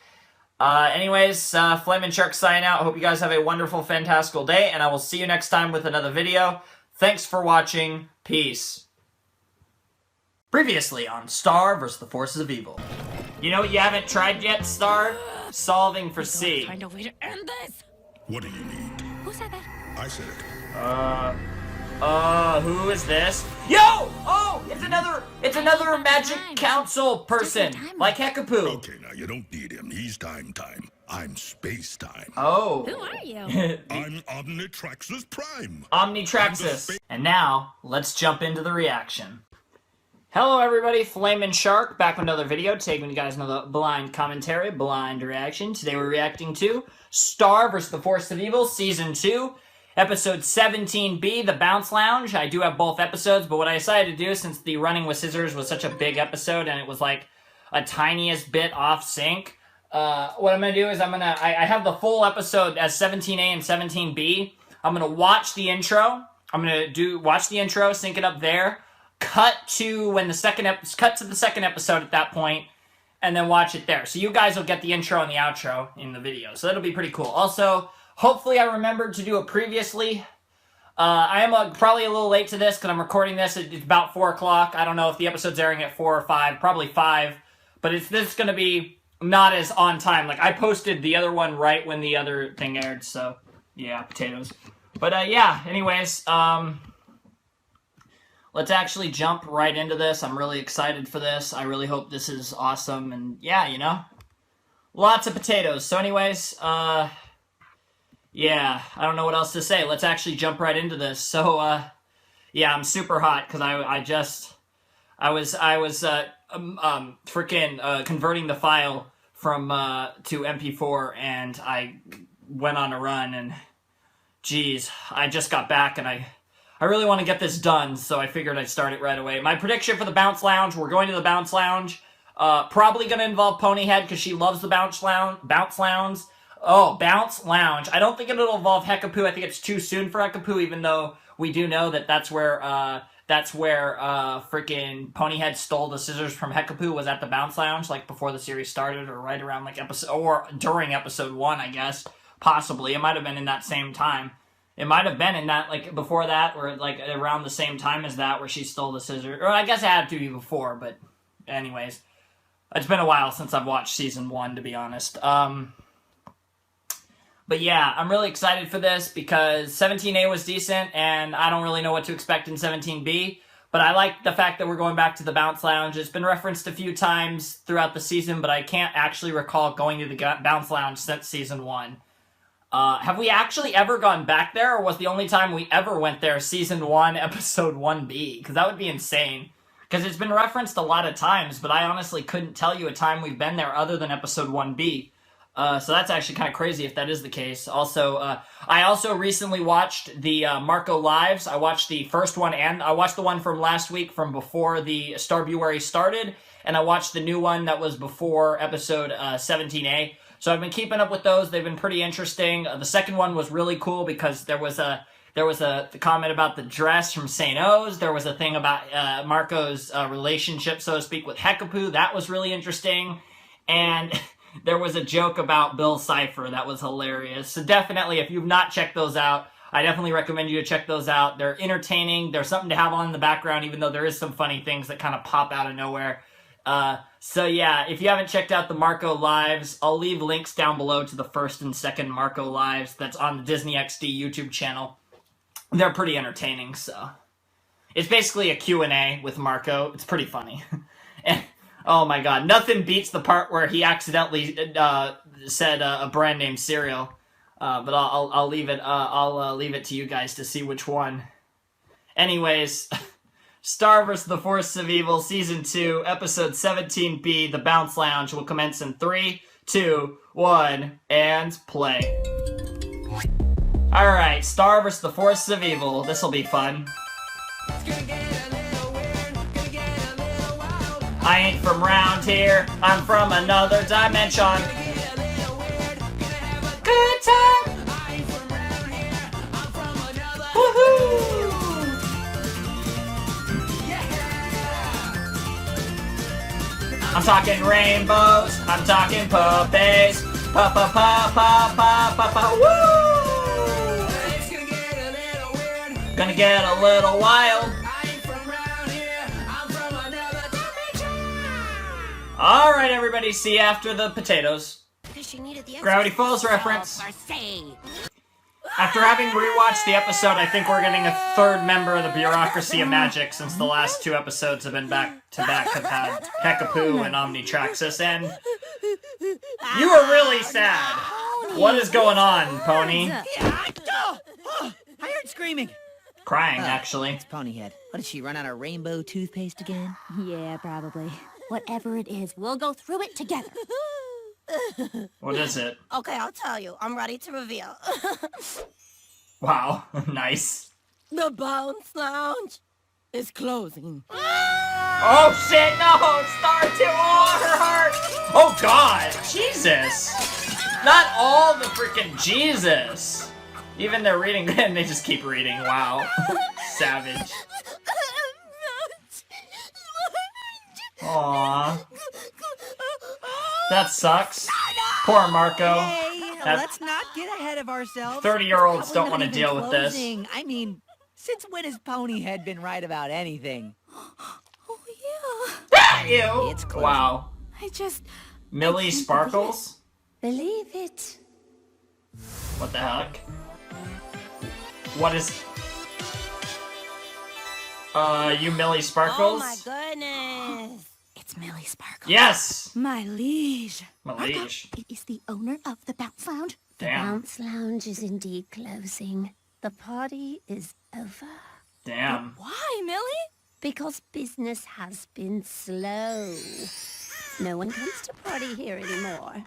Anyways, Flamin' Shark signing out. I hope you guys have a wonderful, fantastical day, and I will see you next time with another video. Thanks for watching. Peace. Previously on Star vs. the Forces of Evil. You know what you haven't tried yet, Star? Solving for C. Find a way to end this. What do you need? Who said that? I said it. Who is this? Yo! Oh, it's another Magic Council person, like Hekapoo. Okay, now you don't need him. He's time. I'm space time. Oh. Who are you? I'm Omnitraxis Prime. Omnitraxis. And now, let's jump into the reaction. Hello everybody, Flamin' Shark, back with another video, taking you guys another blind commentary, blind reaction. Today we're reacting to Star vs. the Force of Evil, Season 2, Episode 17B, The Bounce Lounge. I do have both episodes, but what I decided to do, since the Running with Scissors was such a big episode, and it was like a tiniest bit off sync, what I'm going to do is I have the full episode as 17A and 17B. I'm going to watch the intro. Watch the intro, sync it up there. Cut to the second episode at that point, and then watch it there. So you guys will get the intro and the outro in the video. So that'll be pretty cool. Also, hopefully I remembered to do it previously. I am probably a little late to this because I'm recording this. It's about 4 o'clock. I don't know if the episode's airing at 4 or 5. Probably 5. But this is going to be not as on time. Like, I posted the other one right when the other thing aired. So, yeah, potatoes. But, yeah, anyways, let's actually jump right into this. I'm really excited for this. I really hope this is awesome. And yeah, you know, lots of potatoes. So anyways, yeah, I don't know what else to say. Let's actually jump right into this. So, yeah, I'm super hot because I was freaking converting the file from to MP4, and I went on a run, and geez, I just got back, and I really want to get this done, so I figured I'd start it right away. My prediction for the Bounce Lounge, we're going to the Bounce Lounge. Probably going to involve Ponyhead, because she loves the Bounce Lounge. Oh, Bounce Lounge. I don't think it'll involve Hekapoo. I think it's too soon for Hekapoo, even though we do know that that's where freaking Ponyhead stole the scissors from Hekapoo, was at the Bounce Lounge, like before the series started, or right around like during episode 1, I guess. Possibly. It might have been in that same time. It might have been in that, like, before that, or, like, around the same time as that, where she stole the scissors. Or I guess it had to be before, but anyways. It's been a while since I've watched Season 1, to be honest. But yeah, I'm really excited for this because 17A was decent, and I don't really know what to expect in 17B. But I like the fact that we're going back to the Bounce Lounge. It's been referenced a few times throughout the season, but I can't actually recall going to the Bounce Lounge since Season 1. Have we actually ever gone back there, or was the only time we ever went there Season 1, Episode 1B? Because that would be insane. Because it's been referenced a lot of times, but I honestly couldn't tell you a time we've been there other than Episode 1B. So that's actually kind of crazy if that is the case. Also, I also recently watched the Marco Lives. I watched the first one, and I watched the one from last week from before the Starbuary started, and I watched the new one that was before episode 17A. So I've been keeping up with those. They've been pretty interesting. The second one was really cool because there was a comment about the dress from St. O's. There was a thing about Marco's relationship, so to speak, with Hekapoo. That was really interesting. And there was a joke about Bill Cipher that was hilarious. So definitely, if you've not checked those out, I definitely recommend you to check those out. They're entertaining. They're something to have on in the background, even though there is some funny things that kind of pop out of nowhere. So yeah, if you haven't checked out the Marco Lives, I'll leave links down below to the first and second Marco Lives that's on the Disney XD YouTube channel. They're pretty entertaining, so. It's basically a Q&A with Marco. It's pretty funny. And oh my god, nothing beats the part where he accidentally said a brand name cereal. But I'll leave it. I'll leave it to you guys to see which one. Anyways, Star vs. the Forces of Evil Season 2, Episode 17B, The Bounce Lounge will commence in 3, 2, 1, and play. Alright, Star vs. the Forces of Evil. This'll be fun. I ain't from round here, I'm from another dimension. Good time! Woohoo! I'm talking rainbows, I'm talking puppies. Pa-pa-pa-pa-pa-pa-pa, woo! Gonna get a little wild. Alright, everybody, see you after the potatoes. Gravity Falls reference. After having rewatched the episode, I think we're getting a third member of the Bureaucracy of Magic, since the last two episodes have been back-to-back, have had Hekapoo and Omnitraxis, and you were really sad. What is going on, Pony? I heard screaming. Crying, actually. It's Ponyhead. What, did she run out of rainbow toothpaste again? Yeah, probably. Whatever it is, we'll go through it together. What is it? Okay, I'll tell you. I'm ready to reveal. Wow, nice. The Bounce Lounge is closing. Oh shit, no! Star 2! Oh, her heart! Oh god! Jesus! Not all the freaking Jesus! Even they're reading, and they just keep reading. Wow. Savage. Aww. That sucks. Poor Marco. Hey, let's not get ahead of ourselves. 30-year-olds don't want to deal with this. I mean, since when has Ponyhead been right about anything? Oh, yeah. Ew. It's closing. Wow. I just... Millie Sparkles? Believe it. What the heck? What is... you Millie Sparkles? Oh my goodness. It's Millie Sparkles. Yes! My liege. My liege. It is the owner of the Bounce Lounge. Damn. The Bounce Lounge is indeed closing. The party is over. Damn. Why, Millie? Because business has been slow. No one comes to party here anymore.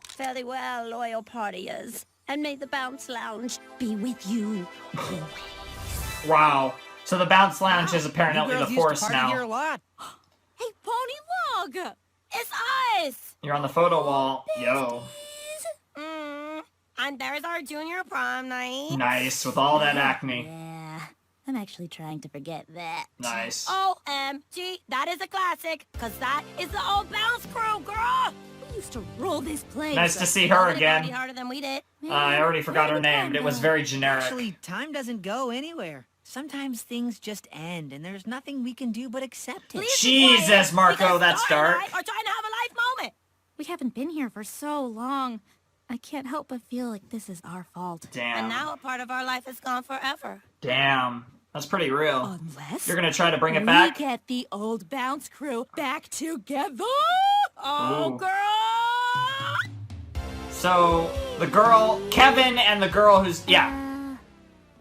Fairly well, loyal partiers. And may the Bounce Lounge be with you always. Wow. So the Bounce Lounge is apparently the force now. Here a lot. Hey, Pony Log! It's us! You're on the photo wall. Yo. And there's our junior prom night. Nice, with all that acne. Yeah, I'm actually trying to forget that. Nice. OMG, that is a classic, because that is the old Bounce crew, girl! We used to roll this place. Nice to see her again. Harder than we did. I already forgot her name. It was very generic. Actually, time doesn't go anywhere. Sometimes things just end, and there's nothing we can do but accept it. Jesus, Marco, that's dark. Are trying to have a life moment. We haven't been here for so long. I can't help but feel like this is our fault. Damn. And now a part of our life is gone forever. Damn. That's pretty real. Unless You're gonna try to bring it we back? get the old bounce crew back together. Oh, Ooh. girl! So, the girl, Kevin and the girl who's, yeah.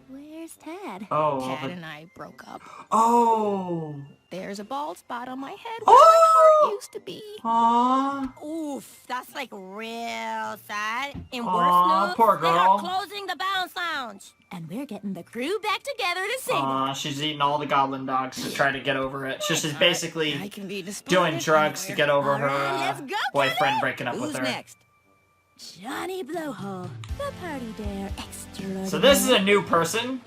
Where's Ted? Oh, Ted the- and I broke up. Oh. There's a bald spot on my head where my heart used to be. Aww. Oof, that's like real sad. And Aw, worse news, poor they are girl. closing the Bounce Lounge. And we're getting the crew back together to sing. Aw, she's eating all the goblin dogs to try to get over it. She's just basically I can be disappointed doing drugs to get over her let's go, boyfriend breaking up Who's with her. next? Johnny Blowhole, the party dare extraordinary. So this is a new person.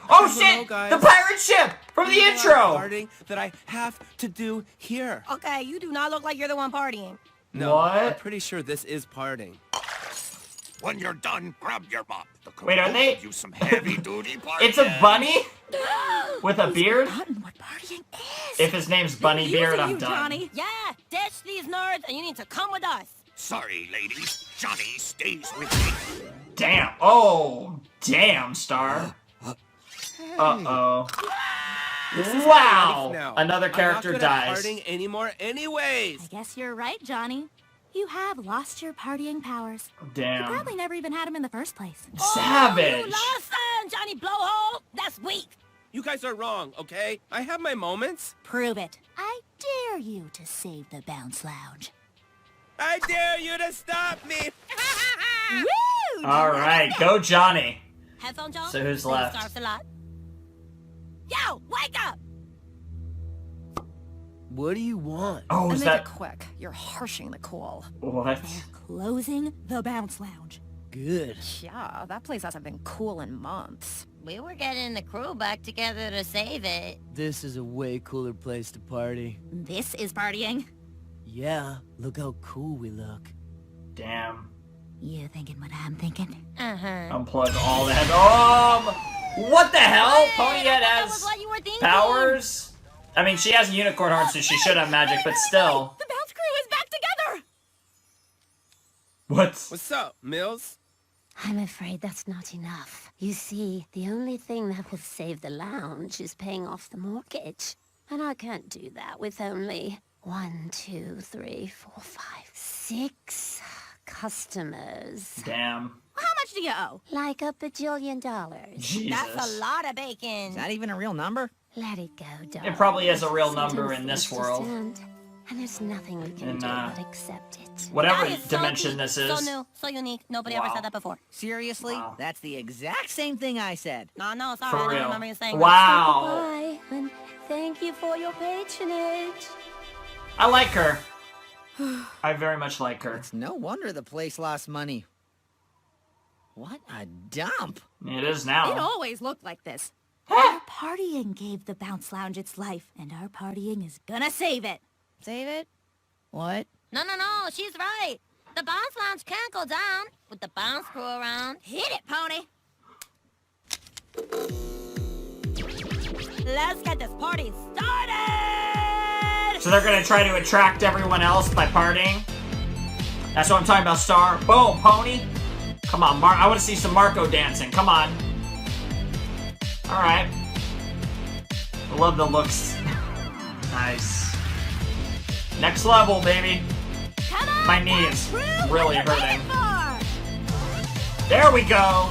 Oh shit! The pirate ship from the intro! That I have to do here. Okay, you do not look like you're the one partying. No, What? I'm pretty sure this is partying. When you're done, grab your mop. The crew Wait, are will they- give you some heavy-duty party. It's a bunny? With a beard? Forgotten what partying is. If his name's Bunny Beard, Using I'm you, done. Johnny. Yeah, ditch these nerds and you need to come with us. Sorry, ladies. Johnny stays with me. Damn. Oh, damn, Star. Uh-oh. Wow! Now, Another character I'm not dies. good at partying anymore anyways. I guess you're right, Johnny. You have lost your partying powers. You Damn. probably never even had them in the first place. You Savage! lost them, Johnny Blowhole. That's weak. You guys are wrong, okay? I have my moments. Prove it. I dare you to save the Bounce Lounge. I dare you to stop me. Woo! Alright, go Johnny. Headphones on. So who's Sing left? Stars a lot. Yo, wake up! What do you want? Oh, is Make that... it quick. You're harshing the call. What? Closing the Bounce Lounge. Good. Yeah, that place hasn't been cool in months. We were getting the crew back together to save it. This is a way cooler place to party. This is partying. Yeah, look how cool we look. Damn. You thinking what I'm thinking? Uh-huh. Unplug all the head. What the hell? Ponyhead That was has what you were thinking. powers? I mean, she has a unicorn horn, so she should have magic, but still. The Bounce crew is back together. What? What's up, Mills? I'm afraid that's not enough. You see, the only thing that will save the lounge is paying off the mortgage. And I can't do that with only 1, 2, 3, 4, 5, 6 customers. Damn. How much do you owe? Like $1 bajillion. Jesus. That's a lot of bacon. Is that even a real number? Let it go, darling. It probably is a real Sentence number in this is to world. stand, and there's nothing we can In, do but accept it. Whatever That is so dimension deep, this is. So new, so unique. Nobody ever Wow. said that before. Seriously? Wow. That's the exact same thing I said. No, sorry, For I don't real. remember you saying Wow. Bye, and thank you for your patronage. I like her. I very much like her. It's no wonder the place lost money. What a dump. It is It now. always looked like this. Our partying gave the Bounce Lounge its life, and our partying is gonna save it. Save it? What? No, she's right. The Bounce Lounge can't go down with the Bounce crew around. Hit it, Pony. Let's get this party started! So they're gonna try to attract everyone else by partying? That's what I'm talking about, Star. Boom, Pony. Come on, I want to see some Marco dancing. Come on. Alright. I love the looks. Nice. Next level, baby. Come on, My knee is crew, really what you hurting. waiting for? There we go.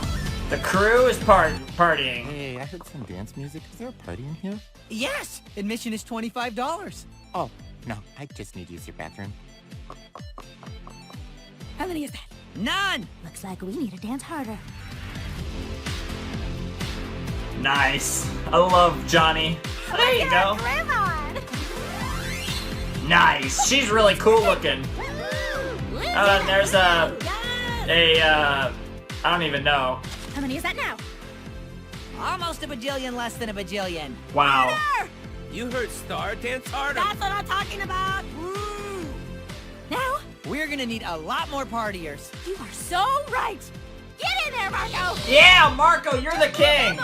The crew is partying. Hey, I heard some dance music. Is there a party in here? Yes! Admission is $25. Oh, no, I just need to use your bathroom. How many is that? None! Looks like we need to dance harder. Nice. I love Johnny. Oh, there you go. Nice. She's really cool looking. And there's I don't even know. How many is that now? Almost a bajillion less than a bajillion. Wow. You heard Star dance harder. That's what I'm talking about. Now, we're gonna need a lot more partiers. You are so right. Get in there, Marco. Yeah, Marco, you're the king.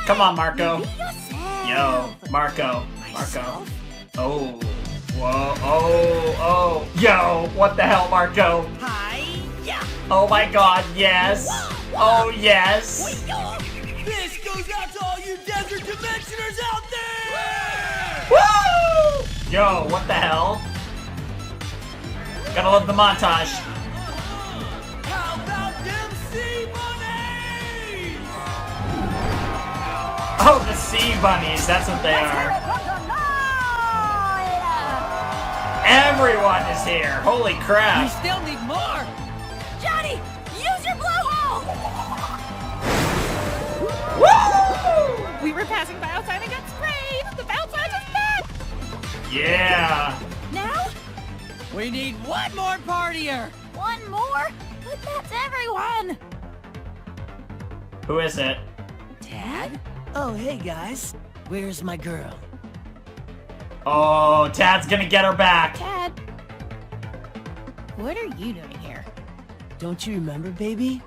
Come on, Marco. Be yourself. Yo, Marco. Oh. Whoa. Oh. Yo, what the hell, Marco? Hi-ya! Oh my god, yes. Oh yes. This goes out to all you desert dimensioners out there! Woo! Yo, what the hell? Gotta love the montage. How about them sea bunnies? Oh, the sea bunnies, that's what they are. Everyone is here. Holy crap. We still need more. Johnny, use your blowhole! Woo! We were passing by outside and got sprayed. The bounce house is back. Yeah. Now? We need one more partier. One more? But that's everyone. Who is it? Dad? Oh, hey guys. Where's my girl? Oh, Tad's gonna get her back. Dad, what are you doing here? Don't you remember, baby?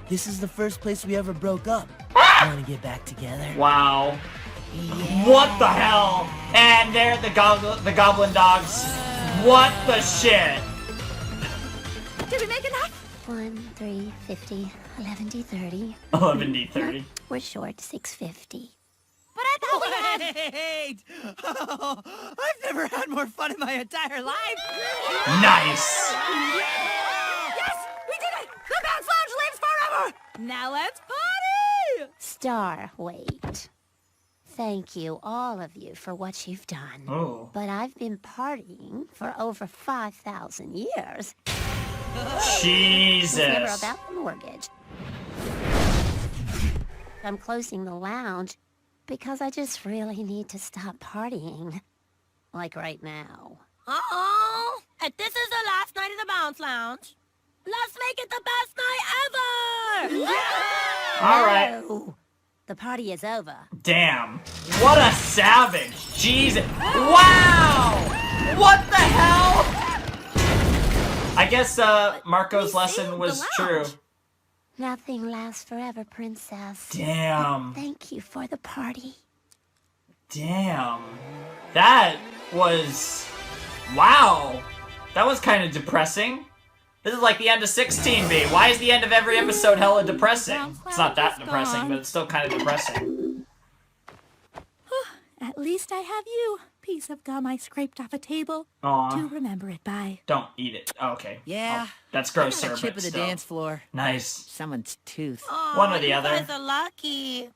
This is the first place we ever broke up. Want to get back together? Wow. What the hell? And there the goblin dogs. What the shit? Did we make enough? 1, 3, 50, 11, D 30. 11 D 30. We're short 650. But I thought we had... Wait! Oh, I've never had more fun in my entire life! Nice! Yes! We did it! The Bounce Lounge lives forever! Now let's party! Star, wait. Thank you, all of you, for what you've done. Oh. But I've been partying for over 5,000 years. Jesus. It's never about the mortgage. I'm closing the lounge because I just really need to stop partying. Like right now. Uh-oh! And this is the last night of the Bounce Lounge. Let's make it the best night ever! Yeah! All right. No. The party is over. Damn. What a savage. Jesus. Wow! What the hell? I guess Marco's lesson was true. Nothing lasts forever, princess. Damn. Thank you for the party. Damn. That was... Wow. That was kind of depressing. This is like the end of 16B. Why is the end of every episode hella depressing? It's not that depressing, but it's still kind of depressing. At least I have you. Piece of gum I scraped off a table Aw. to remember it by. Don't eat it. Oh, okay. Yeah. Oh, that's gross, I got sir, a chip but of the still. dance floor. Nice. Someone's tooth. One or the other. You guys are lucky.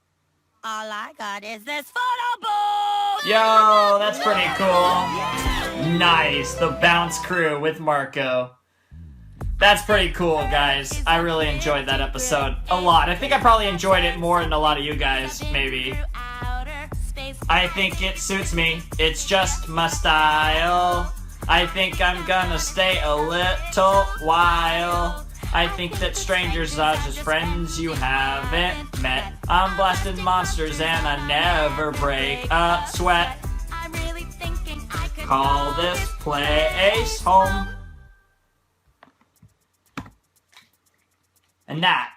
All I got is this photo booth! Yo, that's pretty cool. Nice. The Bounce Crew with Marco. That's pretty cool, guys. I really enjoyed that episode a lot. I think I probably enjoyed it more than a lot of you guys, maybe. I think it suits me. It's just my style. I think I'm gonna stay a little while. I think that strangers are just friends you haven't met. I'm blasting monsters and I never break a sweat. Call this place home. And that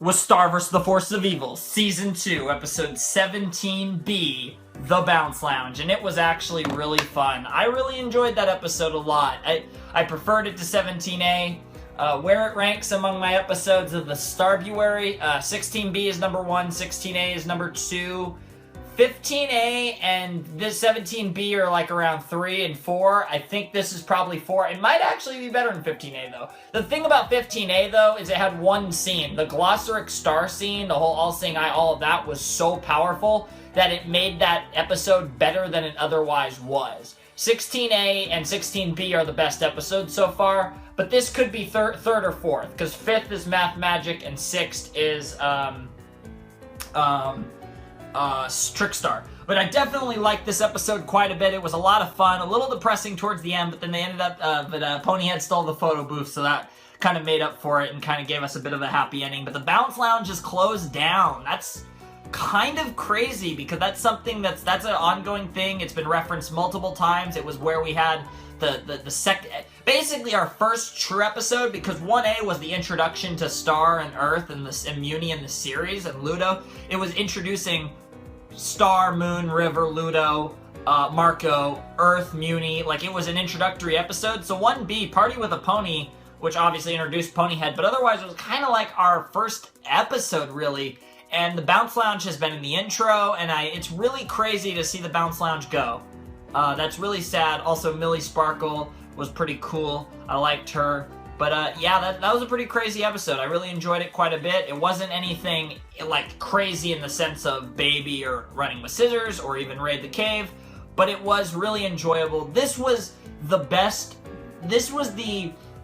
was Star vs. the Forces of Evil, Season 2, Episode 17B, The Bounce Lounge. And it was actually really fun. I really enjoyed that episode a lot. I preferred it to 17A. Where it ranks among my episodes of the Starbuary, 16B is number 1, 16A is number 2. 15A and this 17B are like around 3 and 4. I think this is probably 4. It might actually be better than 15A though. The thing about 15A though is it had one scene. The Glossaric Star scene, the whole All-Seeing Eye, all of that was so powerful that it made that episode better than it otherwise was. 16A and 16B are the best episodes so far, but this could be third or fourth, because 5th is Mathmagic and 6th is Trickstar. But I definitely liked this episode quite a bit. It was a lot of fun, a little depressing towards the end, but then they ended up, Ponyhead stole the photo booth, so that kind of made up for it and kind of gave us a bit of a happy ending. But the Bounce Lounge is closed down. That's kind of crazy, because that's something that's an ongoing thing. It's been referenced multiple times. It was where we had basically our first true episode, because 1A was the introduction to Star and Earth and Muni in the series, and Ludo. It was introducing Star, Moon, River, Ludo, Marco, Earth, Muni. Like, it was an introductory episode. So 1B, Party with a Pony, which obviously introduced Ponyhead, but otherwise it was kind of like our first episode, really. And the Bounce Lounge has been in the intro, and it's really crazy to see the Bounce Lounge go. That's really sad. Also, Millie Sparkle was pretty cool. I liked her. But yeah, that was a pretty crazy episode. I really enjoyed it quite a bit. It wasn't anything like crazy in the sense of Baby or Running with Scissors or even Raid the Cave, but it was really enjoyable. This was the best. This was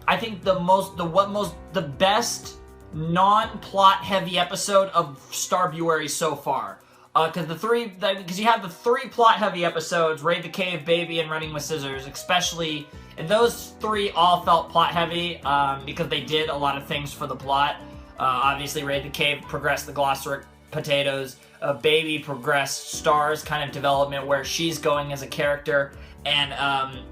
I think the best non-plot heavy episode of Starbuary so far. Because you have the 3 plot heavy episodes, Raid the Cave, Baby, and Running with Scissors, especially. And those 3 all felt plot heavy because they did a lot of things for the plot. Obviously, Raid the Cave progressed the Glossaric potatoes. Baby progressed Star's kind of development where she's going as a character. And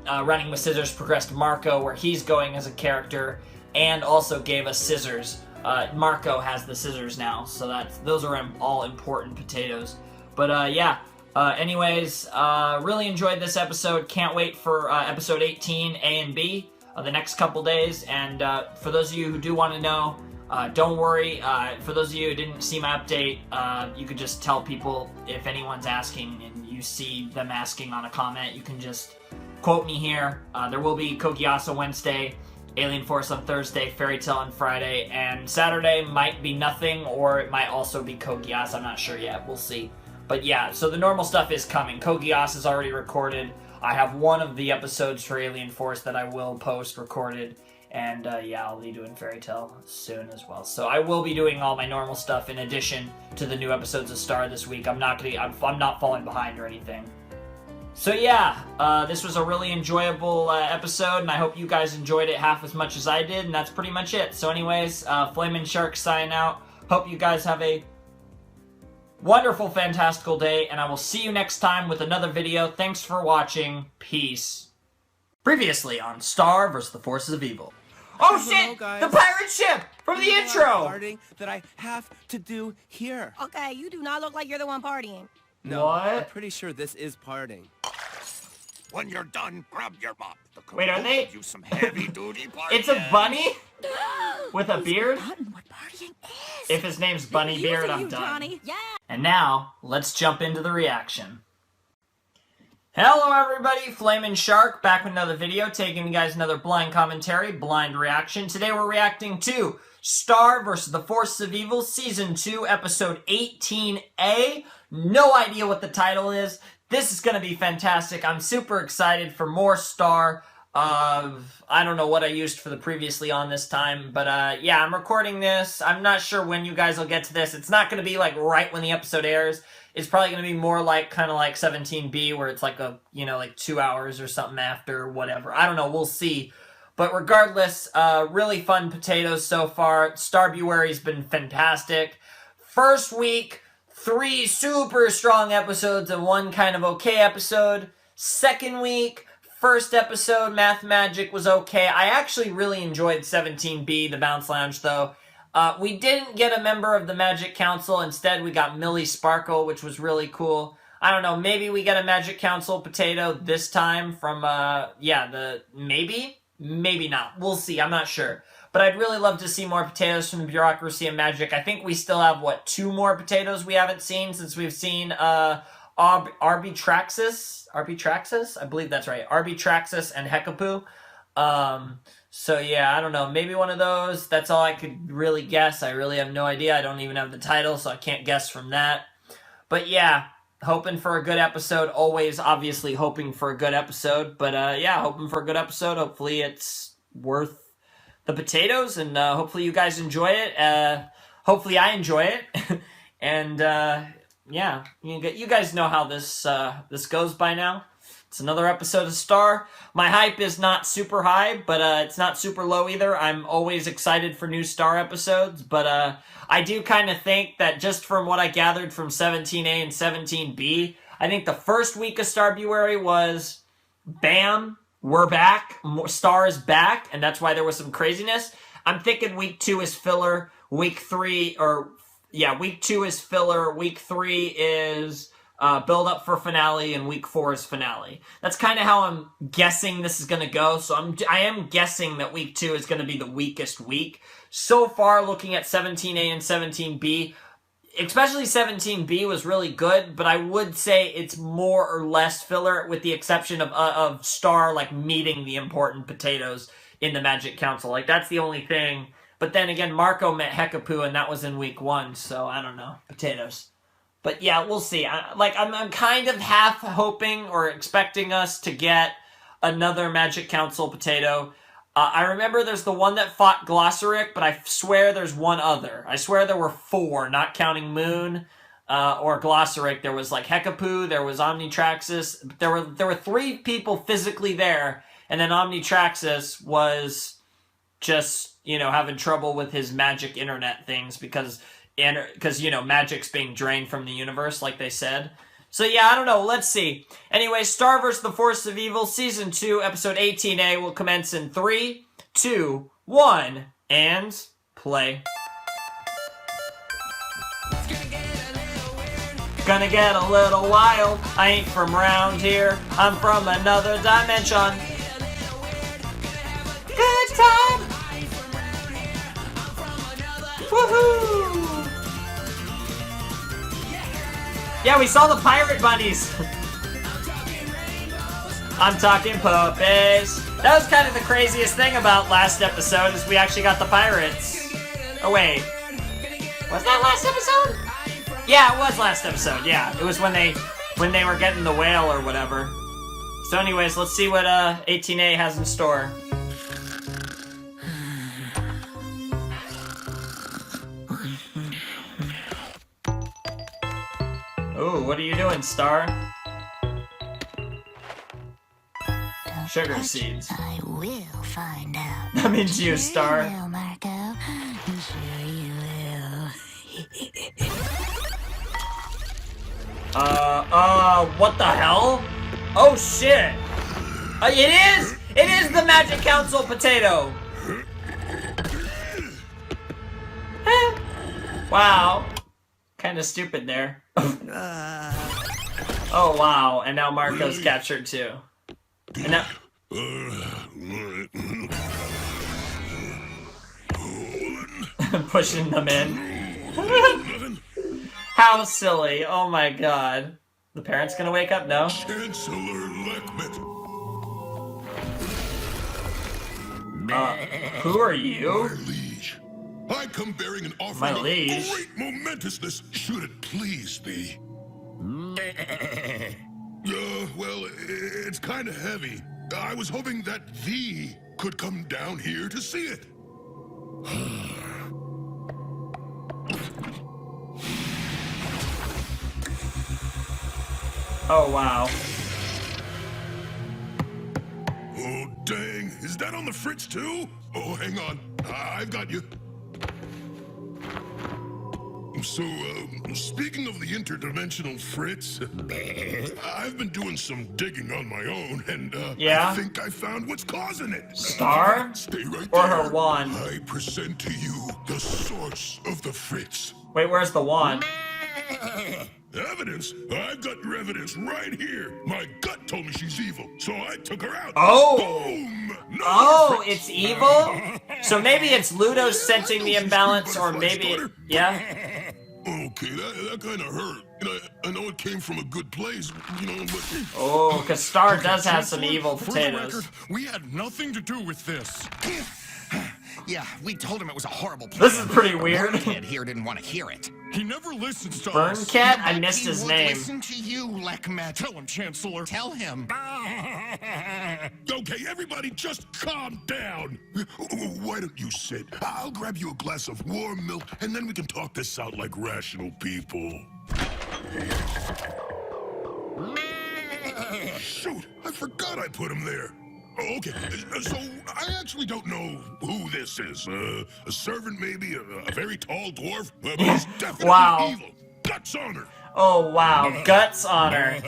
Running with Scissors progressed Marco where he's going as a character. And also gave us Scissors. Marco has the scissors now, so those are all important potatoes. But yeah. Anyways, really enjoyed this episode. Can't wait for episode 18, A and B, the next couple days. And for those of you who do want to know, don't worry. For those of you who didn't see my update, you could just tell people if anyone's asking and you see them asking on a comment, you can just quote me here. There will be Kogiasa Wednesday, Alien Force on Thursday, Fairy Tale on Friday, and Saturday might be nothing, or it might also be Kogiasa. I'm not sure yet. We'll see. But yeah, so the normal stuff is coming. Kogias is already recorded. I have one of the episodes for Alien Force that I will post recorded. And yeah, I'll be doing Fairy Tale soon as well. So I will be doing all my normal stuff in addition to the new episodes of Star this week. I'm not falling behind or anything. So yeah, this was a really enjoyable episode, and I hope you guys enjoyed it half as much as I did, and that's pretty much it. So anyways, Flamin' Shark signing out. Hope you guys have a wonderful, fantastical day, and I will see you next time with another video. Thanks for watching. Peace. Previously on Star vs. the Forces of Evil. Oh shit! The pirate ship from the intro! Partying that I have to do here. Okay, you do not look like you're the one partying. No, What? I'm pretty sure this is partying. When you're done, grab your mop. Wait, are they? Do some heavy-duty partying. It's a bunny? With a beard? What partying is? If his name's Bunny Beard, I'm done. Johnny. Yeah. And now, let's jump into the reaction. Hello everybody, Flamin' Shark, back with another video, taking you guys another blind commentary, blind reaction. Today we're reacting to Star vs. the Forces of Evil, Season 2, Episode 18A. No idea what the title is. This is going to be fantastic. I'm super excited for more Star. I don't know what I used for the previously on this time, but yeah, I'm recording this. I'm not sure when you guys will get to this. It's not going to be like right when the episode airs. It's probably going to be more like kind of like 17B, where it's like like 2 hours or something after, whatever. I don't know. We'll see. But regardless, really fun potatoes so far. Starbuary's been fantastic. First week, 3 super strong episodes and 1 kind of okay episode. Second week, first episode, Mathmagic was okay. I actually really enjoyed 17B, the Bounce Lounge, though. We didn't get a member of the Magic Council. Instead, we got Millie Sparkle, which was really cool. I don't know, maybe we get a Magic Council potato this time from, maybe? Maybe not. We'll see. I'm not sure. But I'd really love to see more potatoes from the Bureaucracy of Magic. I think we still have, 2 more potatoes we haven't seen since we've seen Arbitraxis? Arbitraxis? I believe that's right. Arbitraxis and Hekapoo. So yeah, I don't know. Maybe one of those. That's all I could really guess. I really have no idea. I don't even have the title, so I can't guess from that. But yeah, hoping for a good episode. Always, obviously, hoping for a good episode. But yeah, hoping for a good episode. Hopefully it's worth the potatoes, and hopefully you guys enjoy it. Hopefully I enjoy it. And yeah, you guys know how this goes by now. It's another episode of Star. My hype is not super high, but it's not super low either. I'm always excited for new Star episodes, but I do kind of think that just from what I gathered from 17A and 17B, I think the first week of Starbuary was, bam, we're back, Star is back, and that's why there was some craziness. I'm thinking week 2 is filler, week 2 is filler, week 3 is build up for finale, and week 4's finale. That's kind of how I'm guessing this is going to go. So I am guessing that week 2 is going to be the weakest week. So far, looking at 17A and 17B, especially 17B was really good, but I would say it's more or less filler, with the exception of Star, like, meeting the important potatoes in the Magic Council. Like, that's the only thing. But then again, Marco met Hekapoo, and that was in week 1, so I don't know. Potatoes. But yeah, we'll see. I'm kind of half hoping or expecting us to get another Magic Council potato. I remember there's the one that fought Glossaric, but I swear there's one other. I swear there were 4, not counting Moon or Glossaric. There was like Hekapoo, there was Omnitraxis. There were 3 people physically there, and then Omnitraxis was just, you know, having trouble with his magic internet things because you know, magic's being drained from the universe, like they said. So yeah, I don't know. Let's see. Anyway, Star vs. the Force of Evil, Season 2, Episode 18A will commence in 3, 2, 1, and play. Gonna get a little wild. I ain't from round here. I'm from another dimension. Good time! Woohoo! Yeah, we saw the pirate bunnies. I'm talking puppies. That was kind of the craziest thing about last episode, is we actually got the pirates. Oh wait, was that last episode? Yeah, it was last episode. Yeah, it was when they were getting the whale or whatever. So anyways, let's see what 18A has in store. Ooh, what are you doing, Star? Sugar seeds. I will find out. That means you, Star. Sure you will, Marco. Sure you will. What the hell? Oh shit! It is the Magic Council potato! Wow. Kinda stupid there. Oh wow, and now Marco's captured too. And now... pushing them in. How silly, oh my god. The parents gonna wake up? No? Chancellor Lekmet. Who are you? My liege. I come bearing an offering of great momentousness, should it please thee. Well, it's kind of heavy. I was hoping that thee could come down here to see it. Oh, wow. Oh, dang. Is that on the fritz, too? Oh, hang on. I've got you. So, speaking of the interdimensional fritz, I've been doing some digging on my own, and, I think I found what's causing it. Star? Stay right or there. Her wand? I present to you the source of the fritz. Wait, where's the wand? Evidence? I've got your evidence right here. My gut told me she's evil, so I took her out. Oh! Boom! No Oh, it's evil? So maybe it's Ludo sensing the imbalance, or maybe... Yeah? Okay, that kind of hurt. I know it came from a good place, you know, but... Oh, because Star does have some evil potatoes. Record, we had nothing to do with this. Yeah, we told him it was a horrible plan. This is pretty weird. One kid here didn't want to hear it. He never listens to Burn us. Cat? I missed his name. Listen to you, Lekmet. Tell him, Chancellor. Tell him. Okay, everybody just calm down. Why don't you sit? I'll grab you a glass of warm milk, and then we can talk this out like rational people. Shoot, I forgot I put him there. Okay, so I actually don't know who this is. A servant, maybe? A very tall dwarf? But he's definitely evil. Guts on her. Oh, wow. Guts on her.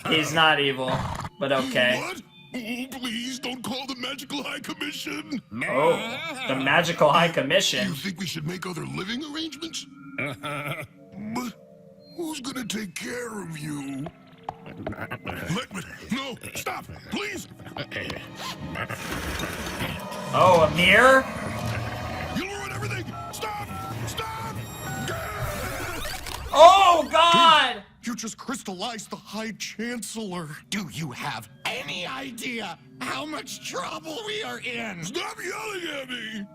He's not evil, but okay. What? Oh, please don't call the Magical High Commission. Oh, the Magical High Commission? You think we should make other living arrangements? But Who's gonna take care of you? Liquid, no, stop, please. Oh, a mirror? You'll ruin everything. Stop, stop. Oh, God! You just crystallized the High Chancellor. Do you have any idea how much trouble we are in? Stop yelling at me.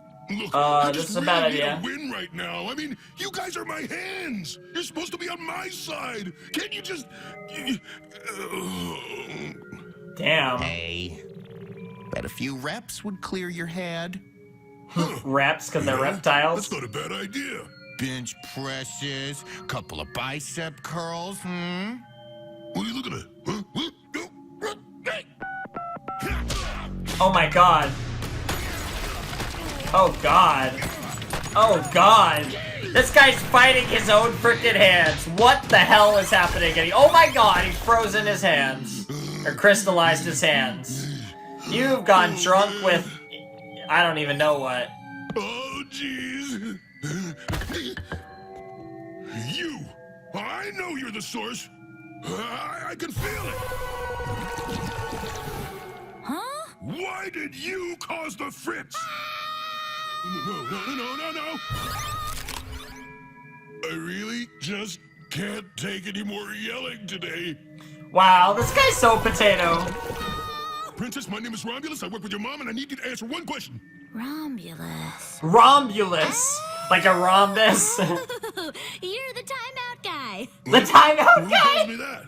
Look, I this just is a really bad need idea. a win right now. I mean, you guys are my hands. You're supposed to be on my side. Can't you just... Damn. Hey, bet a few reps would clear your head. Reps, because they're reptiles? That's not a bad idea. Bench presses, couple of bicep curls, What are you looking at? Huh? Oh my god. Oh god. Oh god. This guy's fighting his own freaking hands. What the hell is happening? Oh my god, he's frozen his hands. Or crystallized his hands. You've gone drunk with... I don't even know what. Oh, jeez. You! I know you're the source. I can feel it. Huh? Why did you cause the fritz? No. I really just can't take any more yelling today. Wow, this guy's so potato. Princess, my name is Romulus. I work with your mom, and I need you to answer one question. Romulus. Romulus. Like a rhombus. You're the timeout guy. The timeout Who guy? calls me that?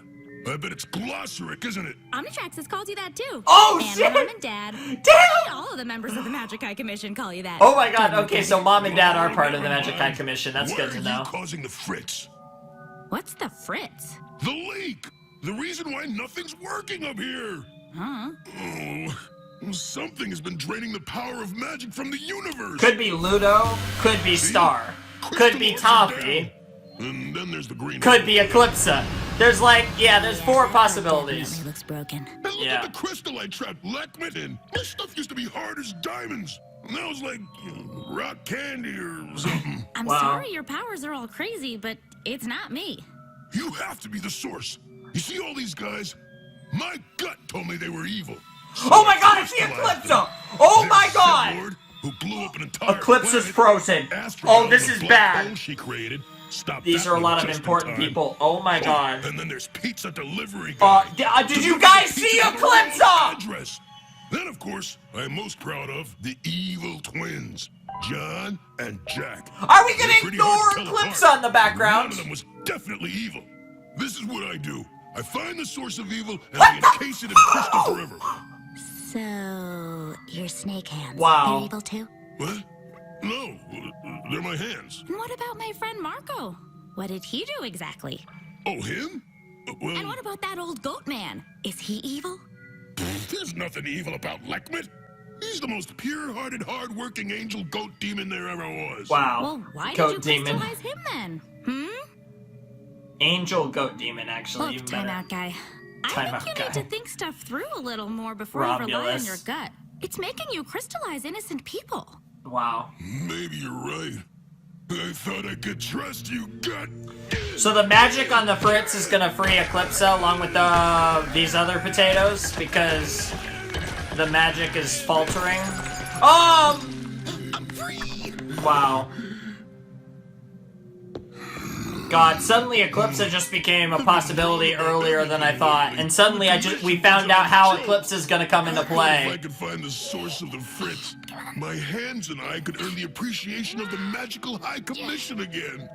I bet it's Glossaric, isn't it? Omnitrax calls you that too. Oh, and shit! Mom and Dad. Damn! All of the members of the Magic Eye Commission call you that. Oh my god, okay, so mom and dad are part of the Magic Eye Commission. That's Why good to are know. you causing the fritz? What's the fritz? The leak! The reason why nothing's working up here! Huh? Oh, something has been draining the power of magic from the universe! Could be Ludo, could be Star, could be Toffee, and then there's the green could be Eclipsa. There's like, yeah, there's 4 possibilities. Looks broken. And look at the crystal I trapped Lekman in. This stuff used to be hard as diamonds. Now it's like rock candy or something. I'm sorry your powers are all crazy, but it's not me. You have to be the source. You see all these guys? My gut told me they were evil. So Oh my god, it's the Eclipsa! Oh my god! Lord, who blew up an entire Eclipsa's planet, frozen. Asteroid Oh, this with a is black bad. hole she created. Stop These that are a one lot of just in important time. people. Oh my god. And then there's pizza delivery guy. Did you guys see Eclipsa? Address. Then, of course, I'm most proud of the evil twins, John and Jack. Are we They're gonna pretty hard ignore to tell Eclipsa apart. in the background? One of them was definitely evil. This is what I do. I find the source of evil and I encase it in crystal forever. So, your snake hands. Wow. They're evil too? What? No, they're my hands. And what about my friend Marco? What did he do exactly? Oh, him? Well, And what about that old goat man? Is he evil? there's nothing evil about Lekman. He's the most pure-hearted, hard-working angel goat demon there ever was. Wow. Well, why Goat did you demon. crystallize him then? Hmm? Angel goat demon, actually. Look, You better- timeout guy. I Timeout think you guy. need to think stuff through a little more before you rely on Romulus. your gut. It's making you crystallize innocent people. Wow. Maybe you're right. I thought I could trust you, gut. So the magic on the Fritz is gonna free Eclipsa along with these other potatoes because the magic is faltering. Wow. God, suddenly Eclipsa just became a possibility earlier than I thought, and suddenly we found out how Eclipsa is gonna come into If play. I could find the source of the fritz, my hands and I could earn the appreciation of the magical High Commission again.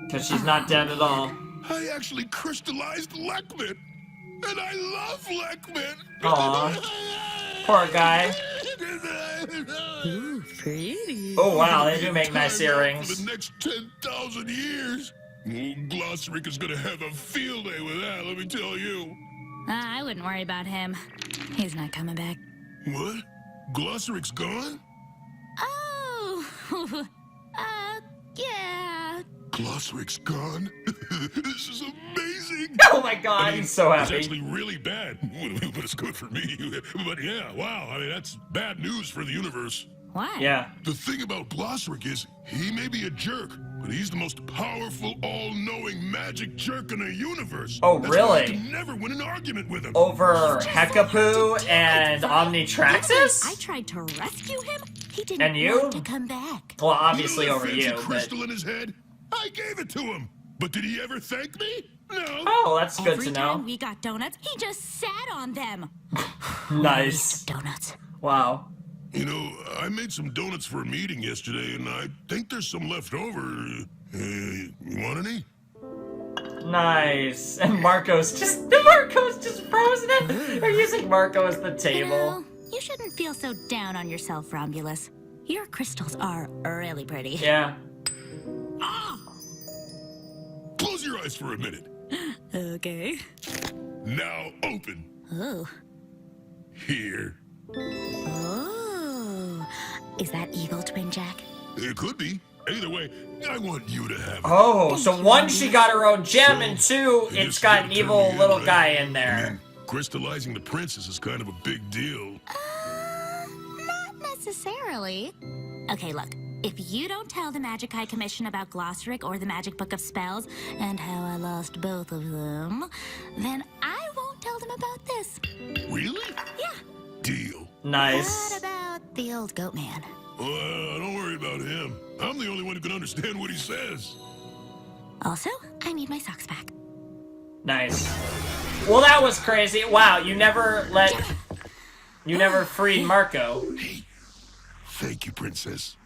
Because she's not dead at all. I actually crystallized Lekman, and I love Lekman. Aw. Poor guy. Ooh, pretty. Oh wow, they do make nice Time out earrings. For the next 10,000 years. Old Glossaric is gonna have a field day with that, let me tell you. I wouldn't worry about him. He's not coming back. What? Glossaric's gone? Oh, yeah. Glossaric's gone? This is amazing! Oh my god, I mean, he's so happy. It's actually really bad, but it's good for me. But yeah, wow, I mean, that's bad news for the universe. What? Yeah. The thing about Glossric is, he may be a jerk, but he's the most powerful, all-knowing magic jerk in the universe. Oh, That's why I really? can never win an argument with him. Over Hekapoo and Omnitraxis? I tried to rescue him. He didn't And you? want to come back. Well, obviously You know over that fancy you, but... crystal in his head? I gave it to him. But did he ever thank me? No. Oh, that's good Every to time know. we got donuts, he just sat on them. Nice. Donuts. Wow. You know, I made some donuts for a meeting yesterday, and I think there's some left over. You want any? Nice. And Marco's just frozen it. They're using Marco as the table. You know, you shouldn't feel so down on yourself, Romulus. Your crystals are really pretty. Yeah. Close your eyes for a minute. Okay. Now open. Oh. Here. Oh. Is that evil, Twin Jack? It could be. Either way, I want you to have it. Oh, so one, she got her own gem, and two, it's got an evil little guy in there. Crystallizing the princess is kind of a big deal. Not necessarily. Okay, look. If you don't tell the Magic High Commission about Glossric or the Magic Book of Spells and how I lost both of them, then I won't tell them about this. Really? Yeah. Deal. Nice. What about the old goat man? Well, don't worry about him. I'm the only one who can understand what he says. Also, I need my socks back. Nice. Well, that was crazy. Wow, you never freed Marco. Hey, thank you, princess.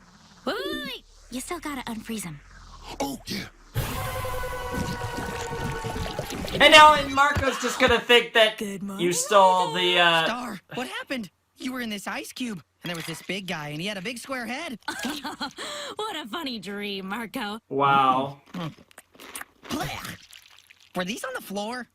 Wait! You still gotta unfreeze him. Oh, yeah. And now Marco's just gonna think that you stole the, Star, what happened? You were in this ice cube, and there was this big guy, and he had a big square head. What a funny dream, Marco. Wow. Were these on the floor?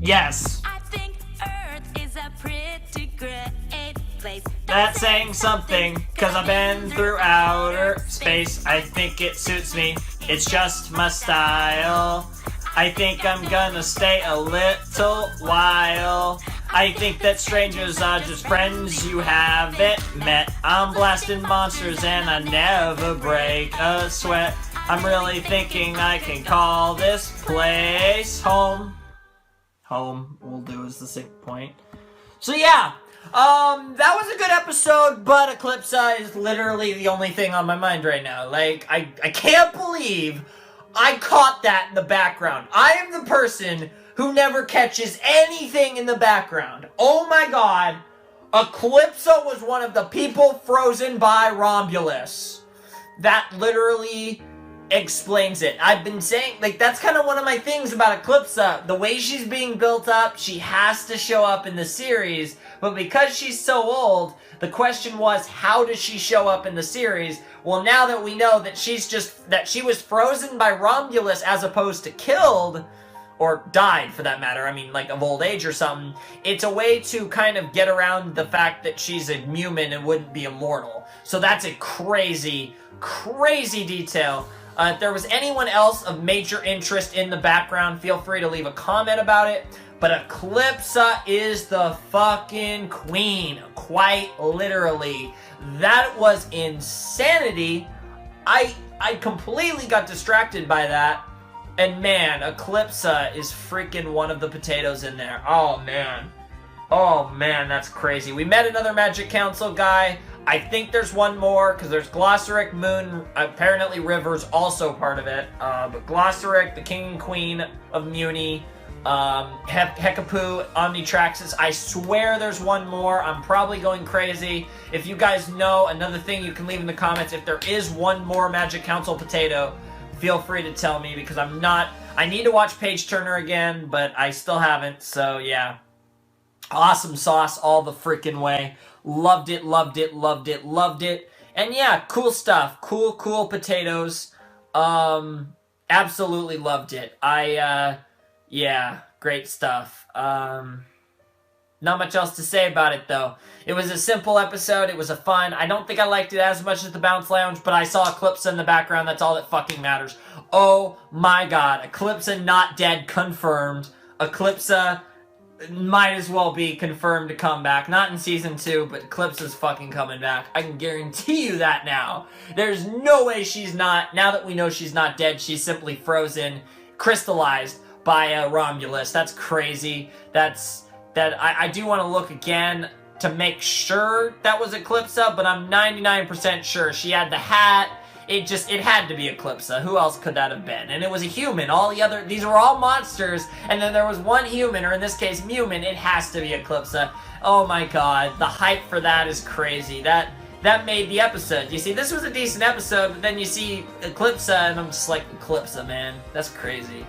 Yes. I think Earth is a pretty great place. That's saying something, cause I've been through outer space. I think it suits me, it's just my style. I think I'm gonna stay a little while. I think that strangers are just friends you haven't met. I'm blasting monsters and I never break a sweat. I'm really thinking I can call this place home. Home will do as the 6th point. So yeah, that was a good episode, but Eclipsa is literally the only thing on my mind right now. Like, I can't believe I caught that in the background. I am the person who never catches anything in the background. Oh my god, Eclipsa was one of the people frozen by Romulus. That literally explains it. I've been saying, like, that's kind of one of my things about Eclipsa. The way she's being built up, she has to show up in the series, but because she's so old, the question was, how does she show up in the series? Well, now that we know that she was frozen by Romulus as opposed to killed, or died for that matter, I mean, like, of old age or something, it's a way to kind of get around the fact that she's a human and wouldn't be immortal. So that's a crazy, crazy detail. If there was anyone else of major interest in the background, feel free to leave a comment about it. But Eclipsa is the fucking queen, quite literally. That was insanity. I completely got distracted by that. And man, Eclipsa is freaking one of the potatoes in there. Oh man. Oh man, that's crazy. We met another Magic Council guy. I think there's one more, because there's Glossric, Moon, apparently River's also part of it. But Glossric, the King and Queen of Muni, Hekapoo, Omnitraxis. I swear there's one more. I'm probably going crazy. If you guys know, another thing you can leave in the comments, if there is one more Magic Council potato, feel free to tell me, because I need to watch Page Turner again, but I still haven't, so yeah. Awesome sauce all the freaking way. Loved it, loved it, loved it, loved it. And yeah, cool stuff. Cool potatoes. Absolutely loved it. Yeah, great stuff. Not much else to say about it, though. It was a simple episode. It was a fun. I don't think I liked it as much as the Bounce Lounge, but I saw Eclipsa in the background. That's all that fucking matters. Oh my god. Eclipsa not dead confirmed. Eclipsa might as well be confirmed to come back. Not in season 2, but Eclipsa's fucking coming back. I can guarantee you that now. There's no way she's not, now that we know she's not dead, she's simply frozen, crystallized by Romulus. That's crazy. I do want to look again to make sure that was Eclipsa, but I'm 99% sure she had the hat. It had to be Eclipsa. Who else could that have been? And it was a human. These were all monsters, and then there was one human, or in this case, Mumin. It has to be Eclipsa. Oh my god, the hype for that is crazy. That made the episode. You see, this was a decent episode, but then you see Eclipsa, and I'm just like, Eclipsa, man. That's crazy.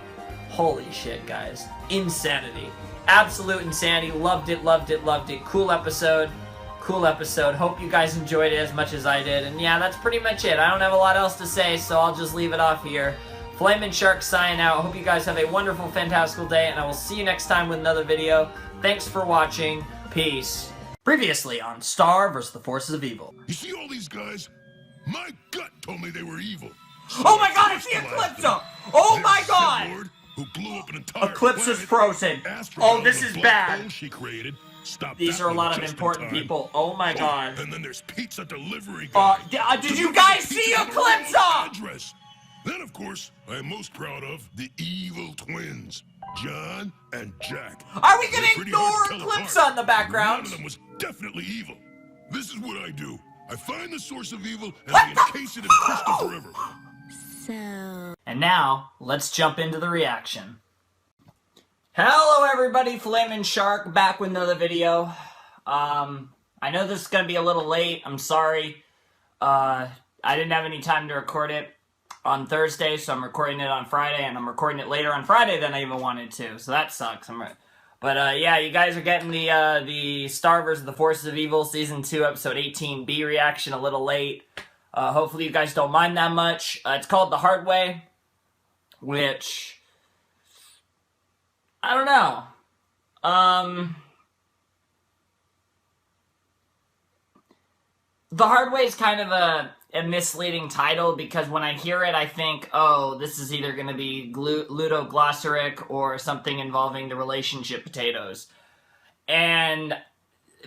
Holy shit, guys. Insanity. Absolute insanity. Loved it, loved it, loved it. Cool episode. Cool episode. Hope you guys enjoyed it as much as I did. And yeah, that's pretty much it. I don't have a lot else to say, so I'll just leave it off here. Flamin' Shark signing out. Hope you guys have a wonderful, fantastical day, and I will see you next time with another video. Thanks for watching. Peace. Previously on Star vs. the Forces of Evil. You see all these guys? My gut told me they were evil. Oh my god, it's the Eclipsa! Oh my god! Who blew up an entire Eclipsa's frozen. Oh, this is bad. She created. These are a lot of important people. Oh my god. And then there's pizza delivery guy. Did you guys see Eclipsa? Then, of course, I am most proud of the evil twins, John and Jack. Are we gonna ignore Eclipsa in the background? One of them was definitely evil. This is what I do. I find the source of evil and I encase it in crystal forever. And now, let's jump into the reaction. Hello everybody, Flamin' Shark, back with another video. I know this is gonna be a little late, I'm sorry. I didn't have any time to record it on Thursday, so I'm recording it on Friday, and I'm recording it later on Friday than I even wanted to, so that sucks. But yeah, you guys are getting the Star vs. the Forces of Evil Season 2, Episode 18B reaction a little late. Hopefully you guys don't mind that much. It's called The Hard Way, which... I don't know. The Hard Way is kind of a misleading title because when I hear it, I think, oh, this is either going to be Ludoglossaric or something involving the relationship potatoes. And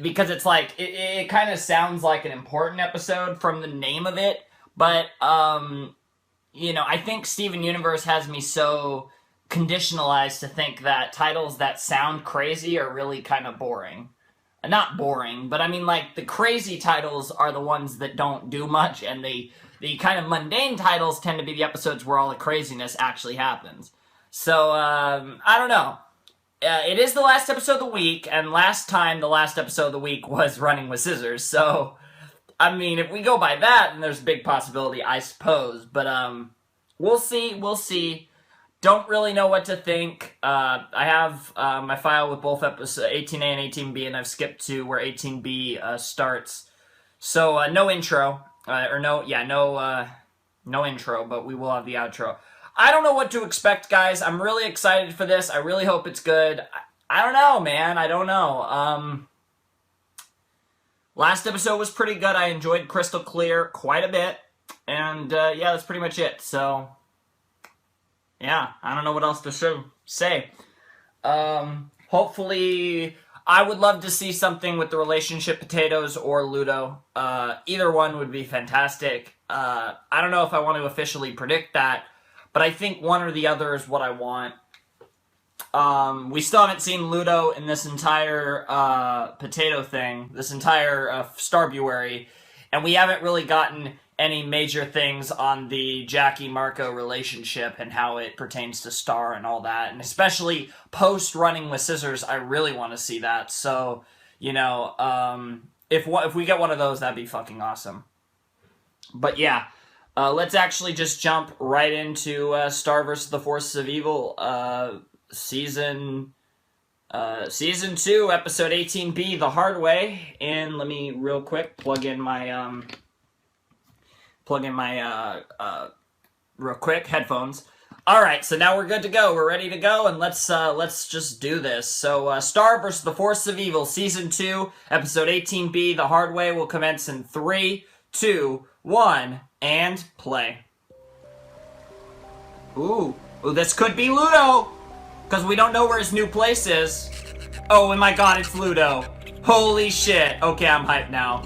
because it's like, it kind of sounds like an important episode from the name of it, but, you know, I think Steven Universe has me so conditionalized to think that titles that sound crazy are really kind of boring. Not boring, but I mean, like, the crazy titles are the ones that don't do much, and the kind of mundane titles tend to be the episodes where all the craziness actually happens. So, I don't know. It is the last episode of the week, and last time the last episode of the week was Running with Scissors, so, I mean, if we go by that, then there's a big possibility, I suppose, but, we'll see. Don't really know what to think. I have my file with both episodes, 18A and 18B, and I've skipped to where 18B starts. So, no intro. No intro, but we will have the outro. I don't know what to expect, guys. I'm really excited for this. I really hope it's good. I don't know, man. I don't know. Last episode was pretty good. I enjoyed Crystal Clear quite a bit. And, yeah, that's pretty much it. So... yeah, I don't know what else to say. Hopefully, I would love to see something with the relationship potatoes or Ludo. Either one would be fantastic. I don't know if I want to officially predict that, but I think one or the other is what I want. We still haven't seen Ludo in this entire potato thing, this entire Starbuary, and we haven't really gotten any major things on the Jackie-Marco relationship and how it pertains to Star and all that. And especially post-Running with Scissors, I really want to see that. So, you know, if we get one of those, that'd be fucking awesome. But yeah, let's actually just jump right into Star vs. the Forces of Evil, Season 2, Episode 18B, The Hard Way. And let me real quick plug in my real quick headphones. Alright, so now we're good to go. We're ready to go, and let's just do this. So, Star vs. the Forces of Evil, Season 2, Episode 18B, The Hard Way will commence in 3, 2, 1, and play. Ooh, this could be Ludo, because we don't know where his new place is. Oh my god, it's Ludo. Holy shit. Okay, I'm hyped now.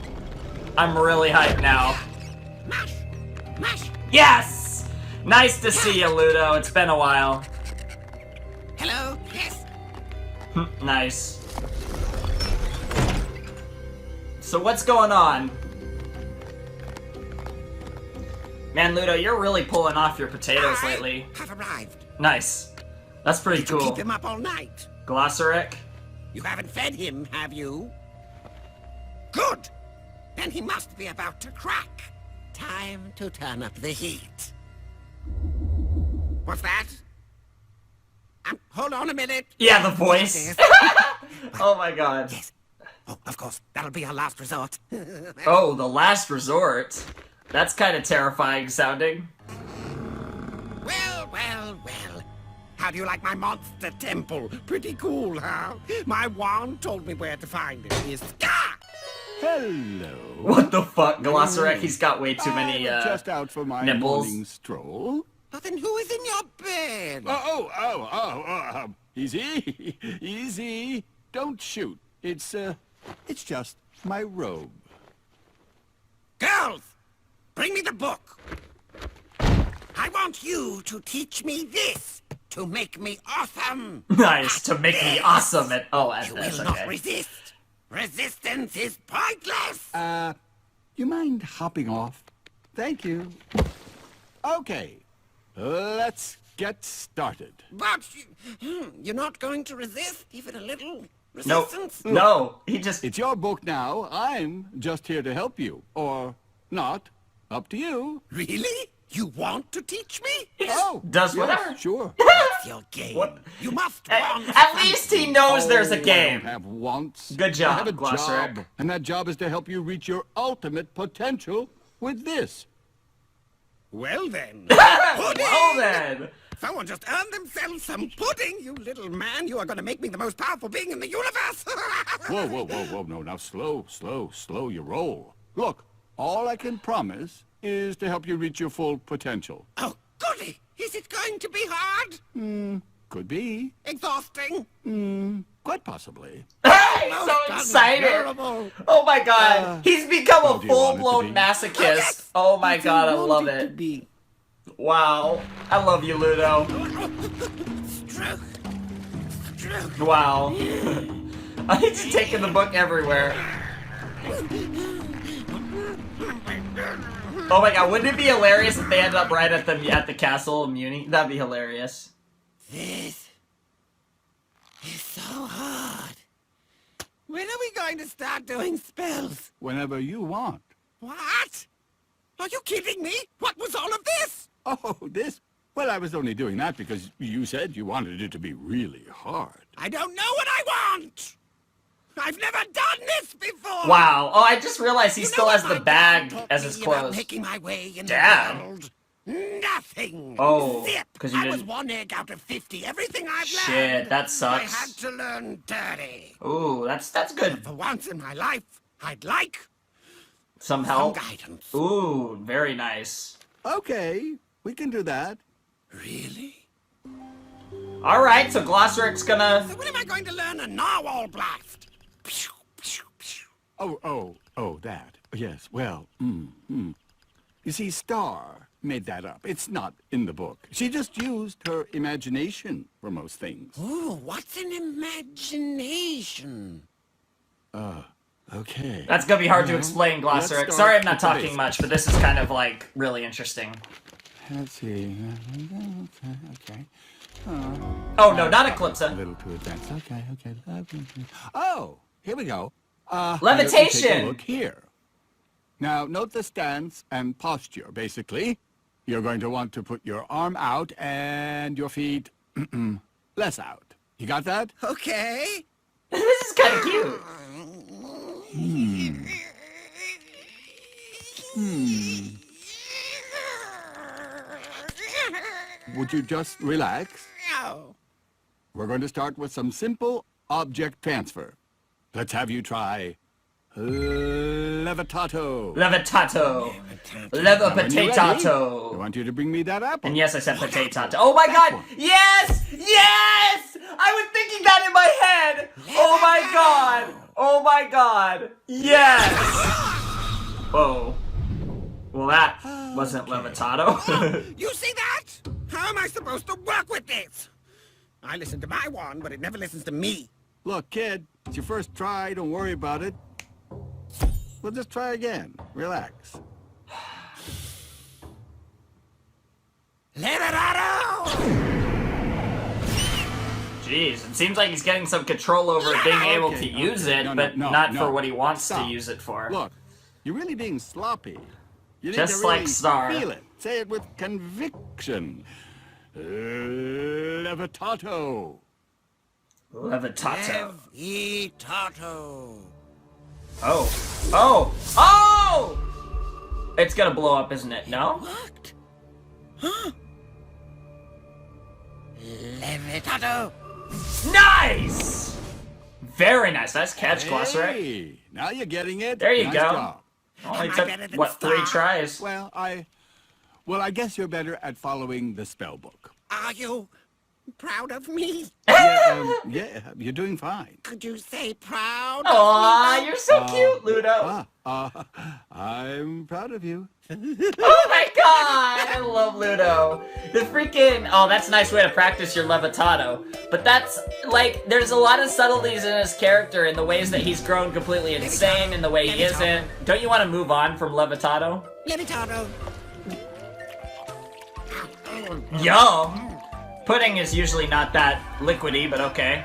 I'm really hyped now. Yes! Nice to see you, Ludo. It's been a while. Hello? Yes. Nice. So what's going on? Man, Ludo, you're really pulling off your potatoes lately. Have arrived. Nice. That's pretty Did you cool. keep him up all night? Glossaric? You haven't fed him, have you? Good! Then he must be about to crack. Time to turn up the heat. What's that? Hold on a minute. Yeah, the voice. Oh my god. Yes. Oh, of course. That'll be our last resort. Oh, the last resort? That's kind of terrifying sounding. Well, well, well. How do you like my monster temple? Pretty cool, huh? My wand told me where to find it. Is Hello. What the fuck, Glossaric? He's got way too many, just out for my nipples. morning stroll. But then who is in your bed? Easy, easy. Don't shoot. It's just my robe. Girls, bring me the book. I want you to teach me this to make me awesome. Nice, to make me awesome at You this, will okay. not resist. Resistance is pointless. You mind hopping off? Thank you. Okay, let's get started. But you're not going to resist even a little Nope. resistance? No, he just... It's your book now. I'm just here to help you. Or not. Up to you. Really? You want to teach me? Oh, does yes, whatever. Sure. What's your game? What? You must want At least he knows there's a I game. don't have wants. Good I job, have a Glossaric. job, and that job is to help you reach your ultimate potential with this. Well then. Well then. Someone just earned themselves some pudding, you little man. You are going to make me the most powerful being in the universe. Whoa, whoa, whoa, whoa. No, now slow your roll. Look, all I can promise is to help you reach your full potential. Oh, goody. Is it going to be hard? Could be. Exhausting? Quite possibly. He's so excited. Unbearable. Oh my god. He's become how a do you want it to full-blown be? masochist. Oh my god, I love To it. be. Wow. I love you, Ludo. Stroke. Stroke. Wow. He's taking the book everywhere. Oh my god, wouldn't it be hilarious if they end up right at the castle of Muni? That'd be hilarious. This is so hard. When are we going to start doing spells? Whenever you want. What? Are you kidding me? What was all of this? Oh, this? Well, I was only doing that because you said you wanted it to be really hard. I don't know what I want. I've never done this before. Wow. Oh, I just realized he You still know has what the my bag dad taught as his me about clothes. making my way in Dad. the world? Nothing. Oh, Zip. 'cause you I was didn't- 1 egg out of 50. Everything I've Shit, learned, that I sucks. had to learn dirty. Ooh, that's good. For once in my life, I'd like Some help. guidance. Ooh, very nice. Okay, we can do that. Really? Alright, so Glossaric's gonna... So when am I going to learn a narwhal blast? Pew, pew, pew. Oh, that. Yes, well, You see, Star made that up. It's not in the book. She just used her imagination for most things. Ooh, what's an imagination? Okay. That's gonna be hard to Well, explain, let's Glossaric. start Sorry I'm not with the talking basics. much, but this is kind of, like, really interesting. Let's see. Okay. Oh, no, not A Eclipsa. little too advanced. Okay. Oh, here we go. Levitation! Take a look here. Now, note the stance and posture, basically. You're going to want to put your arm out and your feet less out. You got that? Okay. This is kind of cute. Would you just relax? No. We're going to start with some simple object transfer. Let's have you try levitato. Levitato. Now, when you're ready, I Levapotatato. want you to bring me that apple. And yes, I said potato. Oh my god! Yes! Yes! I was thinking that in my head! Oh my god! Oh my god! Yes! Whoa. Well, that wasn't Levitato. You see that? How am I supposed to work with this? I listen to my wand, but it never listens to me. Look, kid, it's your first try. Don't worry about it. We'll just try again. Relax. Levitato! Jeez, it seems like he's getting some control over being able to use it, but not for what he wants to use it for. Look, you're really being sloppy. You need Just to really like Star. Feel it. Say it with conviction. Levitato. Levitato. Levitato. Oh. Oh! Oh! It's gonna blow up, isn't it? No? What? Huh? Levitato. Nice! Very nice. Nice catch, Glossaryck. Hey, now you're getting it. There you Nice go. job. Only took, what, 3 tries? Well, I guess you're better at following the spell book. Are you proud of me? Yeah, you're doing fine. Could you say proud of Aw, me? you're so cute, Ludo. I'm proud of you. Oh my god! I love Ludo. The freaking... Oh, that's a nice way to practice your Levitato. But that's, like, there's a lot of subtleties in his character in the ways that he's grown completely insane and the way he isn't. Don't you want to move on from Levitato? Levitato. Yum! Pudding is usually not that liquidy, but okay.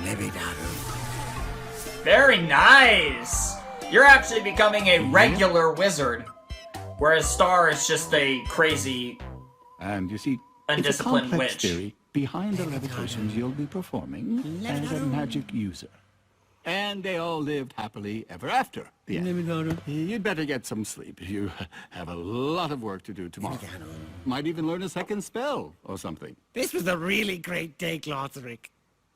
Levitato. Very nice! You're actually becoming a regular wizard, whereas Star is just a crazy, And you see, undisciplined it's a complex witch. theory behind the levitations you'll be performing as a magic user. And they all lived happily ever after. The end. You'd better get some sleep. You have a lot of work to do tomorrow. Might even learn a second spell or something. This was a really great day, Glossaryck.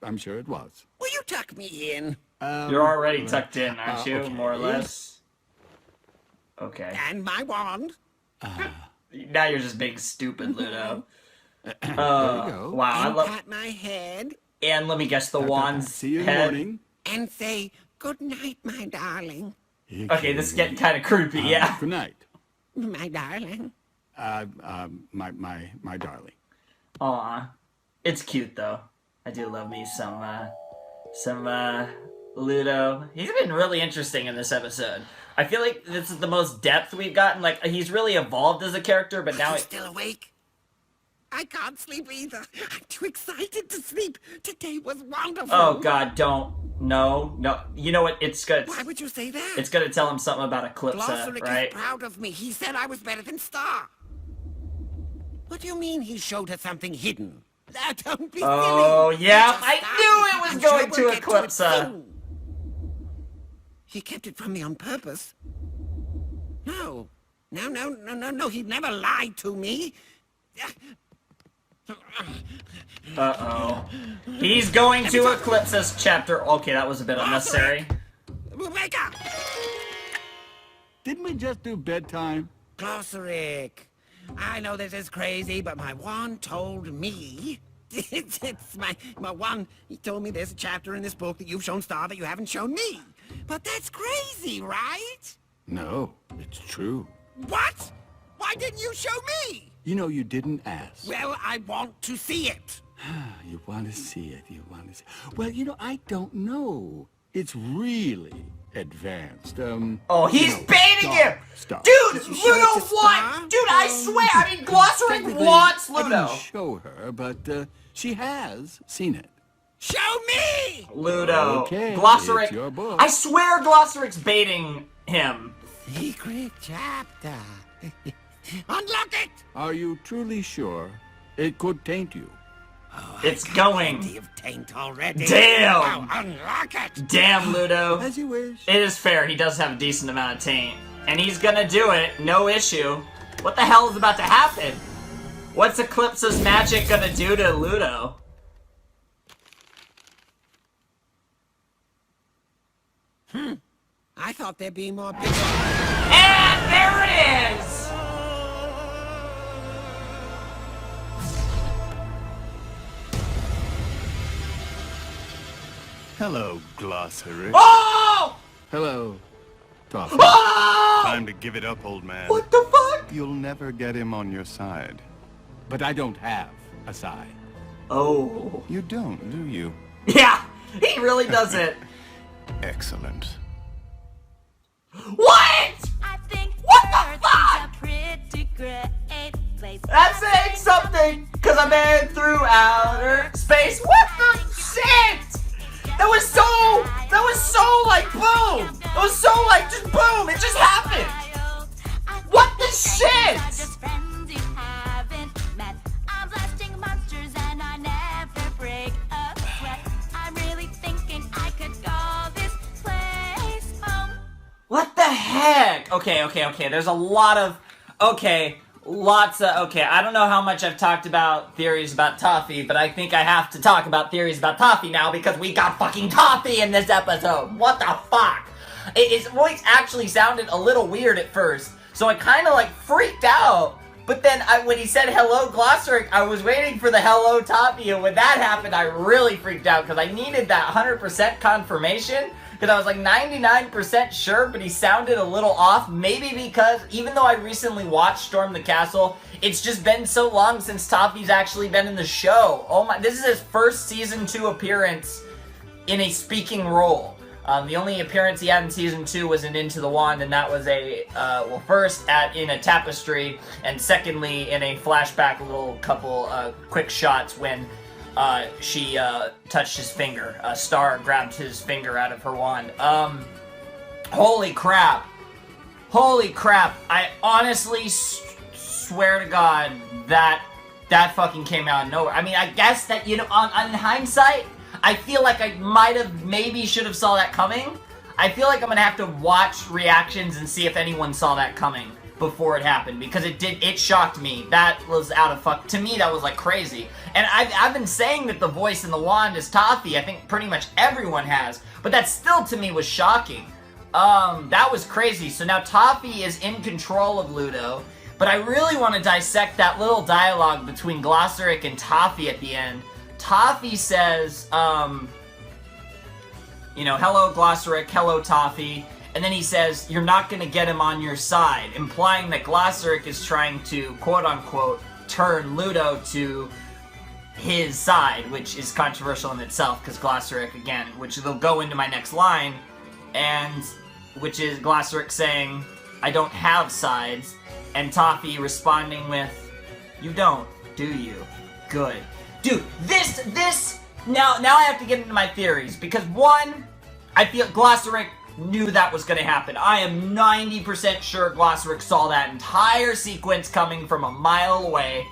I'm sure it was. Will you tuck me in? You're already tucked in, aren't you? okay. More or less? Okay. And my wand. Now you're just being stupid, Ludo. There you go. Wow, I And love... pat my head. And let me guess the wand's See you in the head. morning. And say, good night, my darling. Okay, this is getting kind of creepy, yeah. Good night. My darling. My darling. Aw. It's cute, though. I do love me some Ludo. He's been really interesting in this episode. I feel like this is the most depth we've gotten. Like, he's really evolved as a character, but now... Are you still awake? I can't sleep either. I'm too excited to sleep. Today was wonderful. Oh, God, don't. No. You know what? It's gonna... Why would you say that? It's gonna tell him something about Eclipse, Glossaryck right? is proud of me. He said I was better than Star. What do you mean he showed her something hidden? Now, don't be silly. Oh, yeah. He just I started. knew it was I'm going sure we'll to get Eclipse. soon. He kept it from me on purpose. No. No. He never lied to me. Uh-oh. He's going to Eclipse this chapter. Okay, that was a bit unnecessary. Wake up! Didn't we just do bedtime? Glossaryck, I know this is crazy, but my wand told me. It's my wand. He told me there's a chapter in this book that you've shown Star that you haven't shown me. But that's crazy, right? No, it's true. What? Why didn't you show me? You know, you didn't ask. Well, I want to see it. You want to see it. You want to see. Well, you know, I don't know. It's really advanced. Oh, he's baiting him! Stop. Dude, Ludo won! Dude, I swear! I mean, Glossaryck wants I Ludo! didn't show her, but she has seen it. Show me! Ludo. Okay, Glossaryck. it's your book. I swear Glossaryck's baiting him. Secret chapter. Unlock it! Are you truly sure? It could taint you. Oh, It's going. Plenty of taint already. Damn! Now unlock it! Damn, Ludo. As you wish. It is fair, he does have a decent amount of taint. And he's gonna do it, no issue. What the hell is about to happen? What's Eclipse's magic gonna do to Ludo? I thought there'd be more people. And there it is! Hello, Glossary. Oh! Hello, Toffee. Oh! Time to give it up, old man. What the fuck? You'll never get him on your side. But I don't have a side. Oh. You don't, do you? Yeah, he really doesn't. Excellent. What? I think What the fuck? Earth is a pretty great place. That's saying something, cause I'm in through outer space. What the shit? That was so like boom. It was so like just boom. It just happened. What the shit? Just friends you haven't met. I'm blasting monsters and I never break a sweat. I'm really thinking I could call this place home. What the heck? Okay. There's a lot of lots of I don't know how much I've talked about theories about Toffee, but I think I have to talk about theories about Toffee now because we got fucking Toffee in this episode. What the fuck? His voice actually sounded a little weird at first, so I kind of like freaked out. But then when he said hello Glossaric, I was waiting for the hello Toffee, and when that happened, I really freaked out because I needed that 100% confirmation. Because I was like 99% sure, but he sounded a little off. Maybe because, even though I recently watched Storm the Castle, it's just been so long since Toffee's actually been in the show. Oh my, this is his first Season 2 appearance in a speaking role. The only appearance he had in Season 2 was in Into the Wand, and that was first in a tapestry, and secondly in a flashback, a little couple quick shots when she touched his finger. Star grabbed his finger out of her wand. Holy crap. I honestly swear to God that fucking came out of nowhere. I mean, I guess that, on hindsight, I feel like I should have saw that coming. I feel like I'm gonna have to watch reactions and see if anyone saw that coming before it happened, because it shocked me. That was to me that was like crazy. And I've been saying that the voice in the wand is Toffee. I think pretty much everyone has, but that still to me was shocking. That was crazy. So now Toffee is in control of Ludo, but I really want to dissect that little dialogue between Glossaric and Toffee at the end. Toffee says, hello Glossaric, hello Toffee. And then he says, you're not going to get him on your side, implying that Glossaric is trying to, quote-unquote, turn Ludo to his side, which is controversial in itself, because Glossaric, again, which will go into my next line, and which is Glossaric saying, I don't have sides, and Toffee responding with, you don't, do you? Good. Dude, now I have to get into my theories, because one, I feel Glossaric knew that was going to happen. I am 90% sure Glossaric saw that entire sequence coming from a mile away.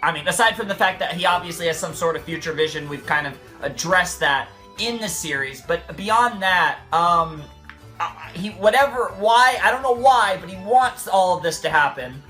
I mean, aside from the fact that he obviously has some sort of future vision, we've kind of addressed that in the series, but beyond that, I don't know why, but he wants all of this to happen.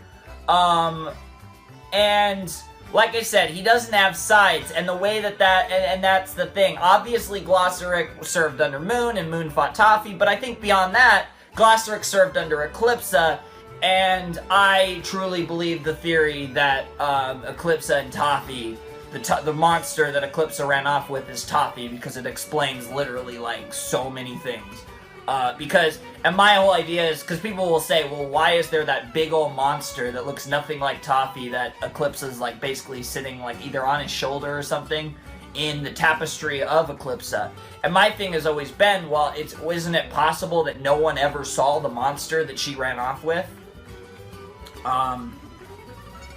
And like I said, he doesn't have sides, and the way and that's the thing. Obviously, Glossaric served under Moon, and Moon fought Toffee, but I think beyond that, Glossaric served under Eclipsa, and I truly believe the theory that Eclipsa and Toffee, the monster that Eclipsa ran off with is Toffee, because it explains literally, like, so many things. And my whole idea is, because people will say, well, why is there that big old monster that looks nothing like Toffee that Eclipsa's, like, basically sitting, like, either on his shoulder or something in the tapestry of Eclipsa? And my thing has always been, well, isn't it possible that no one ever saw the monster that she ran off with?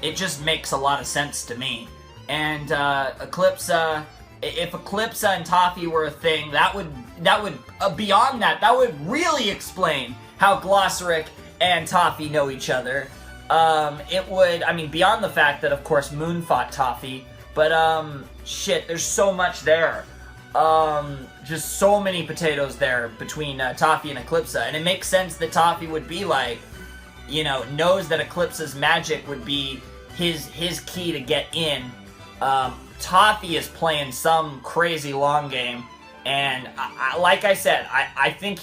It just makes a lot of sense to me. And, Eclipsa, if Eclipsa and Toffee were a thing, that would beyond that would really explain how Glossaric and Toffee know each other. It would, I mean, beyond the fact that, of course, Moon fought Toffee, but, shit, there's so much there. Just so many potatoes there between, Toffee and Eclipsa, and it makes sense that Toffee would be like, knows that Eclipsa's magic would be his key to get in. Toffee is playing some crazy long game, and like I said, I think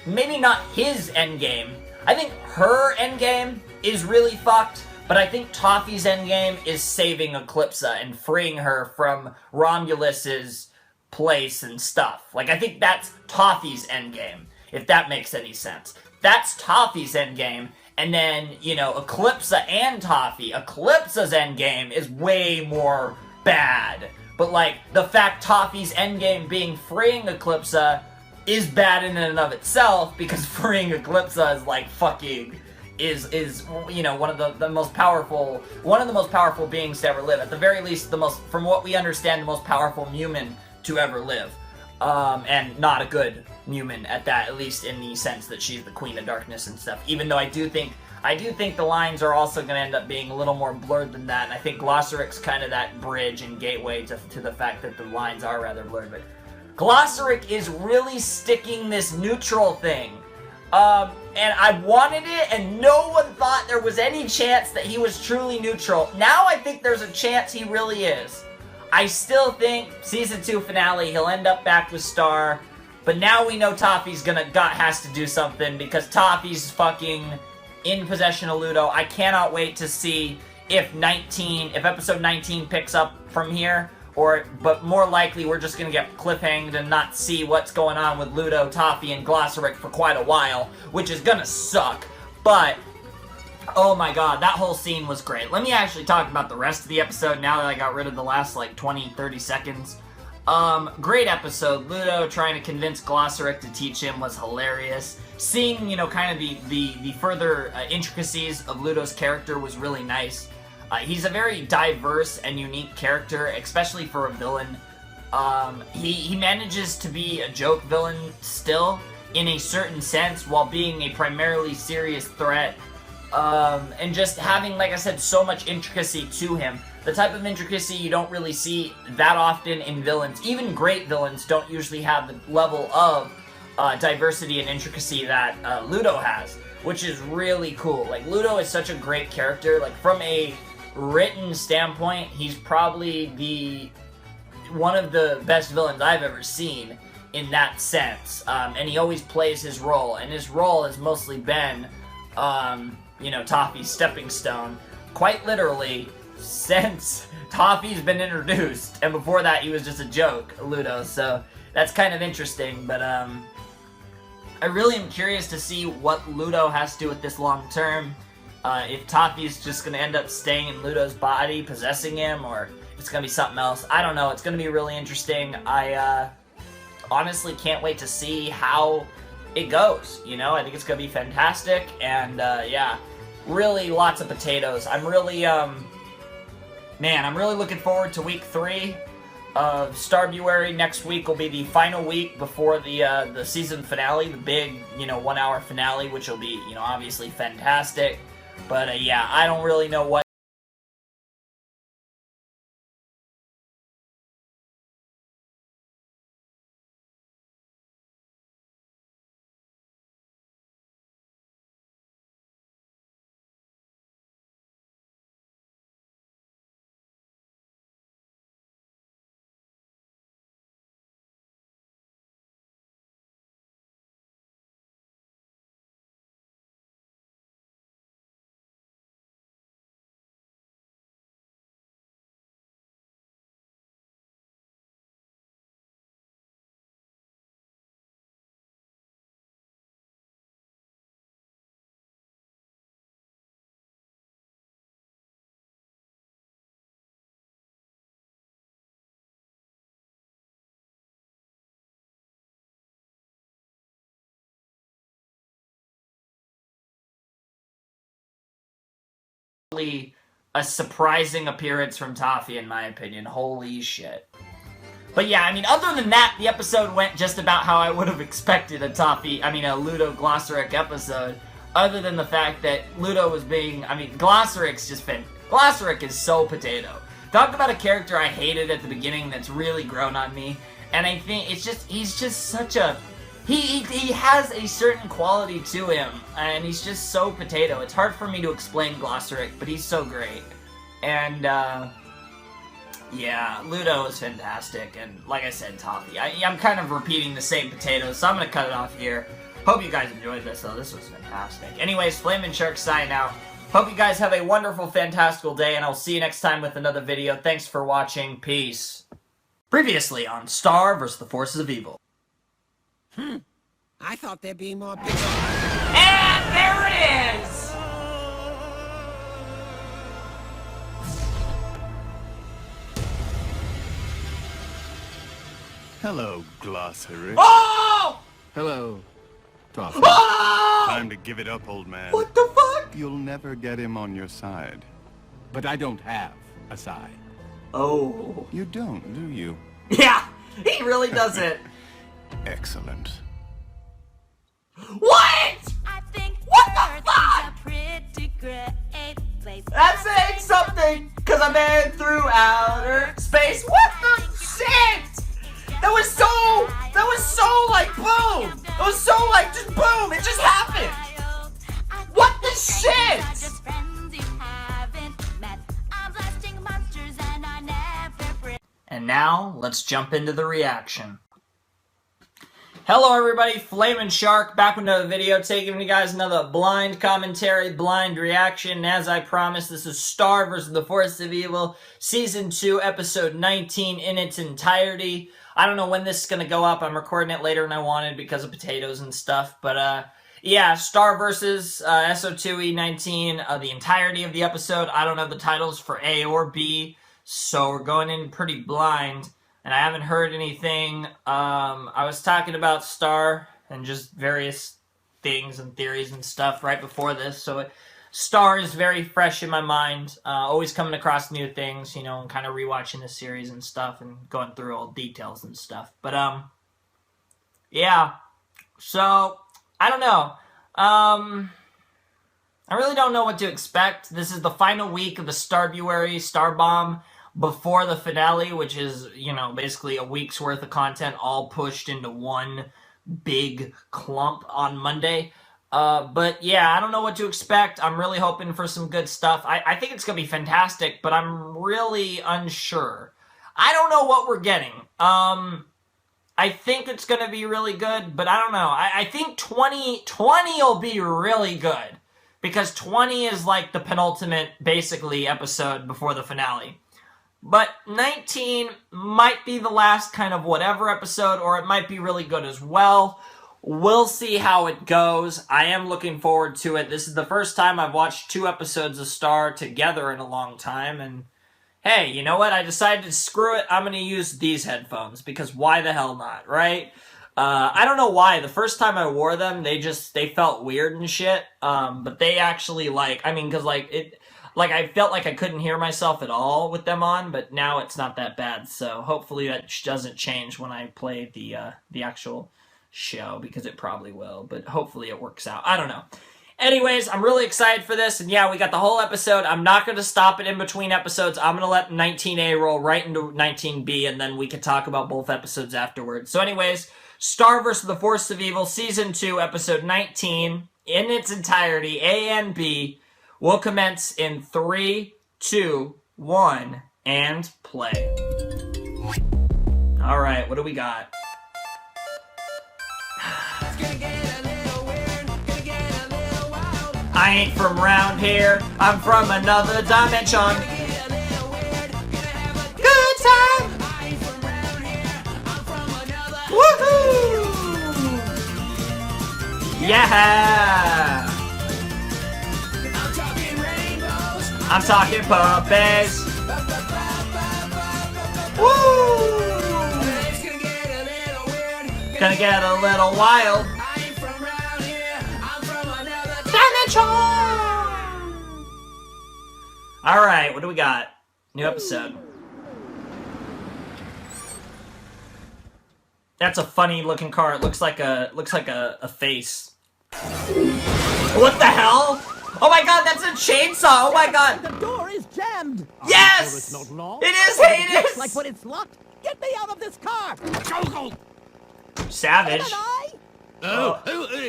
maybe not his end game. I think her end game is really fucked, but I think Toffee's end game is saving Eclipsa and freeing her from Romulus's place and stuff. Like, I think that's Toffee's endgame, if that makes any sense. That's Toffee's endgame, and then, you know, Eclipsa and Toffee. Eclipsa's endgame is way more bad. But, like, the fact Toffee's endgame being freeing Eclipsa is bad in and of itself, because freeing Eclipsa is, like, fucking... is you know, one of the most powerful beings to ever live. At the very least, the most, from what we understand, the most powerful human to ever live. And not a good human at that, at least in the sense that she's the Queen of Darkness and stuff. Even though I do think the lines are also going to end up being a little more blurred than that, and I think Glossaric's kind of that bridge and gateway to the fact that the lines are rather blurred. But Glossaric is really sticking this neutral thing. And I wanted it, and no one thought there was any chance that he was truly neutral. Now I think there's a chance he really is. I still think Season 2 finale, he'll end up back with Star, but now we know Toffee's has to do something, because Toffee's fucking in possession of Ludo. I cannot wait to see if episode 19 picks up from here, but more likely we're just gonna get cliffhanged and not see what's going on with Ludo, Toffee, and Glossaric for quite a while, which is gonna suck. But oh my god, that whole scene was great. Let me actually talk about the rest of the episode now that I got rid of the last, like, 20-30 seconds. Great episode. Ludo trying to convince Glossaric to teach him was hilarious. Seeing, you know, kind of the further intricacies of Ludo's character was really nice. He's a very diverse and unique character, especially for a villain. He manages to be a joke villain still, in a certain sense, while being a primarily serious threat. And just having, like I said, so much intricacy to him. The type of intricacy you don't really see that often in villains. Even great villains don't usually have the level of diversity and intricacy that Ludo has, which is really cool. Like, Ludo is such a great character. Like, from a written standpoint, he's probably one of the best villains I've ever seen in that sense. And he always plays his role, and his role has mostly been you know, Toffee's stepping stone, quite literally, since Toffee's been introduced, and before that he was just a joke, Ludo, so that's kind of interesting. But I really am curious to see what Ludo has to do with this long term, if Toffee's just going to end up staying in Ludo's body, possessing him, or it's going to be something else. I don't know, it's going to be really interesting. I honestly can't wait to see how it goes, you know. I think it's gonna be fantastic, and yeah, really lots of potatoes. I'm really I'm really looking forward to week 3 of Starbuary. Next week will be the final week before the season finale, the big, you know, 1-hour finale, which will be, you know, obviously fantastic. But yeah, I don't really know what a surprising appearance from Toffee, in my opinion. Holy shit. But yeah, I mean, other than that, the episode went just about how I would have expected a Ludo Glossaric episode, other than the fact that Ludo was being, Glossaric's just Glossaric is so potato. Talk about a character I hated at the beginning that's really grown on me, and I think he's just such a, he has a certain quality to him, and he's just so potato. It's hard for me to explain Glossaric, but he's so great. And, yeah, Ludo is fantastic, and like I said, Toffee. I'm kind of repeating the same potatoes, so I'm going to cut it off here. Hope you guys enjoyed this, though. This was fantastic. Anyways, Flamin' Shark signing out. Hope you guys have a wonderful, fantastical day, and I'll see you next time with another video. Thanks for watching. Peace. Previously on Star vs. the Forces of Evil. I thought there'd be more big... And there it is! Hello, Glossary. Oh! Hello, Toffee. Oh! Time to give it up, old man. What the fuck? You'll never get him on your side. But I don't have a side. Oh. You don't, do you? Yeah, he really doesn't. Excellent. What? I think What the Earth fuck? is a pretty great place. That's saying something, cause I've been through outer space. What the shit? That was so like boom. It was so like just boom. It just happened. What the shit? Just friends you haven't met. I'm blasting monsters and I never break. And now let's jump into the reaction. Hello everybody, Flamin' Shark back with another video, taking you guys another blind commentary, blind reaction. And as I promised, this is Star vs. the Forces of Evil, Season 2, Episode 19 in its entirety. I don't know when this is going to go up. I'm recording it later than I wanted because of potatoes and stuff. But yeah, Star vs. S02E15, the entirety of the episode. I don't have the titles for A or B, so we're going in pretty blind. And I haven't heard anything. I was talking about Star and just various things and theories and stuff right before this. So Star is very fresh in my mind. Always coming across new things, you know, and kind of rewatching the series and stuff and going through all details and stuff. But, yeah. So, I don't know. I really don't know what to expect. This is the final week of the Starbuary Star Bomb before the finale, which is, you know, basically a week's worth of content all pushed into one big clump on Monday. But yeah, I don't know what to expect. I'm really hoping for some good stuff. I think it's going to be fantastic, but I'm really unsure. I don't know what we're getting. I think it's going to be really good, but I don't know. I think 20 will be really good, because 20 is like the penultimate, basically, episode before the finale. But 19 might be the last kind of whatever episode, or it might be really good as well. We'll see how it goes. I am looking forward to it. This is the first time I've watched 2 episodes of Star together in a long time, and hey, you know what? I decided to screw it. I'm going to use these headphones, because why the hell not, right? I don't know why. The first time I wore them, they felt weird and shit, but they actually, because I felt like I couldn't hear myself at all with them on, but now it's not that bad, so hopefully that doesn't change when I play the actual show, because it probably will, but hopefully it works out. I don't know. Anyways, I'm really excited for this, and yeah, we got the whole episode. I'm not going to stop it in between episodes. I'm going to let 19A roll right into 19B, and then we can talk about both episodes afterwards. So anyways, Star vs. the Forces of Evil, Season 2, Episode 19, in its entirety, A and B, will commence in 3, 2, 1, and play. Alright, what do we got? I ain't from round here, I'm from another dimension. Good time! Woohoo! Yeah! I'm talking puppies. Woo! Gonna get a little wild. Alright, what do we got? New episode. That's a funny looking car. It looks like a face. What the hell? Oh my god, that's a chainsaw! Oh my god! The door is jammed! Yes! It's not locked. It is Heinous! Like when it's locked. Get me out of this car! Savage.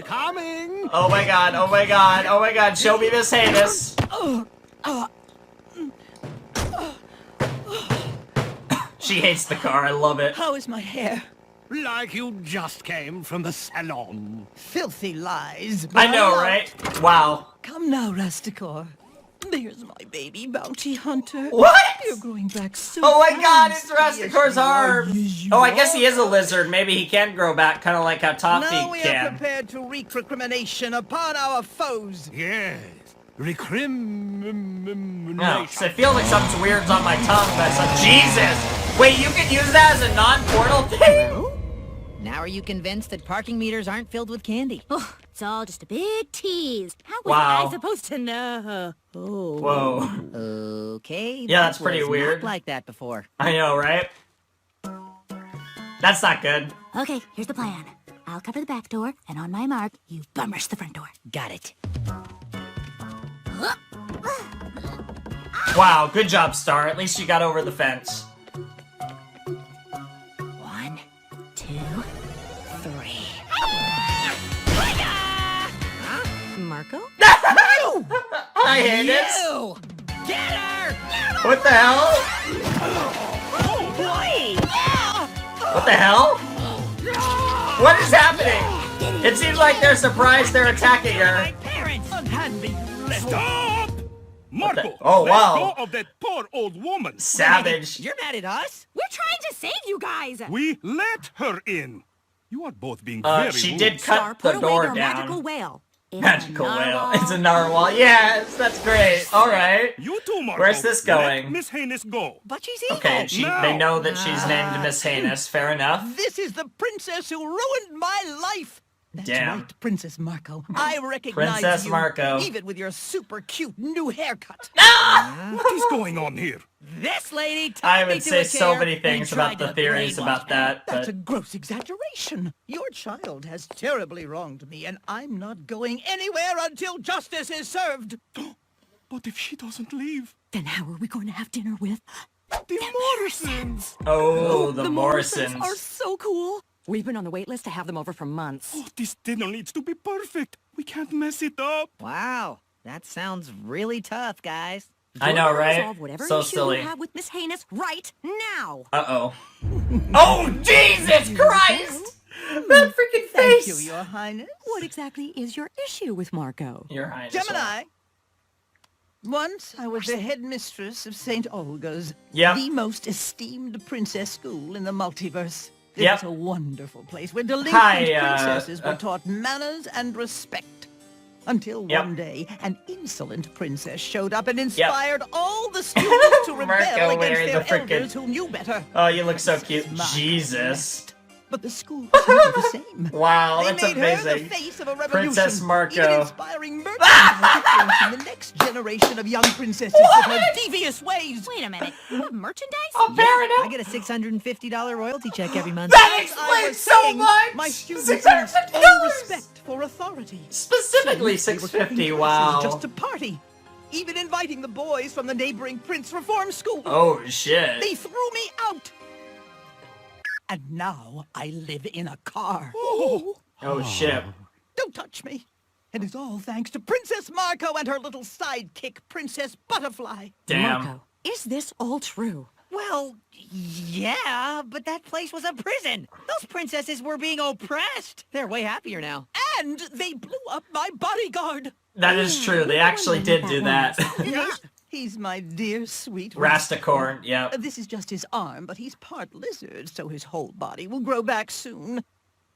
Coming! Oh my god, oh my god, oh my god, show me this Heinous! She hates the car, I love it. How is my hair? Like you just came from the salon. Filthy lies. I know, right? Wow. Come now, Rusticor. There's my baby bounty hunter. What? You're growing back so Oh my god, fast. it's Rasticor's arm! Oh, I guess he is a lizard. Maybe he can grow back, kind of like how Toffee Now we are can. prepared to wreak recrimination upon our foes. Yes. Recrimination. No, 'cause I feel like something's weird on my tongue, but it's like, Jesus! Wait, you can use that as a non-portal thing? Now are you convinced that parking meters aren't filled with candy? Oh, it's all just a big tease. How was Wow. I supposed to know? Oh. Whoa. Okay. Yeah, that's pretty was weird. Not like that before. I know, right? That's not good. Okay, here's the plan. I'll cover the back door, and on my mark, you bum rush the front door. Got it. Wow, good job, Star. At least you got over the fence. 1, 2, 3. Marco? Hi, Heinous. You! Get her! What the hell? What the hell? What is happening? It seems like they're surprised they're attacking her. Stop! Marco! Oh, let wow. go of that poor old woman. Savage. You're mad at us? We're trying to save you guys. We let her in. You are both being very She rude. did cut the door down. magical whale. Magical whale. It's a narwhal. Yes, that's great. All right. You too, Marco. Where's this Let going? Miss Heinous go. But she's evil. Okay, they know that she's named Miss Heinous. Fair enough. This is the princess who ruined my life. That's Damn. right, Princess Marco. I recognize Princess you, Marco. even with your super cute new haircut. What is going on here? This lady told I me would to say a so care many things and about tried the to theories brainwash about me. that, That's a but gross exaggeration. Your child has terribly wronged me, and I'm not going anywhere until justice is served. But if she doesn't leave, Then how are we going to have dinner with the Morrisons. oh, the Morrisons. are so cool. We've been on the wait list to have them over for months. Oh, this dinner needs to be perfect. We can't mess it up. Wow, that sounds really tough, guys. I know, You're gonna right? Solve whatever So issue silly. you have with Miss Heinous right now. Uh-oh. Oh, Jesus Christ! That freaking Thank face! you, Your Highness. What exactly is your issue with Marco? Your Highness. Gemini. Once I was the headmistress of St. Olga's, Yep. the most esteemed princess school in the multiverse. It Yep. was a wonderful place where delinquent Hi, princesses were taught manners and respect. Until Yep. one day, an insolent princess showed up and inspired all the students to rebel Marco against wearing their the frickin'- elders who knew better. Oh, you look so cute. Jesus. But the school was never the same. Wow, They that's made her the amazing. face of a revolution, Princess Marco. even inspiring merchandise in the next generation of young princesses with her devious ways. Wait a minute. You have merchandise? Oh, fair enough. I get a $650 royalty check every month. That As I was explains so saying, much! My students $650! lost all respect for authority. Specifically They were taking $650, classes wow. Just to party. Even inviting the boys from the neighboring Prince Reform School. Oh, shit. They threw me out. And now I live in a car. Oh, shit. Don't touch me. It is all thanks to Princess Marco and her little sidekick, Princess Butterfly. Damn. Marco, is this all true? Well, yeah, but that place was a prison. Those princesses were being oppressed. They're way happier now. And they blew up my bodyguard. That is true. They actually did do that. He's my dear, sweet Rasticorn, yeah. This is just his arm, but he's part lizard, so his whole body will grow back soon.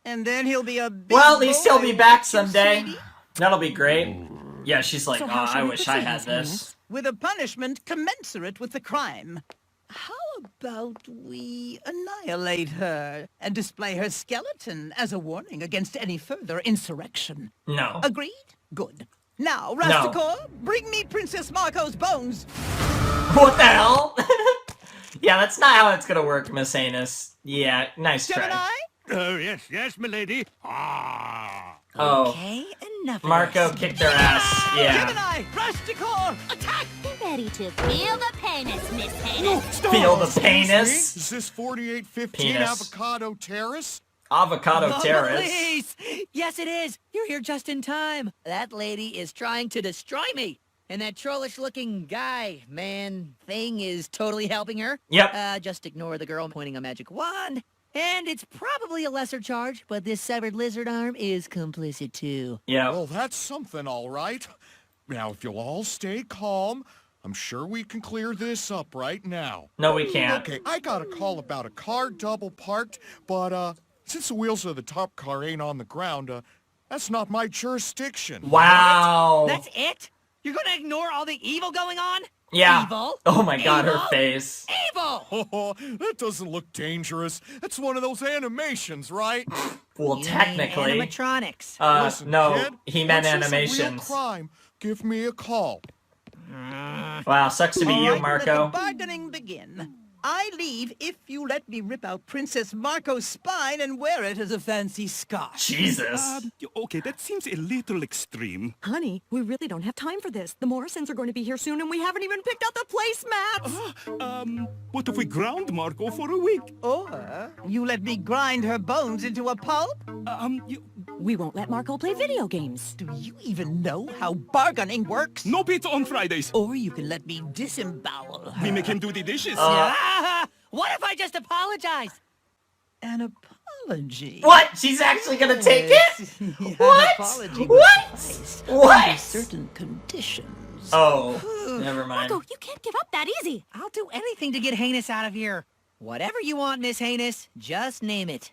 And then he'll be a big Well, at least he'll be boy, back won't you, someday. sweetie? That'll be great. Yeah, she's like, So oh, how shall I we wish I proceed, had Miss this. Heinous? With a punishment commensurate with the crime. How about we annihilate her and display her skeleton as a warning against any further insurrection? No. Agreed? Good. Now, Rastakor, bring me Princess Marco's bones. What the hell? Yeah, that's not how it's gonna work, Miss Heinous. Yeah, nice Gemini? try. Oh, yes, milady. Ah. Oh. Okay, enough of Marco this. kicked their ass. Yeah. Gemini, Rastakor, attack! Get ready to feel the penis, Miss Heinous. Feel the penis. Is this 4815 Penis. Avocado Terrace? Avocado The Terrace. police! Yes, it is. You're here just in time. That lady is trying to destroy me. And that trollish-looking guy, man, thing is totally helping her. Yep. Just ignore the girl pointing a magic wand. And it's probably a lesser charge, but this severed lizard arm is complicit too. Yeah. Well, that's something, all right. Now, if you'll all stay calm, I'm sure we can clear this up right now. No, we can't. Okay, I got a call about a car double parked, but, since the wheels of the top car ain't on the ground, that's not my jurisdiction. Wow. That's it? You're gonna ignore all the evil going on? Yeah. Evil? Oh my god, Evil? her face. Evil! Oh, that doesn't look dangerous. That's one of those animations, right? Well, technically. Animatronics. Listen, no, kid, he meant once there's a real animations. crime, give me a call. Wow, sucks to be you, Marco. Let the bargaining begin. I leave if you let me rip out Princess Marco's spine and wear it as a fancy scarf. Jesus. Okay, that seems a little extreme. Honey, we really don't have time for this. The Morrisons are going to be here soon, and we haven't even picked out the placemats. What if we ground Marco for a week? Or you let me grind her bones into a pulp? We won't let Marco play video games. Do you even know how bargaining works? No pizza on Fridays. Or you can let me disembowel her. We make him do the dishes. What if I just apologize? An apology? What? She's actually gonna take it? Yeah, What? An apology What? What? Under certain conditions. Oh, never mind. Marco, you can't give up that easy. I'll do anything to get Heinous out of here. Whatever you want, Miss Heinous, just name it.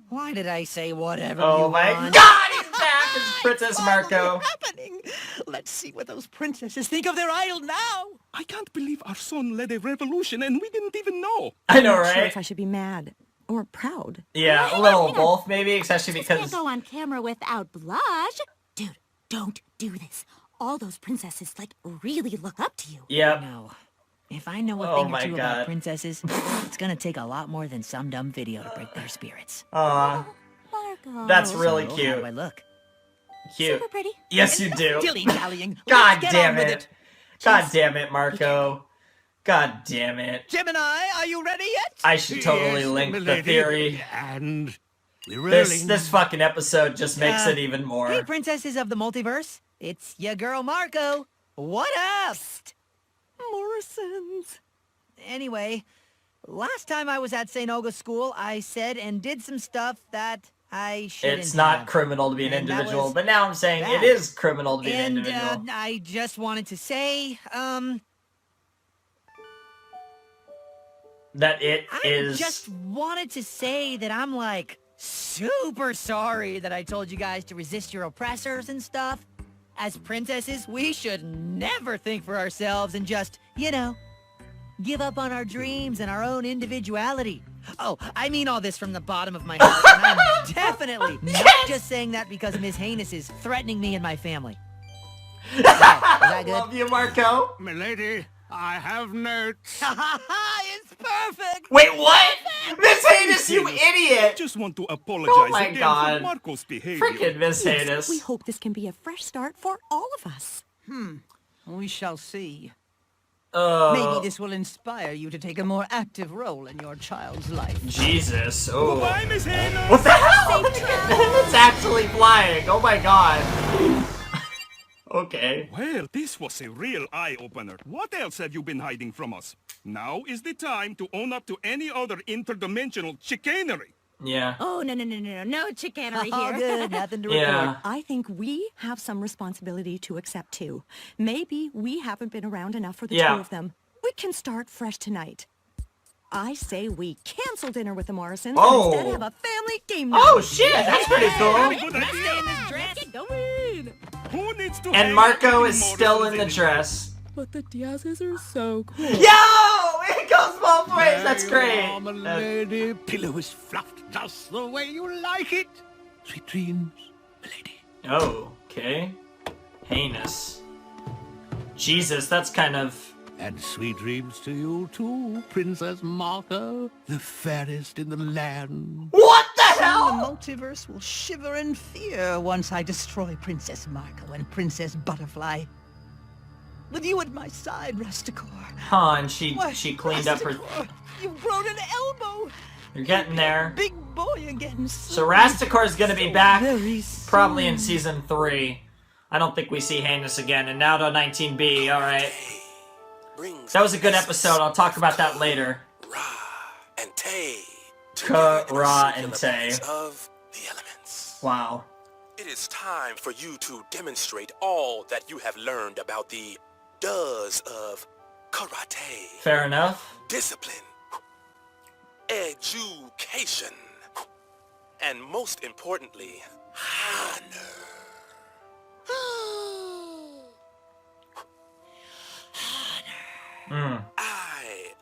Why did I say whatever you Oh my want? god, he's back! It's Princess Marco. Happening. Let's see what those princesses think of their idol now. I can't believe our son led a revolution and we didn't even know. I know, I'm not sure right? if I should be mad or proud. Yeah, a little of both, maybe, especially Can't because... go on camera without blush. Dude, don't do this. All those princesses, like, really look up to you. Yep. No. If I know a Oh thing or my two God. about princesses, it's gonna take a lot more than some dumb video to break their spirits. Aw, Marco. that's really So, cute. How do I look? Cute. Super pretty. Yes, you do. Dilly-dallying. God Let's get damn on with it. God damn it, Marco. God damn it. Gemini, are you ready yet? I should totally link the milady. theory. And we're This fucking episode just makes Uh, it even more. Hey, princesses of the multiverse. It's your girl, Marco. What up? Morrisons. Anyway, last time I was at St. Olga's school, I said and did some stuff that I shouldn't It's not have. criminal to be an And that individual, was but now I'm saying bad. it is criminal to be an And individual. I just wanted to say, That it I is... just wanted to say that I'm, like, super sorry that I told you guys to resist your oppressors and stuff. As princesses, we should never think for ourselves and just, you know, give up on our dreams and our own individuality. Oh, I mean all this from the bottom of my heart, and I'm definitely not just saying that because Miss Heinous is threatening me and my family. Is that good? Love you, Marco. Milady, I have notes. It's perfect. Wait, what? Miss Heinous, you I idiot! just want to apologize Oh my again God. for Marco's behavior. Frickin' Miss Heinous. We hope this can be a fresh start for all of us. We shall see. Oh, Maybe this will inspire you to take a more active role in your child's life. Jesus. Oh. Goodbye, Miss Hannah. What the hell? It's actually flying. Oh my god. Okay. Well, this was a real eye-opener. What else have you been hiding from us? Now is the time to own up to any other interdimensional chicanery. Yeah. Oh, no chicanery Oh, here. good. Nothing to report. Yeah. I think we have some responsibility to accept too. Maybe we haven't been around enough for the Yeah. two of them. We can start fresh tonight. I say we cancel dinner with the Morrisons Oh. and instead have a family game night. Oh shit, that's pretty cool. Good idea. Get going. Who needs to And hang Marco out is with still in the Morrisons dress. But the Diazes are so cool. Yo! It goes both ways. That's great. anymore? Milady, pillow is fluffed just the way you like it. Sweet dreams, milady. Oh, okay. Heinous. Jesus, that's kind of... And sweet dreams to you too, Princess Marco, the fairest in the land. What the The hell? multiverse will shiver in fear once I destroy Princess Marco and Princess Butterfly. With you at my side, Rusticor. Huh, and she Why, cleaned up her... Rusticor, you've grown an elbow. You're getting there. Big boy again. So Rasticor's gonna be back very probably in soon. season 3. I don't think we see Heinous again. And now to 19B, alright. That was a good episode. I'll talk about that later. And Tay. Ka, Ra, and Tay. Of the elements. Wow. It is time for you to demonstrate all that you have learned about the does of karate. Fair enough. Discipline, education, and most importantly, honor.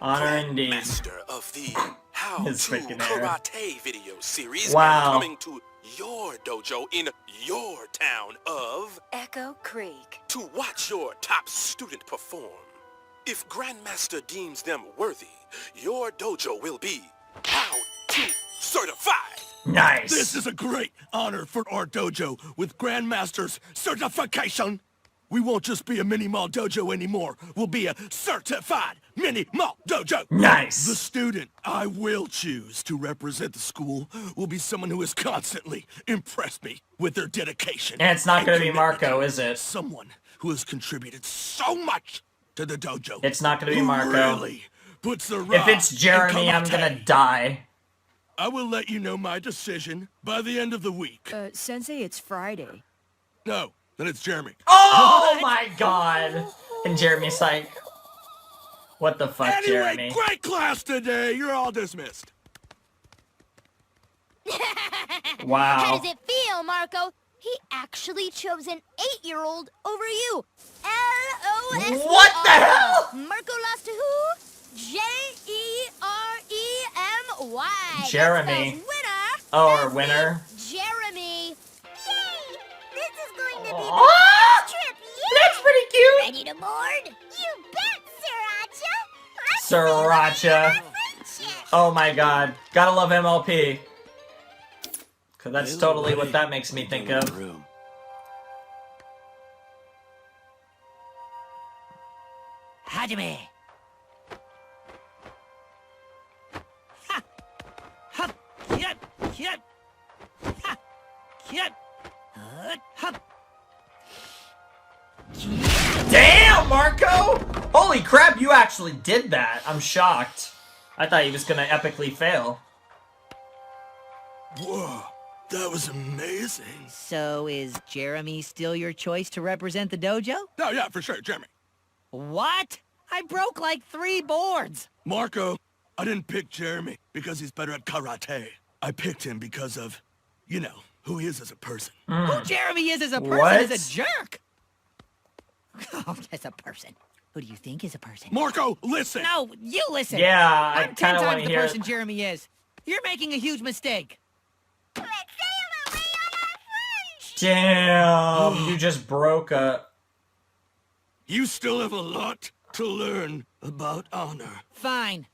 Honor indeed. Master of the How His to freaking hair. Karate video series, Wow. coming to your dojo in your town of Echo Creek. to watch your top student perform. If Grandmaster deems them worthy, your dojo will be How to certified. Nice. This is a great honor for our dojo with Grandmaster's certification. We won't just be a mini-mall dojo anymore. We'll be a certified mini-mall dojo. Nice. The student I will choose to represent the school will be someone who has constantly impressed me with their dedication. And it's not going to be commitment. Marco, is it? Someone who has contributed so much to the dojo. It's not going to be who Marco. Really puts the If it's Jeremy, I'm going to die. I will let you know my decision by the end of the week. Sensei, it's Friday. No, then it's Jeremy. Oh my god. And Jeremy's like, what the fuck, Anyway, Jeremy? great class today. You're all dismissed. Wow. How does it feel, Marco? He actually chose an 8-year-old over you. LOS. What the hell? Marco lost to who? Jeremy. Jeremy. Winner. Oh, or winner. Jeremy. Yay! This is going to be the Aw! best trip yet. That's pretty cute. Ready to board? You bet, Sriracha. Oh my god. Gotta love MLP. Cause that's totally what that makes me think of. Hajime. Ha! Ha! Yep! Yep! Ha! Yep! Hup! Damn, Marco! Holy crap, you actually did that. I'm shocked. I thought he was gonna epically fail. Whoa, that was amazing. So is Jeremy still your choice to represent the dojo? Oh, yeah, for sure, Jeremy. What? I broke like 3 boards. Marco, I didn't pick Jeremy because he's better at karate. I picked him because of, you know, who he is as a person. Who Jeremy is as a person What? is a jerk. Oh, as a person. Who do you think is a person? Marco, listen. No, you listen. Yeah, I I'm 10 kinda wanna times the hear it. person Jeremy is. You're making a huge mistake. Damn, you just broke a... You still have a lot to learn about honor. Fine.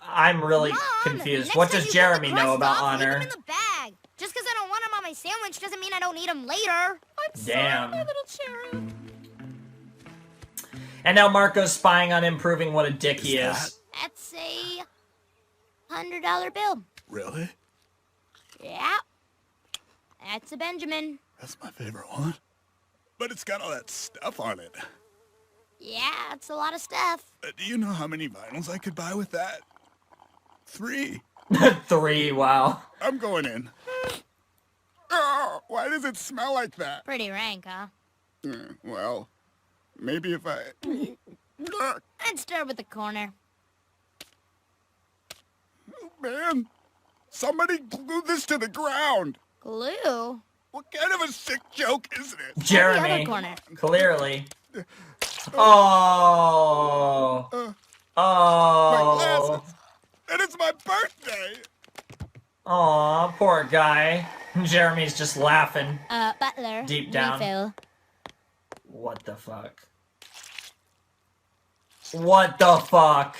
I'm really confused. What does Jeremy know about honor? in the bag. Just because I don't want him on my sandwich doesn't mean I don't eat him later. Damn. Sorry, little cherry. And now Marco's spying on him, proving what a dick he is. That's a $100 bill. Really? Yeah. That's a Benjamin. That's my favorite one. But it's got all that stuff on it. Yeah, it's a lot of stuff. Do you know how many vinyls I could buy with that? 3. 3, wow. I'm going in. Oh, why does it smell like that? Pretty rank, huh? Well, maybe if I... I'd start with the corner. Man, somebody glue this to the ground. Glue? What kind of a sick joke is this? Jeremy, corner. clearly. Oh. My Oh. glasses. And it's my birthday. Aw, poor guy. Jeremy's just laughing. Butler. Deep down. Refill. What the fuck? What the fuck?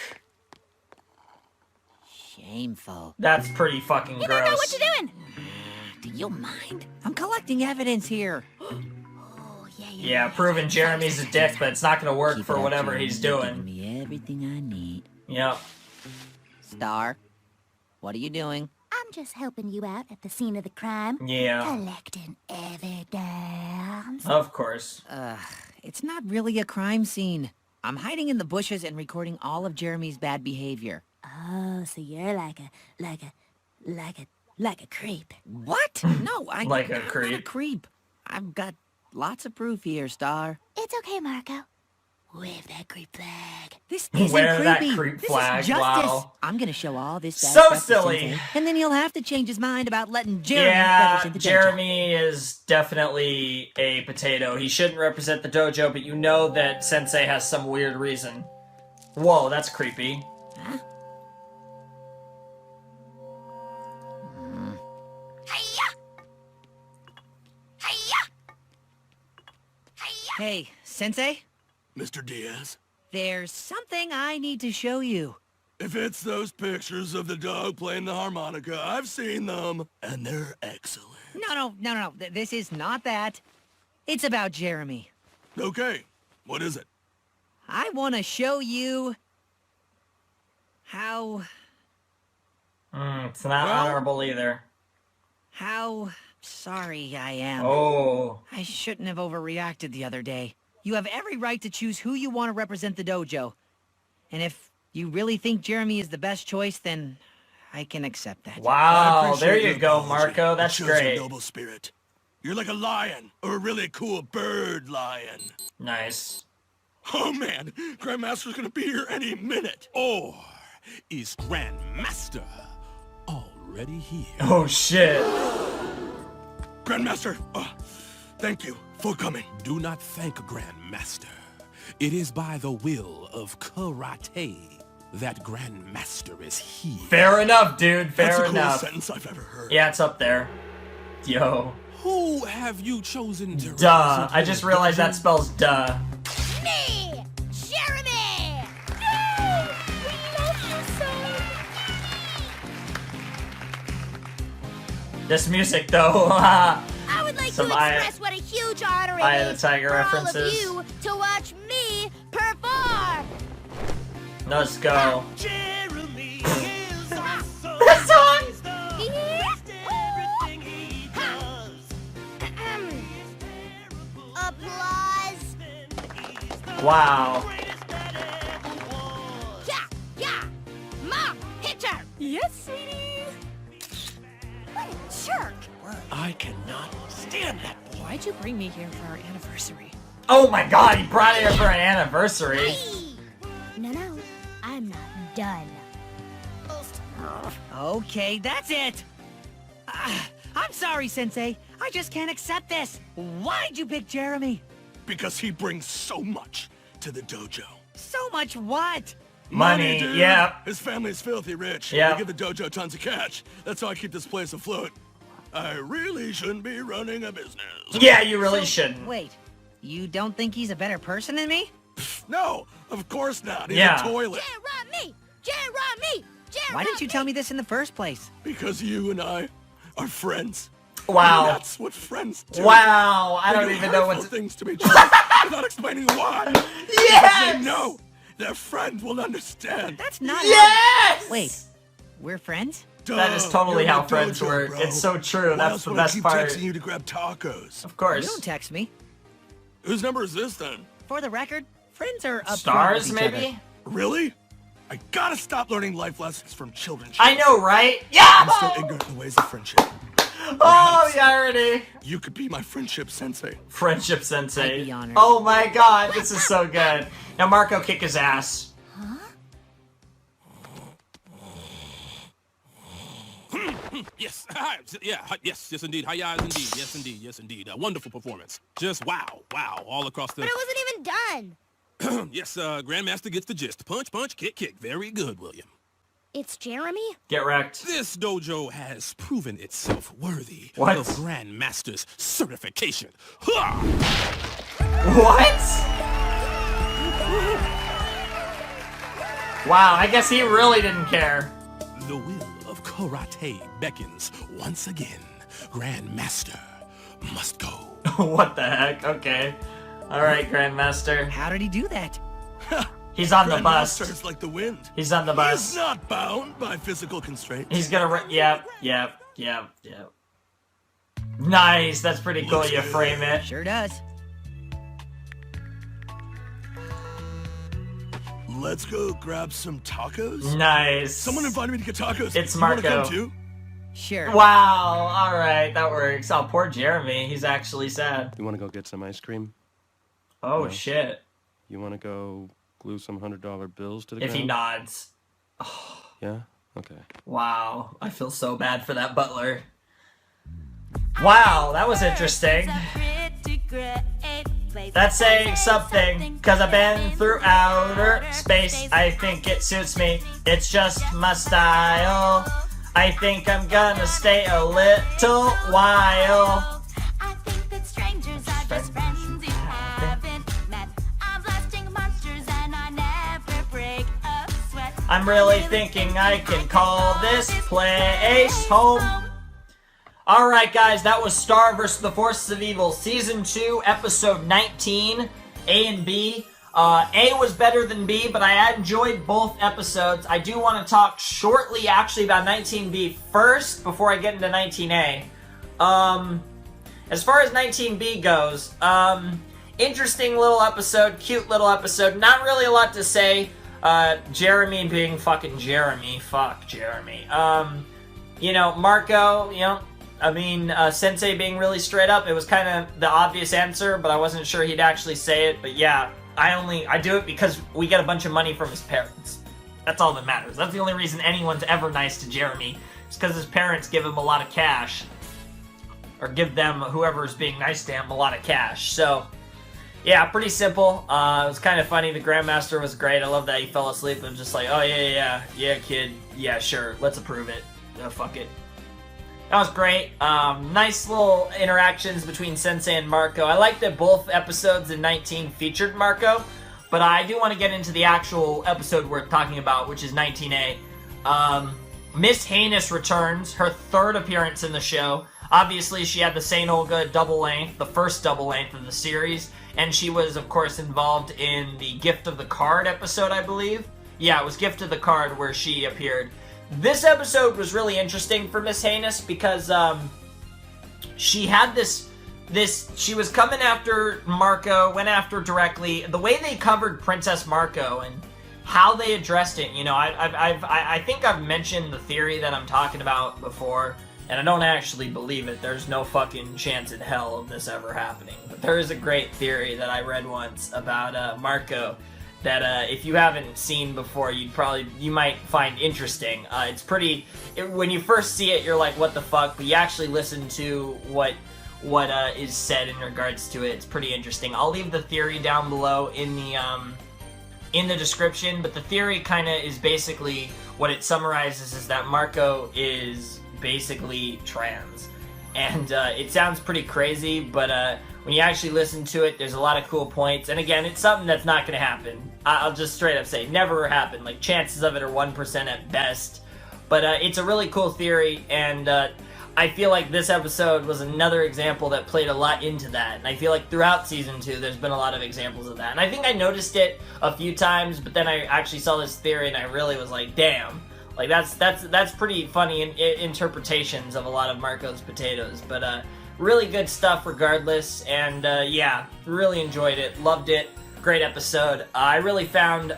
Shameful. That's pretty fucking You gross. don't know what you're doing. Do you mind? I'm collecting evidence here. Yeah, proving Jeremy's a dick, but it's not gonna work for whatever he's doing. Give me everything I need. Yep. Star, what are you doing? I'm just helping you out at the scene of the crime. Yeah. Collecting evidence. Of course. It's not really a crime scene. I'm hiding in the bushes and recording all of Jeremy's bad behavior. Oh, so you're like a Like a creep. What? No, I'm Like a not a creep. creep. I've got lots of proof here, Star. It's okay, Marco. Wave that creep flag. This isn't Wear that creepy. creep This flag, is justice. wow. I'm gonna show all this bad So stuff to silly. Sensei, and then he'll have to change his mind about letting Jeremy Yeah, represent the dojo. Jeremy is definitely a potato. He shouldn't represent the dojo, but you know that Sensei has some weird reason. Whoa, that's creepy. Huh? Hey, Sensei? Mr. Diaz? There's something I need to show you. If it's those pictures of the dog playing the harmonica, I've seen them, and they're excellent. No. This is not that. It's about Jeremy. Okay, what is it? I want to show you how It's not honorable either. how sorry I am. Oh. I shouldn't have overreacted the other day. You have every right to choose who you want to represent the dojo. And if you really think Jeremy is the best choice, then I can accept that. Wow, there you your go, apology. Marco. That's It shows great. your noble spirit. You're like a lion, or a really cool bird lion. Nice. Oh man, Grandmaster's gonna be here any minute. Or is Grandmaster already here? Oh shit. Grandmaster, thank you for coming. Do not thank Grandmaster. It is by the will of karate that Grandmaster is here. Fair enough, dude. That's Fair the enough. coolest sentence I've ever heard. Yeah, it's up there. Yo. Who have you chosen to Duh. represent I just your realized that dojo? spells duh. Me! Jeremy! No! We love you so! This music, though. I would like Some to express what a huge honor Eye it of the is Tiger for references. all of you to watch me perform! Let's go. Jeremy is awesome. That song! Applause! Wow. Yeah! Mom, hit her! Yes, sweetie. What a jerk! I cannot stand that boy. Why'd you bring me here for our anniversary? Oh my god, he brought it here for an anniversary. No, I'm not done. Okay, that's it. I'm sorry, Sensei. I just can't accept this. Why'd you pick Jeremy? Because he brings so much to the dojo. So much what? Money, dude. yeah. His family's filthy rich. Yeah. They give the dojo tons of cash. That's how I keep this place afloat. I really shouldn't be running a business. Yeah, you really shouldn't. Wait, you don't think he's a better person than me? No, of course not. He's Yeah. a toilet. Jeremy! Why didn't you tell me this in the first place? Because you and I are friends. Wow. And that's what friends do. Wow, I They don't do even know what hurtful to... things to each other without explaining why. Yes! Because they know their friend will understand. That's not Yes! Wait, we're friends? That is totally You're how my friends dojo, work. bro. It's so true. Why That's else the would I best keep part. texting you to grab tacos? Of You course. don't text me. Whose number is this then? For the record, friends are up Stars, with each maybe? other. Really? I gotta stop learning life lessons from children. I know, right? Yeah! I'm still ignorant of the ways of friendship. Oh, the irony. You could be my friendship sensei. Friendship I'd sensei. be honored. Oh my god, this is so good. Now Marco, kick his ass. Yes, yes, indeed. Hi, yes, indeed. A wonderful performance. Just wow, all across the... But it wasn't even done! Yes, Grandmaster gets the gist. Punch, kick. Very good, William. It's Jeremy? Get wrecked. This dojo has proven itself worthy What? of Grandmaster's certification. Ha! What? Wow, I guess he really didn't care. The will of karate beckons once again. Grandmaster must go. What the heck? Okay. Alright, Grandmaster. How did he do that? He's on the bus. Grandmaster's like the wind. He's on the bus. He's not bound by physical constraints. He's gonna yep. Nice, that's pretty cool. Looks You good. frame it. Sure does. Let's go grab some tacos. Nice. Someone invited me to get tacos. It's You wanna Marco. come too? Sure. Wow, alright, that works. Oh, poor Jeremy. He's actually sad. You want to go get some ice cream? Oh, No? shit. You want to go glue some $100 bills to the If ground? he nods. Yeah? Okay. Wow, I feel so bad for that butler. Wow, that was interesting. That's saying something, cause I've been through outer space. I think it suits me, it's just my style. I think I'm gonna stay a little while. I think that strangers are just friends you haven't met. I'm blasting monsters and I never break a sweat. I'm really thinking I can call this place home. Alright guys, that was Star vs. the Forces of Evil, Season 2, Episode 19, A and B. A was better than B, but I enjoyed both episodes. I do want to talk shortly, actually, about 19B first, before I get into 19A. As far as 19B goes, interesting little episode, cute little episode, not really a lot to say. Jeremy being fucking Jeremy, fuck Jeremy. You know, Marco, you know, I mean, Sensei being really straight up, it was kind of the obvious answer, but I wasn't sure he'd actually say it, but yeah. I do it because we get a bunch of money from his parents. That's all that matters. That's the only reason anyone's ever nice to Jeremy. It's because his parents give him a lot of cash. Or give them, whoever's being nice to him, a lot of cash. So, yeah, pretty simple. It was kind of funny. The Grandmaster was great. I love that he fell asleep and was just like, oh, yeah, kid. Yeah, sure. Let's approve it. Fuck it. That was great. Nice little interactions between Sensei and Marco. I like that both episodes in 19 featured Marco, but I do want to get into the actual episode we're talking about, which is 19A. Miss Heinous returns, her third appearance in the show. Obviously, she had the St. Olga double length, the first double length of the series, and she was, of course, involved in the Gift of the Card episode, I believe. Yeah, it was Gift of the Card where she appeared. This episode was really interesting for Miss Heinous because she had she was coming after Marco, went after directly. The way they covered Princess Marco and how they addressed it, you know, I think I've mentioned the theory that I'm talking about before, and I don't actually believe it. There's no fucking chance in hell of this ever happening. But there is a great theory that I read once about Marco that if you haven't seen before, you might find interesting. It's pretty, when you first see it, you're like, what the fuck? But you actually listen to what is said in regards to it. It's pretty interesting. I'll leave the theory down below in the description, but the theory kind of is basically, what it summarizes is that Marco is basically trans. And it sounds pretty crazy, but when you actually listen to it, there's a lot of cool points. And again, it's something that's not going to happen. I'll just straight up say, never happen. Like, chances of it are 1% at best. But it's a really cool theory, and I feel like this episode was another example that played a lot into that. And I feel like throughout Season 2, there's been a lot of examples of that. And I think I noticed it a few times, but then I actually saw this theory, and I really was like, damn. Like, that's pretty funny interpretations of a lot of Marco's potatoes. But really good stuff regardless, and yeah, really enjoyed it, loved it, great episode. I really found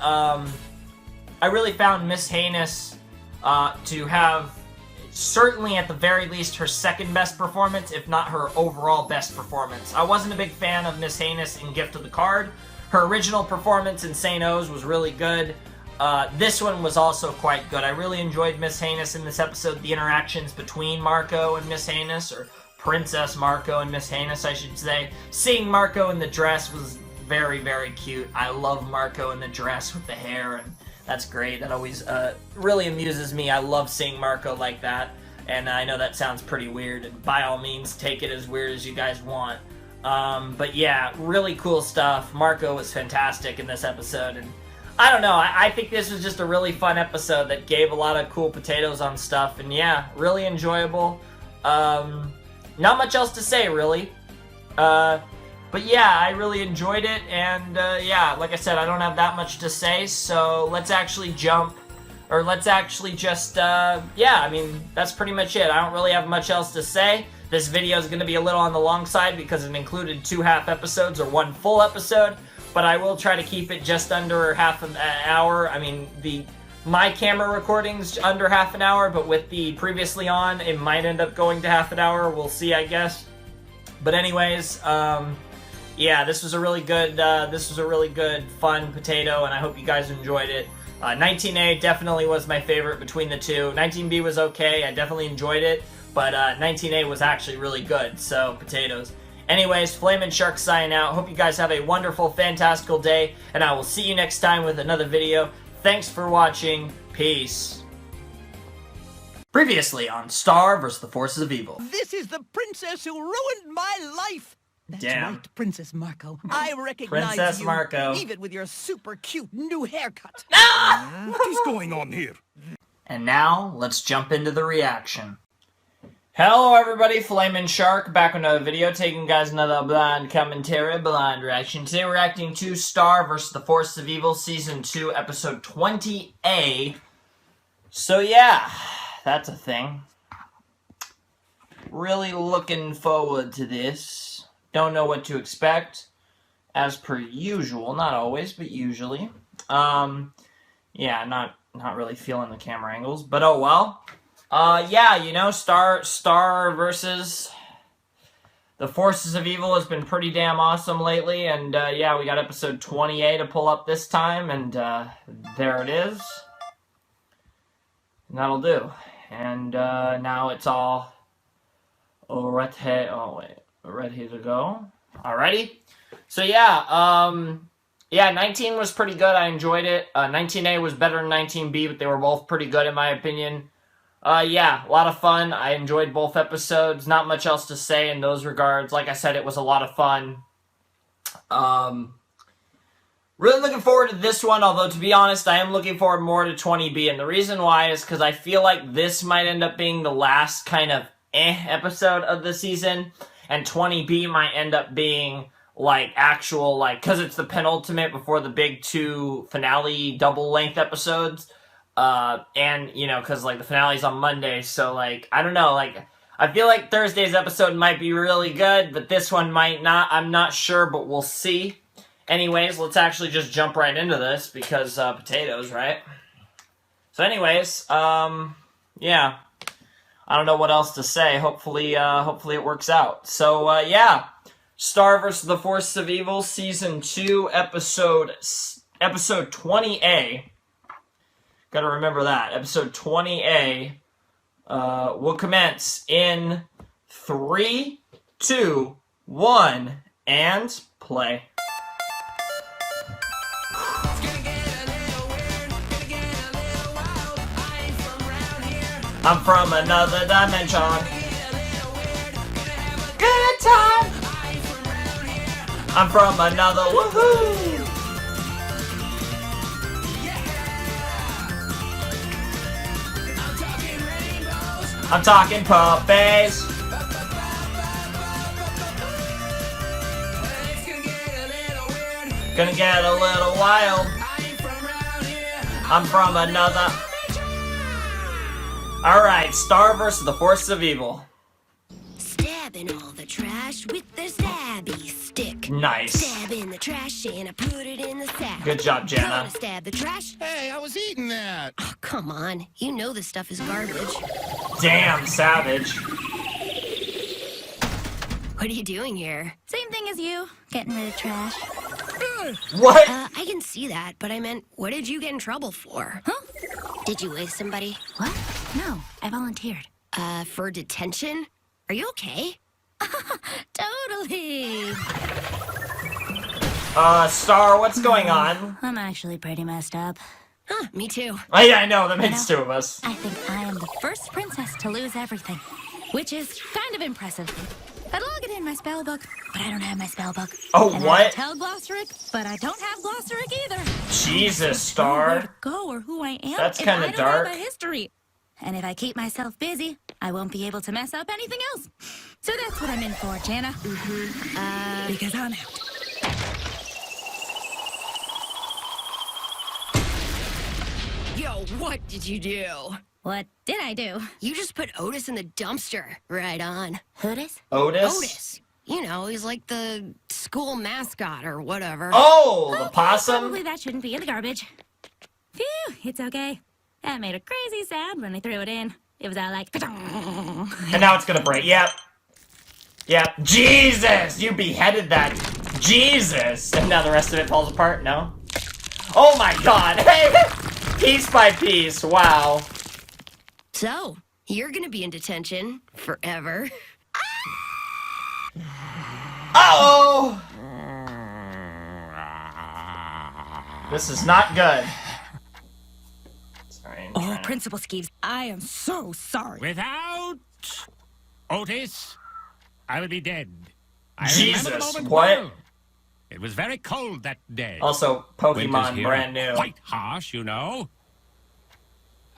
Miss Heinous to have, certainly at the very least, her second best performance, if not her overall best performance. I wasn't a big fan of Miss Heinous in Gift of the Card. Her original performance in St. O's was really good. This one was also quite good. I really enjoyed Miss Heinous in this episode, the interactions between Marco and Miss Heinous, or Princess Marco and Miss Heinous, I should say. Seeing Marco in the dress was very, very cute. I love Marco in the dress with the hair, and that's great. That always really amuses me. I love seeing Marco like that, and I know that sounds pretty weird, and by all means, take it as weird as you guys want. But yeah, really cool stuff. Marco was fantastic in this episode, and I don't know, I think this was just a really fun episode that gave a lot of cool potatoes on stuff, and yeah, really enjoyable. Not much else to say, really. But yeah, I really enjoyed it, and yeah, like I said, I don't have that much to say, so let's actually jump, or let's actually just, yeah, I mean, that's pretty much it. I don't really have much else to say. This video is going to be a little on the long side because it included 2 half episodes or 1 full episode, but I will try to keep it just under half an hour. I mean, the my camera recordings under half an hour, but with the previously on, it might end up going to half an hour. We'll see, I guess. But anyways, yeah, this was a really good, fun potato, and I hope you guys enjoyed it. 19A definitely was my favorite between the two. 19B was okay, I definitely enjoyed it, but 19A was actually really good, so potatoes. Anyways, Flamin' Shark signing out. Hope you guys have a wonderful, fantastical day, and I will see you next time with another video. Thanks for watching. Peace. Previously on Star vs. the Forces of Evil. This is the princess who ruined my life. That's Damn. right, Princess Marco. I recognize Princess you, Marco. even with your super cute new haircut. What is going on here? And now, let's jump into the reaction. Hello everybody, Flamin' Shark, back with another video, taking you guys another blind commentary, blind reaction. Today we're reacting to Star vs. the Forces of Evil, Season 2, Episode 20A. So yeah, that's a thing. Really looking forward to this. Don't know what to expect, as per usual. Not always, but usually. Yeah, not really feeling the camera angles, but oh well. Yeah, you know, Star versus the Forces of Evil has been pretty damn awesome lately, and yeah, we got episode 20A to pull up this time, and there it is. And that'll do. And now it's all ready to go. Alrighty. So yeah, yeah, 19 was pretty good. I enjoyed it. 19A was better than 19B, but they were both pretty good in my opinion. Yeah, a lot of fun. I enjoyed both episodes. Not much else to say in those regards. Like I said, it was a lot of fun. Really looking forward to this one, although to be honest, I am looking forward more to 20B, and the reason why is because I feel like this might end up being the last kind of episode of the season, and 20B might end up being like actual, like, because it's the penultimate before the big 2 finale double-length episodes. And, you know, because, like, the finale's on Monday, so, like, I don't know, like, I feel like Thursday's episode might be really good, but this one might not. I'm not sure, but we'll see. Anyways, let's actually just jump right into this, because, potatoes, right? So anyways, yeah. I don't know what else to say. Hopefully it works out. So, yeah. Star vs. the Forces of Evil, Season 2, Episode 20A. Gotta remember that. Episode 20A will commence in 3, 2, 1, and play. I'm from another dimension. Good time. I'm from another woohoo. I'm talking puppies. Gonna get a little wild. I'm from another. Alright, Star vs. the Forces of Evil. Stabbing all the trash with the stabby stick. Nice. Stab in the trash and I put it in the sack. Good job, Jana. Gonna stab the trash. Hey, I was eating that. Oh, come on. You know this stuff is garbage. Damn, savage. What are you doing here? Same thing as you, getting rid of trash. What? I can see that, but I meant, what did you get in trouble for? Huh? Did you waste somebody? What? No, I volunteered. For detention? Are you okay? Totally. Star, what's going on? I'm actually pretty messed up. Huh, me too. Oh, yeah, I know, that makes 2 of us. I think I am the first princess to lose everything, which is kind of impressive. I'd log it in my spell book, but I don't have my spell book. Oh, and what? I tell Glossaric, but I don't have Glossaric either. Jesus, Star. Where to Star. go or who I am That's if kinda I don't dark. have a history. And if I keep myself busy, I won't be able to mess up anything else. So that's what I'm in for, Jana. Because I'm out. Yo, what did you do? What did I do? You just put Otis in the dumpster. Right on. Otis? Otis? Otis. You know, he's like the school mascot or whatever. Oh, the possum? Probably that shouldn't be in the garbage. Phew, it's okay. That made a crazy sound when I threw it in. It was all like... And now it's gonna break. Yep. Yep. Jesus! You beheaded that. Jesus! And now the rest of it falls apart? No? Oh my god! Hey! Piece by piece. Wow. So, you're gonna be in detention forever. Uh-oh! This is not good. Sorry, Oh, Principal Skeeves, I am so sorry. Without Otis, I would be dead. I remember the Jesus, moment what? well. It was very cold that day. Also, Winters Pokemon, here brand are new. quite harsh, you know.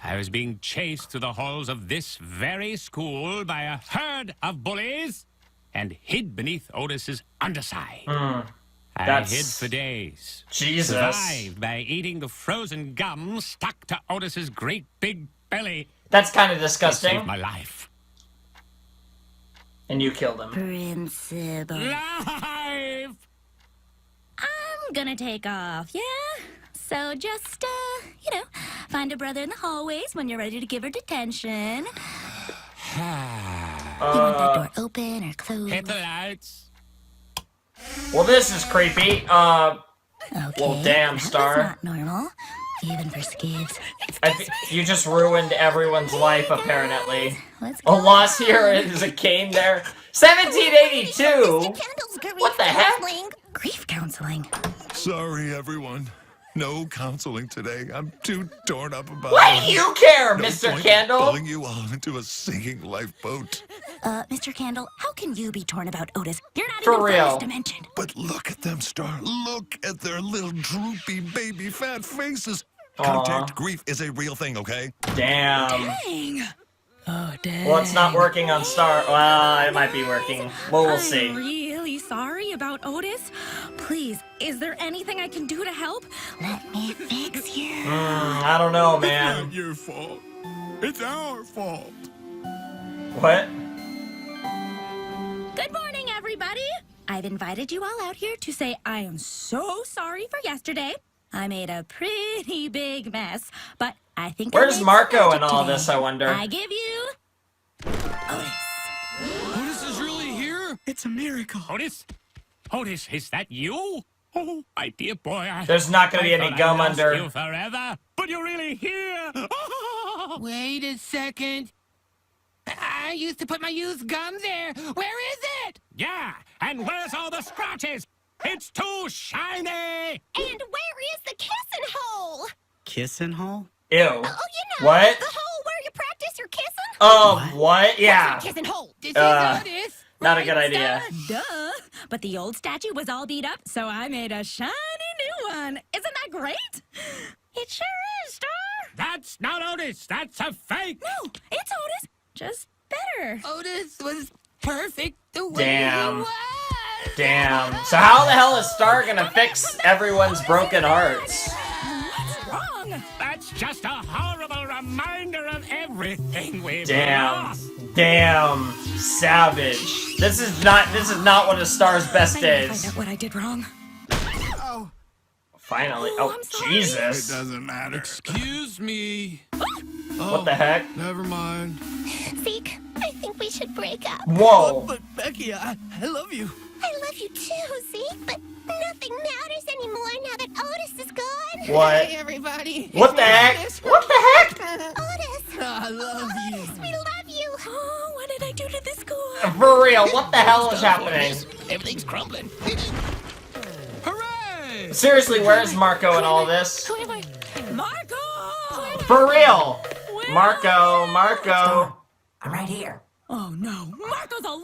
I was being chased through the halls of this very school by a herd of bullies and hid beneath Otis's underside. I hid for days. Jesus. Survived by eating the frozen gum stuck to Otis's great big belly. That's kind of It disgusting. saved my life. And you killed him. Principal. Life! I'm gonna take off, yeah? So just, you know, find a brother in the hallways when you're ready to give her detention. You want that door open or closed? Hit the lights. Well, this is creepy. Well, damn, that Star. was not normal, even for Skeeves. You just ruined everyone's life, apparently. A loss here is a cane there. 1782? What the heck? Grief counseling. Sorry, everyone. No counseling today. I'm too torn up about Why do you care, no Mr. point Candle? Pulling you all into a sinking lifeboat. Mr. Candle, how can you be torn about Otis? You're not For even real. from this dimension. But look at them, Star. Look at their little droopy baby fat faces. Aw. Contact grief is a real thing, okay? Damn. Dang. Oh, dang. Well, it's not working on Star. Well, it might be working. Well, we'll see. I'm really sorry about Otis. Please, is there anything I can do to help? Let me fix you. I don't know, man. It's not your fault. It's our fault. What? Good morning, everybody. I've invited you all out here to say I am so sorry for yesterday. I made a pretty big mess, but I think I Where's made some Marco magic in all today. this, I wonder? I give you Otis is really here? It's a miracle. Otis? Otis, is that you? Oh, my dear boy. There's not gonna be any thought gum I lost under. you forever, but you're really here. Wait a second. I used to put my used gum there. Where is it? Yeah, and where's all the scratches? It's too shiny. And where is the kissing hole? Kissing hole? Ew. Oh, you know, What? the hole where you practice your kissing? What? Yeah. What's your kissing hole? This is Otis. Not a good idea. Duh. But the old statue was all beat up, so I made a shiny new one. Isn't that great? It sure is, Star. That's not Otis. That's a fake. No, it's Otis. Just better. Otis was perfect the way Damn. he was. Damn. So how the hell is Star gonna fix everyone's broken hearts? What's wrong? That's just a horrible reminder of everything we've Damn. lost. Damn. Savage. This is not one of Star's best I need to days. find out what I did wrong. Finally. Oh, Jesus. It doesn't matter. Excuse me. What the heck? Never mind. Zeke, I think we should break up. Whoa. But Becky, I love you. I love you too, Zeke, but nothing matters anymore now that Otis is gone. What? Hey, everybody. What the heck? What the heck? Otis! I love you. Otis, we love you! Oh, what did I do to this school? For real, what the hell is happening? Everything's crumbling. Hooray! Seriously, where's Marco in all this? Marco! For real! Marco. I'm right here. Oh, no. Marco's a locker?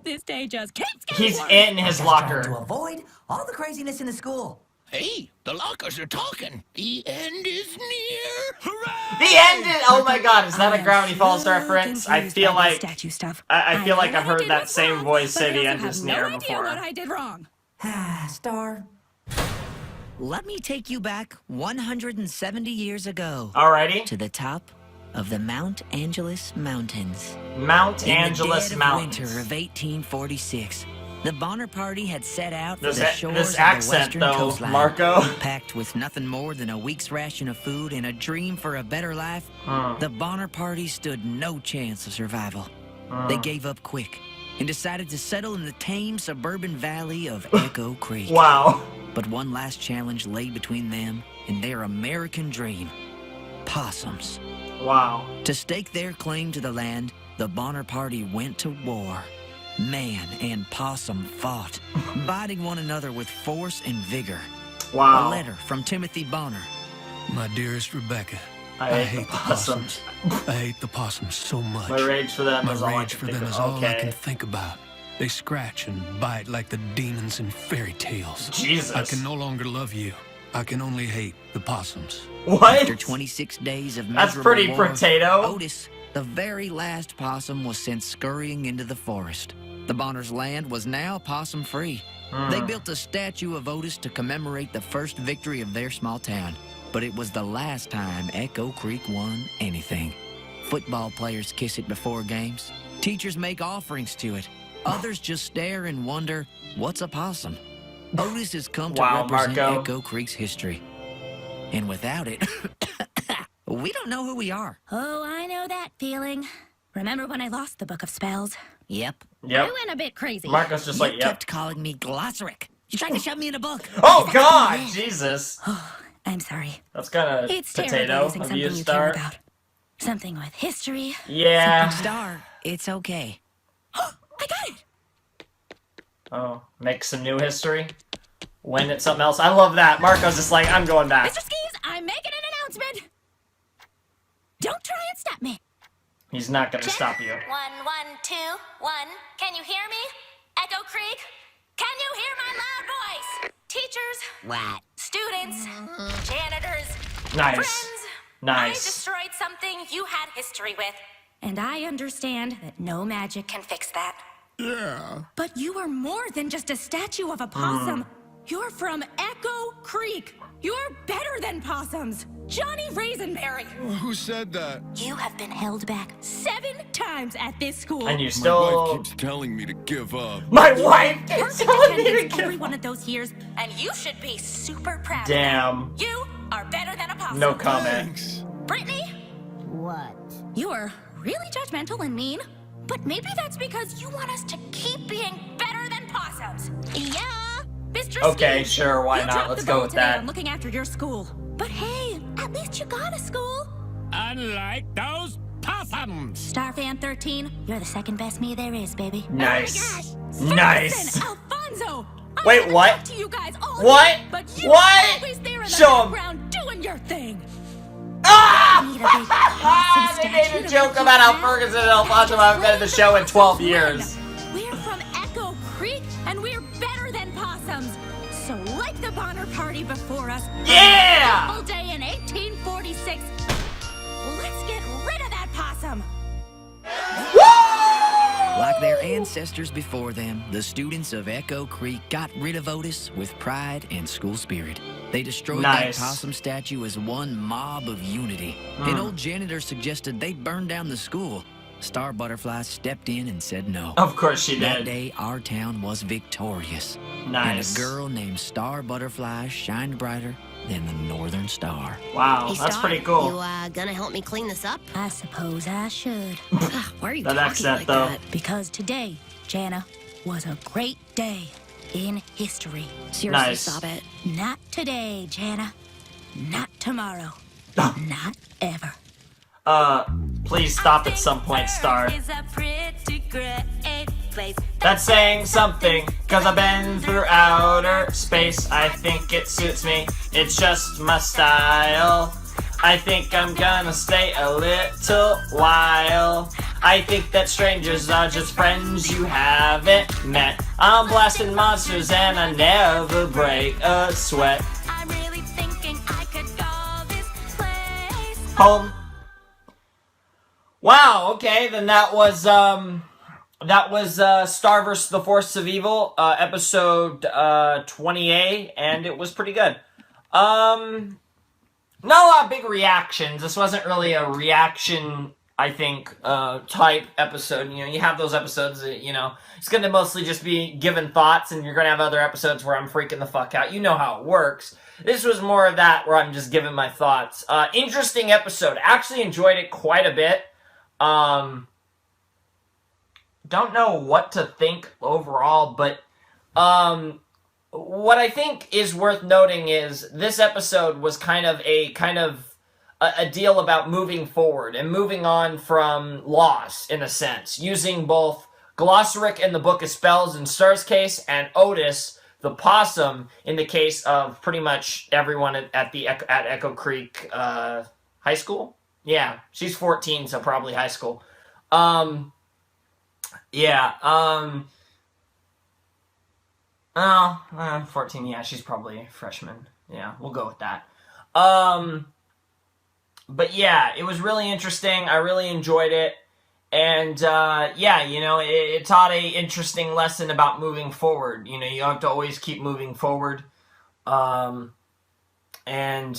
This day just keeps getting He's worse. in his To locker. avoid all the craziness in the school. Hey, the lockers are talking. The end is near. Hooray! The end is, oh my god, is that a Gravity Falls so reference? I confused feel by this like statue stuff. I feel like know I've what I heard did that was same wrong, voice but say I the also end have is no near idea before. What I did wrong. Star. Let me take you back 170 years ago. Alrighty. To the top of the Mount Angeles Mountains. Mount In Angeles the dead of Mountains. winter of 1846, The Bonner party had set out for This the shores this of the accent, western though, coastline. Marco. Packed with nothing more than a week's ration of food and a dream for a better life, the Bonner party stood no chance of survival. They gave up quick and decided to settle in the tame suburban valley of Echo Creek. Wow. But one last challenge lay between them and their American dream: possums. Wow. To stake their claim to the land, the Bonner party went to war. Man and possum fought, biting one another with force and vigor. Wow. A letter from Timothy Bonner. My dearest Rebecca, I hate the possums. I hate the possums so much. My rage for them is all I rage can for think them of. is all I Okay. can think about. They scratch and bite like the demons in fairy tales. Jesus. I can no longer love you. I can only hate the possums. What? After 26 days of That's miserable pretty war, potato. Otis, the very last possum, was sent scurrying into the forest. The Bonner's land was now possum-free. They built a statue of Otis to commemorate the first victory of their small town. But it was the last time Echo Creek won anything. Football players kiss it before games. Teachers make offerings to it. Others just stare and wonder, what's a possum? Otis has come to represent Marco. Echo Creek's history. And without it, we don't know who we are. Oh, I know that feeling. Remember when I lost the Book of Spells? Yep. Yep. I went a bit crazy. Marco's just like, You yep. kept calling me Glossaric. You tried to shove me in a book. Oh, God! Jesus. I'm sorry. That's kind of It's terrible potato losing of something you, you Star. care about. Something with history. Yeah. Star, it's okay. I got it! Oh, make some new history? Win at something else? I love that. Marco's just like, I'm going back. Mr. Skis, I'm making an announcement! Don't try and stop me. He's not gonna stop you. 1, 1, 2, 1. Can you hear me? Echo Creek? Can you hear my loud voice? Teachers? What? Students? Janitors? Nice. Friends? I Nice. destroyed something you had history with. And I understand that no magic can fix that. Yeah. But you are more than just a statue of a possum. You're from Echo Creek. You're better than possums. Johnny Raisinberry. Who said that? You have been held back 7 times at this school. And you My still... wife keeps telling me to give up. My wife keeps Perfect telling me to attendance give... every one of those years, and you should be super proud. Damn. Of that. You are better than a possum. No comment. Brittany? What? You're really judgmental and mean, but maybe that's because you want us to keep being better than possums. Yeah. Mr. Okay, Steve, sure, why you not? dropped Let's the go ball with today that. on looking after your school. But hey, at least you got a school. Unlike those possums. Starfan 13, you're the second best me there is, baby. Nice. Oh Nice. Alfonso! Wait, what? To you guys all What? year, but you What? were always there in the Show 'em. background doing your thing. Ah! They made a joke about how Ferguson and Alfonso haven't been at the show in 12 years. We're from Echo Creek, and we're better than possums. So like the Bonner party before us, Yeah! all day in 1846, let's get rid of that possum. Like their ancestors before them, the students of Echo Creek got rid of Otis with pride and school spirit. They destroyed Nice. that possum statue as one mob of unity. An old janitor suggested they burn down the school. Star Butterfly stepped in and said no. Of course she That did. day, our town was victorious. Nice. And a girl named Star Butterfly shined brighter than the Northern Star. Wow, Hey, that's Star, pretty cool. You gonna help me clean this up? I suppose I should. Why are you That talking accent, like though. that? Because today, Jana, was a great day in history. Seriously, Nice. stop it. Not today, Jana. Not tomorrow. Not ever. Please stop at some point, Star. That's saying something, cause I've been through outer space. I think it suits me, it's just my style. I think I'm gonna stay a little while. I think that strangers are just friends you haven't met. I'm blasting monsters and I never break a sweat. I'm really thinking I could call this place Home. Wow, okay, then that was Star vs. the Forces of Evil, episode 20A, and it was pretty good. Not a lot of big reactions. This wasn't really a reaction I think, type episode. You know, you have those episodes that, you know, it's going to mostly just be given thoughts, and you're going to have other episodes where I'm freaking the fuck out. You know how it works. This was more of that, where I'm just giving my thoughts. Interesting episode. Actually enjoyed it quite a bit. Don't know what to think overall, but, what I think is worth noting is this episode was kind of a deal about moving forward and moving on from loss, in a sense, using both Glossaric in the Book of Spells in Star's case and Otis, the possum, in the case of pretty much everyone at Echo Creek High School. Yeah, she's 14, so probably high school. 14, yeah, she's probably a freshman. Yeah, we'll go with that. But yeah, it was really interesting. I really enjoyed it. And, yeah, you know, it taught a interesting lesson about moving forward. You know, you have to always keep moving forward. And,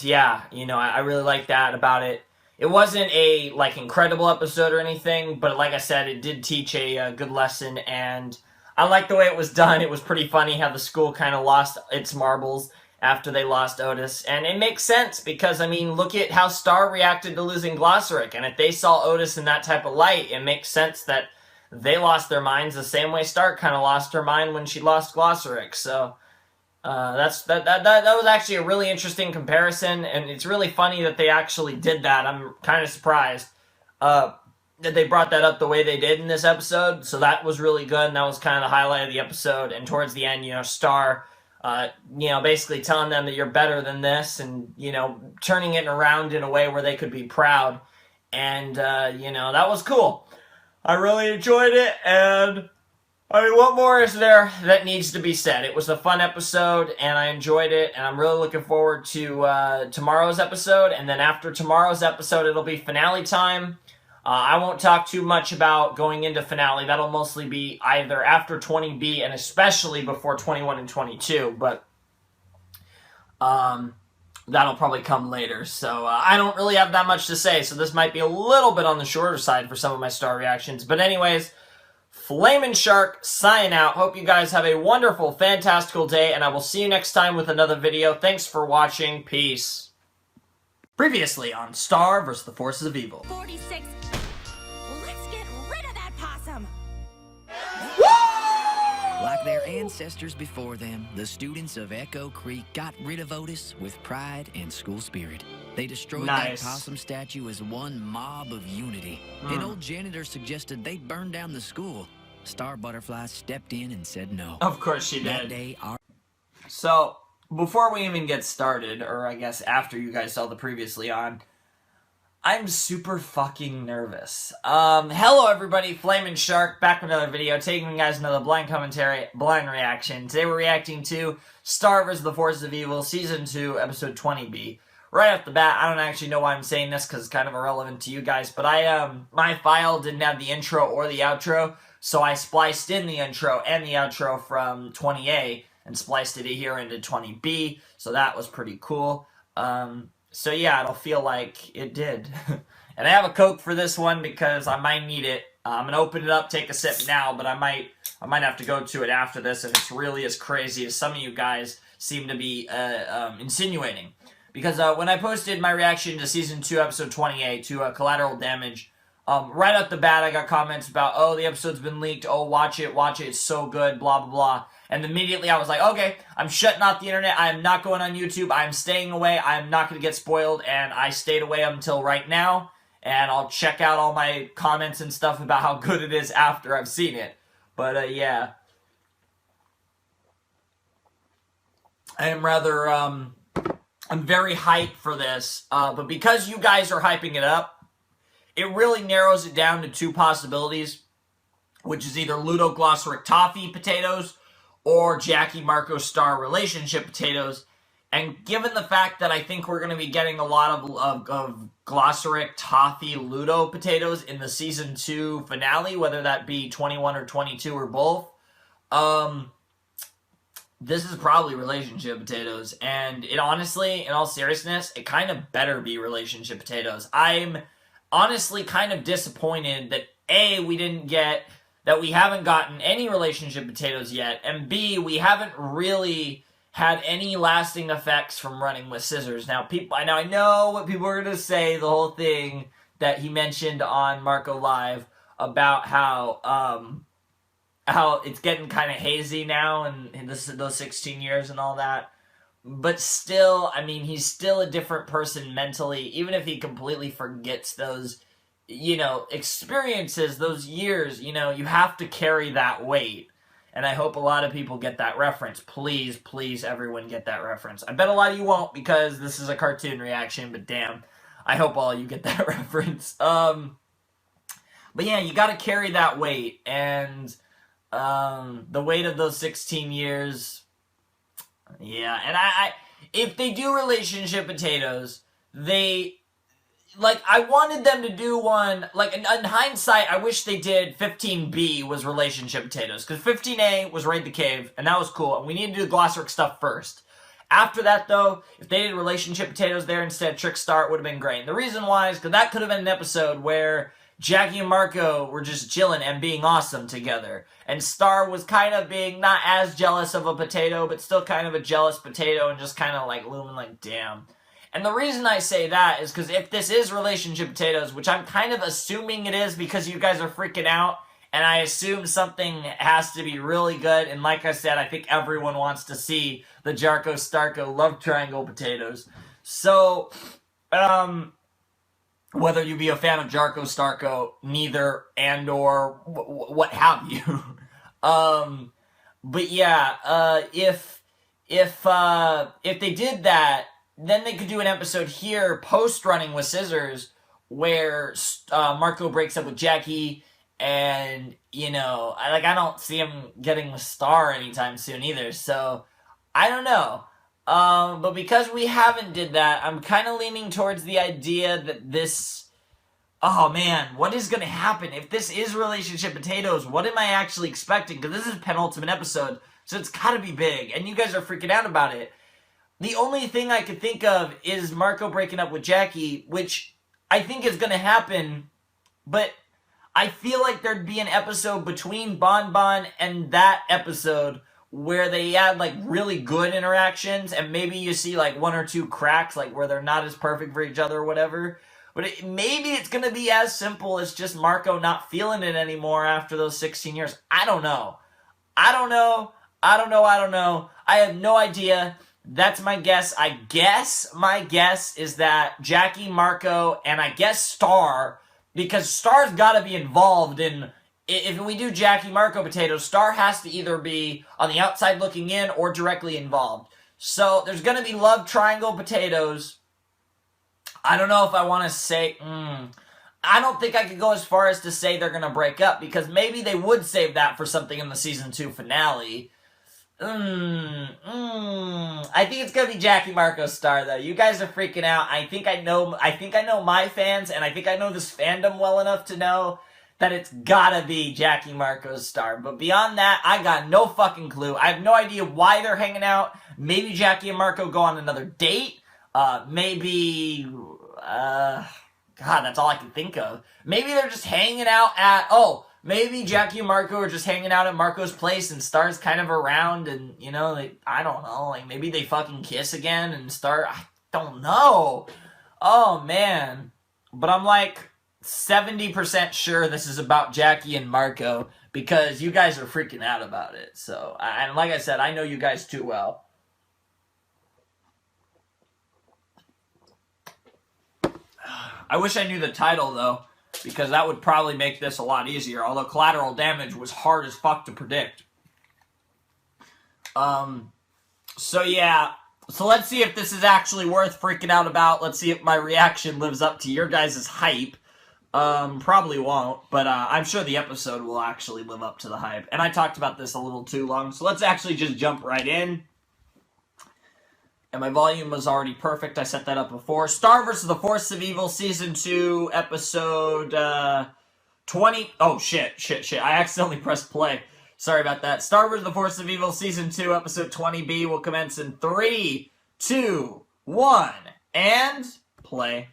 yeah, you know, I really like that about it. It wasn't a, like, incredible episode or anything, but like I said, it did teach a good lesson, and I like the way it was done. It was pretty funny how the school kind of lost its marbles after they lost Otis. And it makes sense because, I mean, look at how Star reacted to losing Glossaric. And if they saw Otis in that type of light, it makes sense that they lost their minds the same way Star kind of lost her mind when she lost Glossaric. So that was actually a really interesting comparison. And it's really funny that they actually did that. I'm kind of surprised that they brought that up the way they did in this episode. So that was really good. And that was kind of the highlight of the episode. And towards the end, you know, Star... you know, basically telling them that you're better than this, and, you know, turning it around in a way where they could be proud. And, you know, that was cool. I really enjoyed it, and, I mean, what more is there that needs to be said? It was a fun episode, and I enjoyed it, and I'm really looking forward to tomorrow's episode, and then after tomorrow's episode, it'll be finale time. I won't talk too much about going into finale. That'll mostly be either after 20B and especially before 21 and 22, but that'll probably come later. So I don't really have that much to say, so this might be a little bit on the shorter side for some of my Star reactions. But anyways, Flamin' Shark, sign out. Hope you guys have a wonderful, fantastical day, and I will see you next time with another video. Thanks for watching. Peace. Previously on Star vs. the Forces of Evil. 46. Let's get rid of that possum. Like their ancestors before them, the students of Echo Creek got rid of Otis with pride and school spirit. They destroyed that possum statue as one mob of unity. An old janitor suggested they burn down the school. Star Butterfly stepped in and said no. Of course she did. That day, So, before we even get started, or I guess after you guys saw the previously on, I'm super fucking nervous. Hello everybody, Flamin' Shark, back with another video, taking you guys another blind commentary, blind reaction. Today we're reacting to Star vs. the Forces of Evil, Season 2, Episode 20B. Right off the bat, I don't actually know why I'm saying this, because it's kind of irrelevant to you guys, but my file didn't have the intro or the outro, so I spliced in the intro and the outro from 20A, and spliced it here into 20B, so that was pretty cool. So yeah, it'll feel like it did. And I have a Coke for this one because I might need it. I'm gonna open it up, take a sip now, but I might have to go to it after this if it's really as crazy as some of you guys seem to be insinuating. Because when I posted my reaction to Season 2, Episode 28, to Collateral Damage, right off the bat I got comments about, oh, the episode's been leaked, oh, watch it, it's so good, blah, blah, blah. And immediately I was like, okay, I'm shutting off the internet, I am not going on YouTube, I'm staying away, I'm not going to get spoiled, and I stayed away until right now, and I'll check out all my comments and stuff about how good it is after I've seen it. But, yeah. I am rather, I'm very hyped for this, but because you guys are hyping it up, it really narrows it down to two possibilities, which is either Ludo Glossaric Toffee potatoes, or Jackie Marco Star relationship potatoes. And given the fact that I think we're going to be getting a lot of Glossaric Toffee Ludo potatoes in the Season 2 finale, whether that be 21 or 22 or both, this is probably relationship potatoes. And it honestly, in all seriousness, it kind of better be relationship potatoes. I'm honestly kind of disappointed that A, we haven't gotten any relationship potatoes yet, and B, we haven't really had any lasting effects from running with scissors. Now, I know what people are going to say, the whole thing that he mentioned on Marco Live about how it's getting kind of hazy now and those 16 years and all that. But still, I mean, he's still a different person mentally, even if he completely forgets those, experiences, those years, you have to carry that weight. And I hope a lot of people get that reference. Please, please, everyone get that reference. I bet a lot of you won't because this is a cartoon reaction, but damn, I hope all of you get that reference. But yeah, you gotta carry that weight, and the weight of those 16 years, yeah, and if they do relationship potatoes, I wanted them to do one, in hindsight, I wish they did 15B was relationship potatoes, because 15A was Raid the Cave, and that was cool, and we need to do Glossaric stuff first. After that, though, if they did relationship potatoes there instead of Trickstar, it would have been great. And the reason why is because that could have been an episode where Jackie and Marco were just chilling and being awesome together. And Star was kind of being not as jealous of a potato, but still kind of a jealous potato and just kind of looming damn. And the reason I say that is because if this is relationship potatoes, which I'm kind of assuming it is because you guys are freaking out, and I assume something has to be really good, and like I said, I think everyone wants to see the Jarko-Starko love triangle potatoes. So, whether you be a fan of Jarko-Starko, neither, and or what have you. But yeah, if they did that, then they could do an episode here, post-running with scissors, where Marco breaks up with Jackie, and, I don't see him getting with Star anytime soon either, so, I don't know. But because we haven't did that, I'm kind of leaning towards the idea that this... Oh man, what is going to happen? If this is relationship potatoes, what am I actually expecting? Because this is penultimate episode, so it's got to be big, and you guys are freaking out about it. The only thing I could think of is Marco breaking up with Jackie, which I think is going to happen, but I feel like there'd be an episode between Bon Bon and that episode where they had, really good interactions, and maybe you see, one or two cracks, where they're not as perfect for each other or whatever. But maybe it's going to be as simple as just Marco not feeling it anymore after those 16 years. I don't know. I don't know. I have no idea. That's my guess. I guess my guess is that Jackie, Marco, and I guess Star, because Star's got to be involved in, if we do Jackie, Marco potatoes, Star has to either be on the outside looking in or directly involved. So there's going to be love triangle potatoes. I don't know if I want to say, I don't think I could go as far as to say they're going to break up, because maybe they would save that for something in the season 2 finale. I think it's gonna be Jackie, Marco, Star, though. You guys are freaking out. I think I know my fans, and I think I know this fandom well enough to know that it's gotta be Jackie, Marco, Star. But beyond that, I got no fucking clue. I have no idea why they're hanging out. Maybe Jackie and Marco go on another date. Maybe, God, that's all I can think of. Maybe they're just hanging out at, maybe Jackie and Marco are just hanging out at Marco's place and Star's kind of around and, I don't know, maybe they fucking kiss again and Star, I don't know. Oh, man. But I'm 70% sure this is about Jackie and Marco because you guys are freaking out about it. So, and like I said, I know you guys too well. I wish I knew the title, though, because that would probably make this a lot easier, although Collateral Damage was hard as fuck to predict. So yeah, so let's see if this is actually worth freaking out about. Let's see if my reaction lives up to your guys' hype. Probably won't, but I'm sure the episode will actually live up to the hype. And I talked about this a little too long, so let's actually just jump right in. And my volume was already perfect. I set that up before. Star vs. the Force of Evil, Season 2, Episode 20. Oh, shit. I accidentally pressed play. Sorry about that. Star vs. the Force of Evil, Season 2, Episode 20B will commence in 3, 2, 1, and play.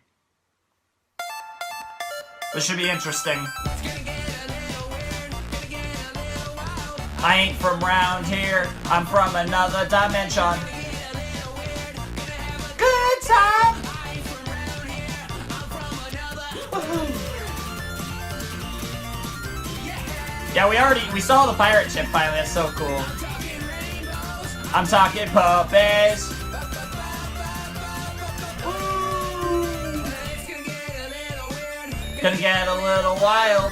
This should be interesting. I ain't from round here. I'm from another dimension. Good time. Yeah, we saw the pirate ship finally. That's so cool. I'm talking puppies. Gonna get a little wild.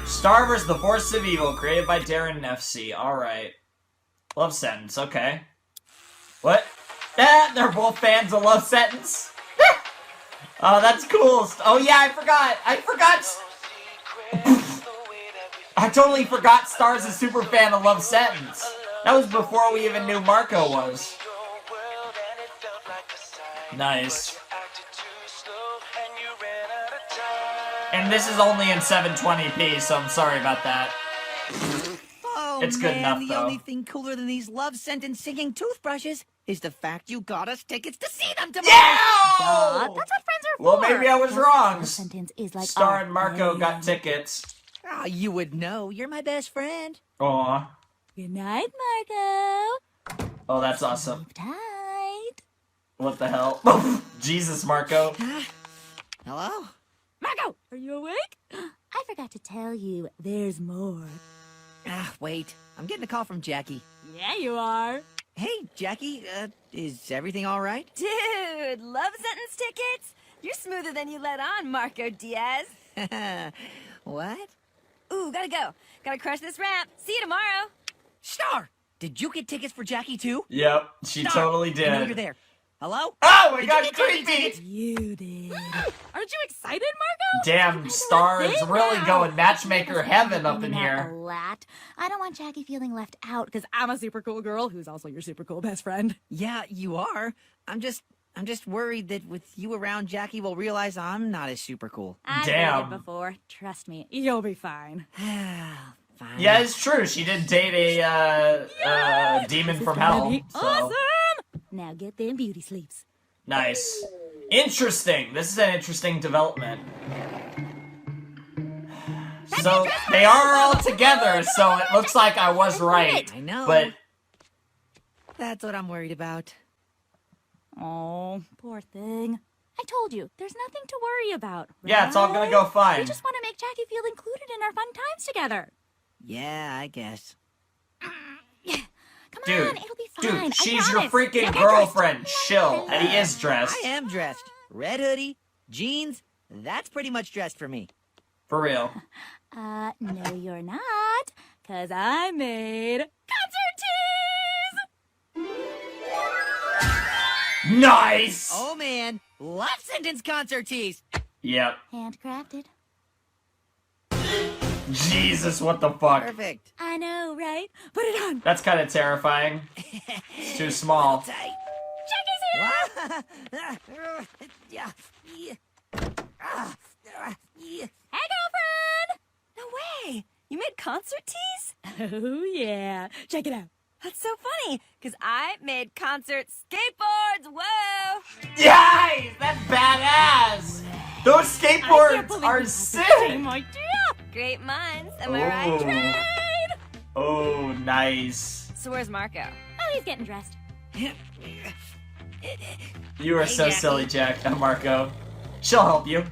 Star vs. the Force of Evil, created by Darren and FC. Alright. Love Sentence, okay. What? They're both fans of Love Sentence. Oh, that's cool. Oh yeah, I forgot. I totally forgot Star's a super fan of Love Sentence. That was before we even knew Marco was. Nice. And this is only in 720p, so I'm sorry about that. Oh, it's good enough, the though. only thing cooler than these Love Sentence singing toothbrushes is the fact you got us tickets to see them tomorrow. Yeah! That's what friends are for. Well, maybe I was wrong. Love Sentence is like Star our and Marco thing. got tickets. Oh, you would know. You're my best friend. Aw. Good night, Marco. Oh, that's awesome. Tight. What the hell? Jesus, Marco. Hello? Marco, are you awake? I forgot to tell you, there's more. Wait. I'm getting a call from Jackie. Yeah, you are. Hey, Jackie, is everything all right? Dude, Love Sentence tickets? You're smoother than you let on, Marco Diaz. What? Ooh, gotta go. Gotta crush this ramp. See you tomorrow. Star, did you get tickets for Jackie too? Yep, she Star, totally did. I know you're there. Hello? Oh my Did god, you get Jackie creepy! tickets? You did. Aren't you excited, Marco? Damn, Star is really going matchmaker heaven up in A here. lot. I don't want Jackie feeling left out because I'm a super cool girl who's also your super cool best friend. Yeah, you are. I'm just worried that with you around, Jackie will realize I'm not as super cool. I've Damn. dated before. Trust me, you'll be fine. Fine. Yeah, it's true. She did date a demon from hell. So. Awesome! now get them beauty sleeps. Nice. Interesting. This is an interesting development. So they are all together, so it looks like I was right. I know. But that's what I'm worried about. Oh, Poor thing. I told you, there's nothing to worry about. yeah, it's all gonna go We fine. just want to make Jackie feel included in our fun times together. Yeah, I guess. Come Dude, on, it'll be fine. dude, I she's your promise. freaking Now get girlfriend. Chill. And he is dressed. I am dressed. Red hoodie, jeans. That's pretty much dressed for me. For real. No, you're not. Cause I made concert tees! Nice! Oh man, Love Sentence concert tees. Yep. Handcrafted. Jesus, what the fuck? Perfect. I know, right? Put it on. That's kind of terrifying. It's too small. Tight. Jackie's here! Hey, girlfriend! No way. You made concert tees? Oh, yeah. Check it out. That's so funny, because I made concert skateboards. Whoa! Yay! That's badass! Those skateboards are sick! Same idea. Great minds, am I right? Trade! Oh, nice. So where's Marco? Oh, he's getting dressed. You are so Jackie. silly, Jack. Marco. She'll help you.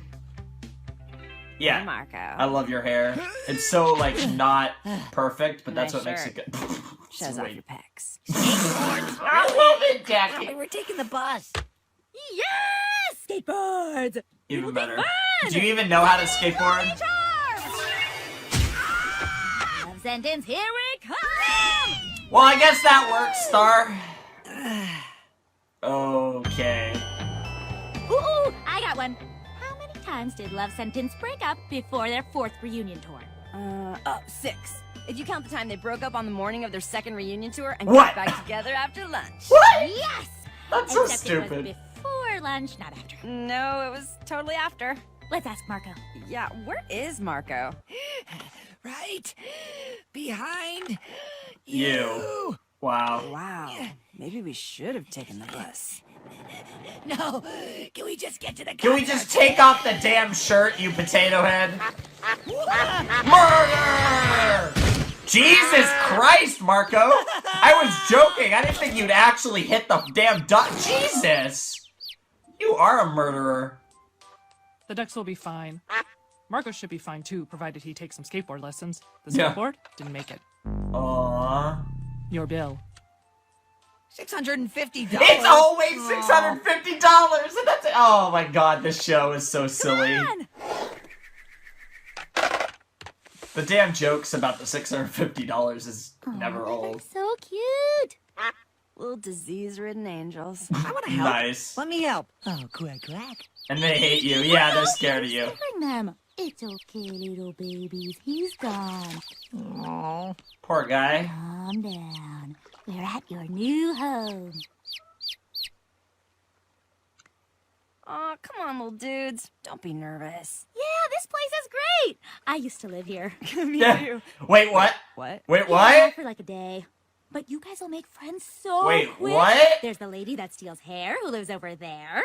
Yeah. Hey, Marco. I love your hair. It's so, like, not perfect, but that's Nice what makes it shirt. good. Shows off Sweet. your pecs. I love it, Jackie. We're taking the bus. Yes! Skateboards! Even better. Do you even know how to skateboard? Love Sentence, here we come! Well, I guess that works, Star. Okay. Ooh, I got one. How many times did Love Sentence break up before their 4th reunion tour? 6. If you count the time they broke up on the morning of their 2nd reunion tour and What? got back together after lunch. What? Yes! That's so Except it was stupid. before lunch, not after. No, it was totally after. Let's ask Marco. Yeah, where is Marco? Right behind You. Wow. Wow, maybe we should have taken the bus. No, can we just get to the Can we just take off the damn shirt, you potato head? Murder! Jesus Christ, Marco! I was joking. I didn't think you'd actually hit the damn duck. Jesus! You are a murderer. The ducks will be fine. Marco should be fine too, provided he takes some skateboard lessons. The Yeah. skateboard didn't make it. Aww. Your bill. $650. It's always $650, and that's it. Oh my god, this show is so silly. The damn jokes about the $650 is never old. So cute. Little disease-ridden angels. I want to help. Nice. Let me help. Oh, quack, quack. And they hate you. Yeah, they're scared of you. Bring them. It's okay, little babies. He's gone. Oh, poor guy. Calm down. We're at your new home. Aw, come on, little dudes. Don't be nervous. Yeah, this place is great. I used to live here. Me Yeah. too. Wait, what? What? Wait, Yeah, what? for like a day. But you guys will make friends so Wait, quick. what? There's the lady that steals hair who lives over there.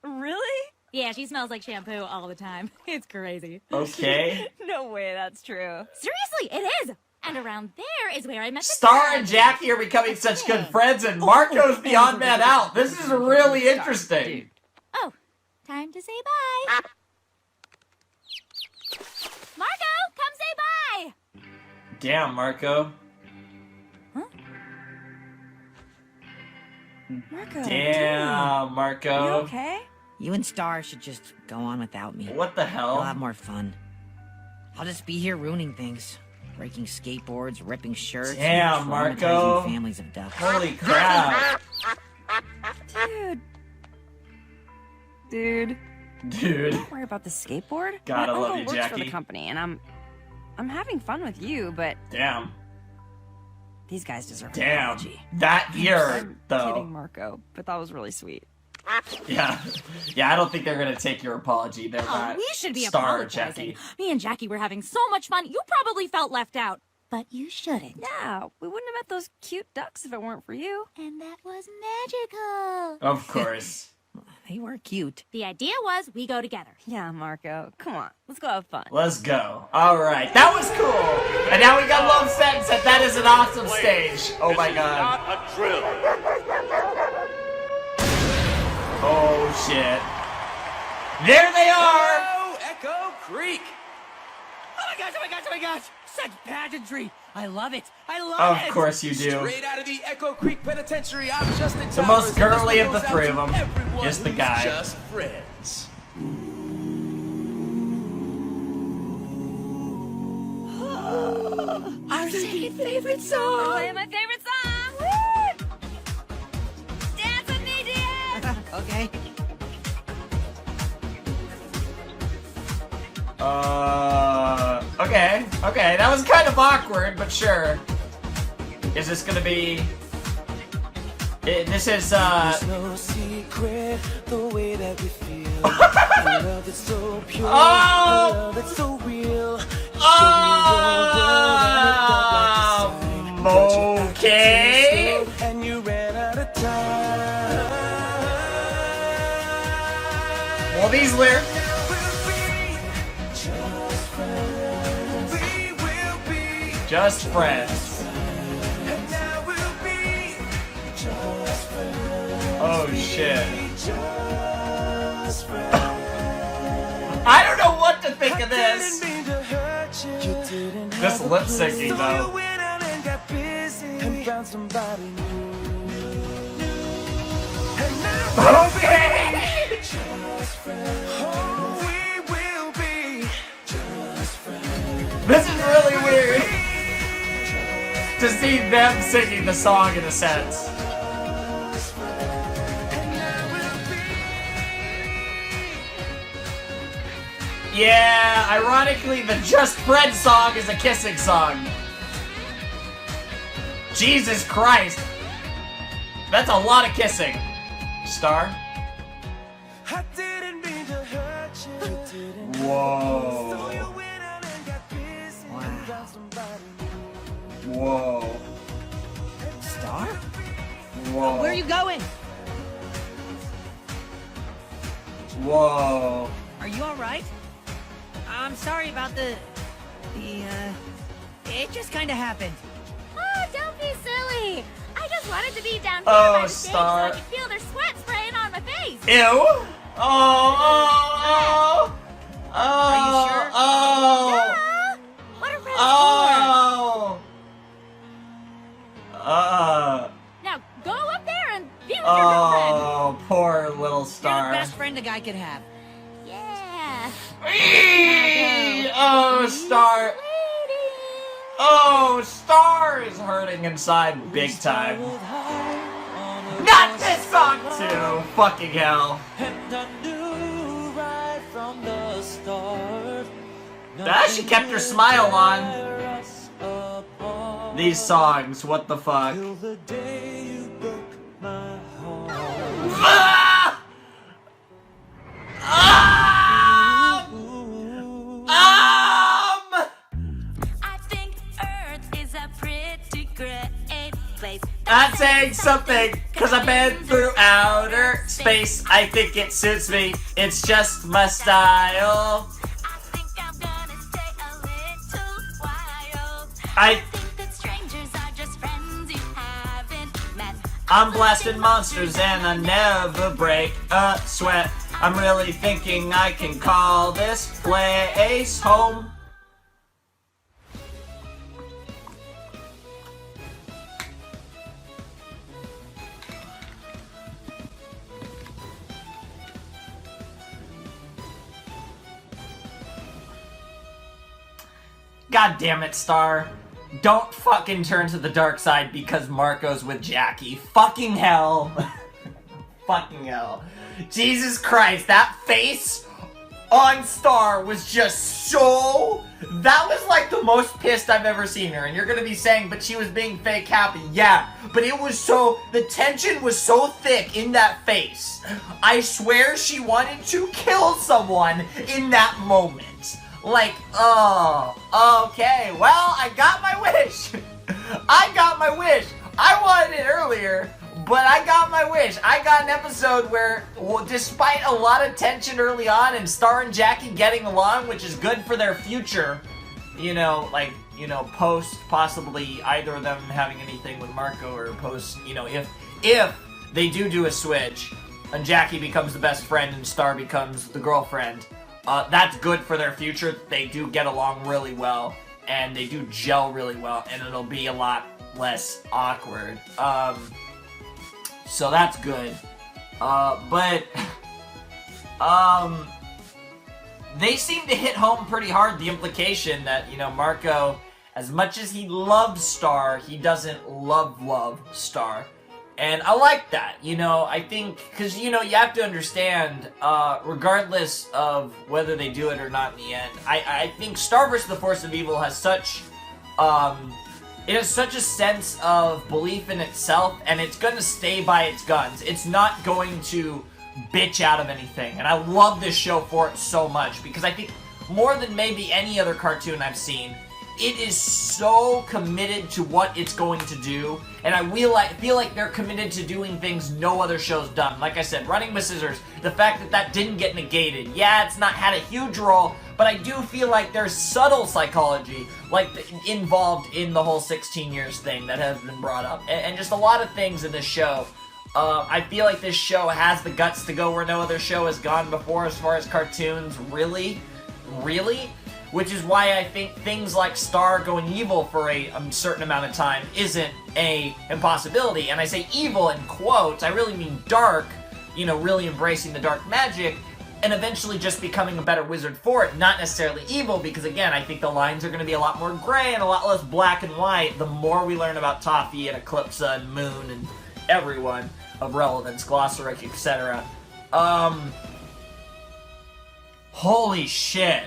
Really? Yeah, she smells like shampoo all the time. It's crazy. Okay. No way that's true. Seriously, it is. And around there is where I met the Star dad. and Jackie are becoming such good friends, and Marco's the odd man out. This is really interesting. Oh, time to say bye. Marco, come say bye. Damn, Marco. Marco. Damn, Marco. You okay? You and Star should just go on without me. What the hell? You'll have more fun. I'll just be here ruining things. Breaking skateboards, ripping shirts. Damn, and Marco. traumatizing families of ducks. Holy crap. Dude. Dude. Don't worry about the skateboard. God, I My love uncle you, works for Jackie. the company, and I'm having fun with you, but Damn. these guys deserve an Damn. apology. That year, I'm though. kidding, Marco, but that was really sweet. Yeah. Yeah, I don't think they're gonna take your apology. They're Oh, not. we should be Star or apologizing. Jackie. Me and Jackie were having so much fun. You probably felt left out. But you shouldn't. Yeah, we wouldn't have met those cute ducks if it weren't for you. And that was magical. Of course. They were cute. The idea was we go together. Yeah, Marco, come on, let's go have fun. Let's go. All right, that was cool. And now we got Love Sentence, and that is an awesome stage. Oh my god. Not a drill. Oh shit. There they are. Oh, Echo Creek. Oh my gosh, oh my gosh, oh my gosh. Such pageantry. I love it. I love it. Of course you do. Straight out of the Echo Creek Penitentiary, I'm Justin The Towers, most and this girly one of the goes out three of to them everyone is the who's guy. Just friends. Our second favorite song. Playing my favorite song. Woo! Dance with me, dear. Okay. Okay, that was kind of awkward, but sure. Is this gonna be... This is, No secret, the way that we feel. A love that's so pure. Oh! A love that's so real. Okay. And you ran out of time. Well, these lyrics... Just friends. Oh shit. I don't know what to think of this. This lip syncing though. Okay. This is really weird to see them singing the song in a sense. Yeah, ironically, the Just Friends song is a kissing song. Jesus Christ. That's a lot of kissing. Star? Whoa. Whoa. Star? Whoa. Where are you going? Whoa. Are you alright? I'm sorry about it just kinda happened. Oh, don't be silly. I just wanted to be down here Oh, by the stage so Star. I could feel their sweat spraying on my face. Ew. Oh. Are you sure? Oh. What are reds Oh. Now go up there and be with your girlfriend. Oh, poor little You're the Star. best friend a guy could have. Yeah. Oh, Star. Oh, Star is hurting inside big time. Not this song too. Fucking hell. She kept her smile on. These songs, what the fuck? Ah! I think Earth is a pretty great place. That's saying something, cause I've been through outer space. I think it suits me, it's just my style. I think that strangers are just friends you haven't met. I'm blasting monsters and I never break a sweat. I'm really thinking I can call this place home. God damn it, Star. Don't fucking turn to the dark side because Marco's with Jackie. Fucking hell. Fucking hell. Jesus Christ, that face on Star was just so... That was like the most pissed I've ever seen her. And you're gonna be saying, but she was being fake happy. Yeah, but it was so... The tension was so thick in that face. I swear she wanted to kill someone in that moment. Like, oh, okay, well, I got my wish. I got my wish. I wanted it earlier, but I got my wish. I got an episode where, well, despite a lot of tension early on and Star and Jackie getting along, which is good for their future, you know, like, you know, post possibly either of them having anything with Marco or post, you know, if they do a switch and Jackie becomes the best friend and Star becomes the girlfriend, that's good for their future. They do get along really well, and they do gel really well, and it'll be a lot less awkward. So that's good. But they seem to hit home pretty hard the implication that, you know, Marco, as much as he loves Star, he doesn't love Star. And I like that, you know, I think, because, you know, you have to understand, regardless of whether they do it or not in the end, I think Star vs. the Force of Evil has such, it has such a sense of belief in itself, and it's going to stay by its guns. It's not going to bitch out of anything, and I love this show for it so much, because I think more than maybe any other cartoon I've seen, it is so committed to what it's going to do, and I feel like they're committed to doing things no other show's done. Like I said, Running with Scissors, the fact that didn't get negated. Yeah, it's not had a huge role, but I do feel like there's subtle psychology like involved in the whole 16 years thing that has been brought up, and just a lot of things in this show. I feel like this show has the guts to go where no other show has gone before as far as cartoons, really. Which is why I think things like Star going evil for a certain amount of time isn't a impossibility. And I say evil in quotes, I really mean dark, you know, really embracing the dark magic, and eventually just becoming a better wizard for it, not necessarily evil, because again, I think the lines are going to be a lot more gray and a lot less black and white the more we learn about Toffee and Eclipsa and Moon and everyone of relevance, Glossaric, etc. Holy shit.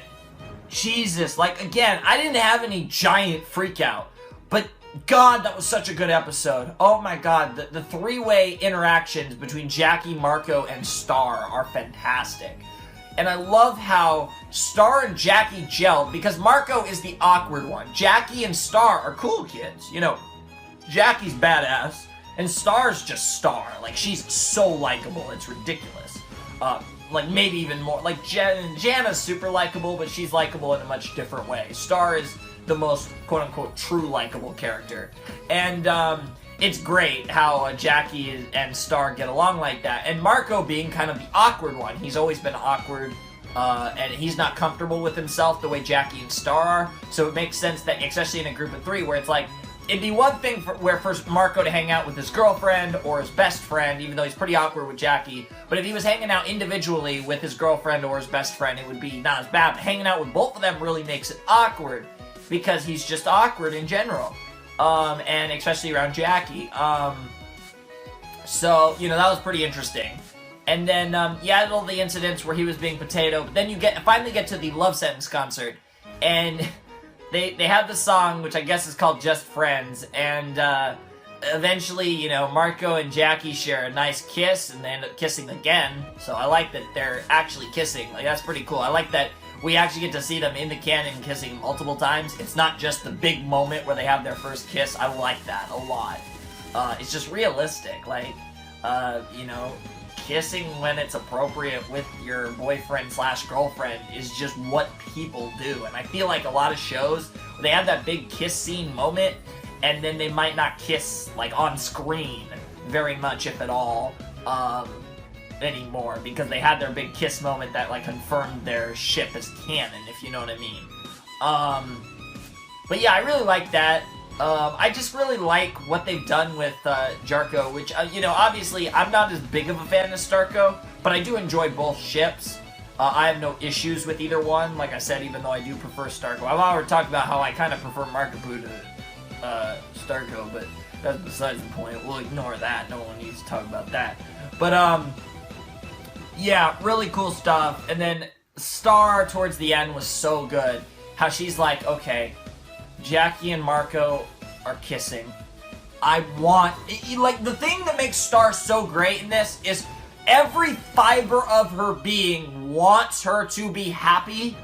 Jesus, like, again, I didn't have any giant freak out, but God, that was such a good episode. Oh my God, the three-way interactions between Jackie, Marco, and Star are fantastic. And I love how Star and Jackie gelled, because Marco is the awkward one. Jackie and Star are cool kids. You know, Jackie's badass, and Star's just Star. Like, she's so likable, it's ridiculous. like maybe even more. Like Janna's super likable, but she's likable in a much different way. Star is the most quote-unquote true likable character. And it's great how Jackie and Star get along like that. And Marco being kind of the awkward one. He's always been awkward, and he's not comfortable with himself the way Jackie and Star are. So it makes sense that, especially in a group of 3, where it's like, it'd be one thing for Marco to hang out with his girlfriend or his best friend, even though he's pretty awkward with Jackie. But if he was hanging out individually with his girlfriend or his best friend, it would be not as bad. But hanging out with both of them really makes it awkward, because he's just awkward in general. And especially around Jackie. So, you know, that was pretty interesting. And then, you had all the incidents where he was being potato, but then you finally get to the Love Sentence concert, and they have the song, which I guess is called Just Friends, and, eventually, you know, Marco and Jackie share a nice kiss, and they end up kissing again, so I like that they're actually kissing. Like, that's pretty cool. I like that we actually get to see them in the canon kissing multiple times. It's not just the big moment where they have their first kiss. I like that a lot. It's just realistic. Like, you know, kissing when it's appropriate with your boyfriend/girlfriend is just what people do. And I feel like a lot of shows, they have that big kiss scene moment, and then they might not kiss, like, on screen very much, if at all, anymore, because they had their big kiss moment that, like, confirmed their ship as canon, if you know what I mean. But yeah, I really like that. I just really like what they've done with Jarko, which, you know, obviously, I'm not as big of a fan as Starko, but I do enjoy both ships. I have no issues with either one, like I said, even though I do prefer Starko. I've already talked about how I kind of prefer Markiplier to Starko, but that's besides the point. We'll ignore that. No one needs to talk about that. But, yeah, really cool stuff. And then Star, towards the end, was so good. How she's like, okay, Jackie and Marco are kissing. I want... Like, the thing that makes Star so great in this is every fiber of her being wants her to be happy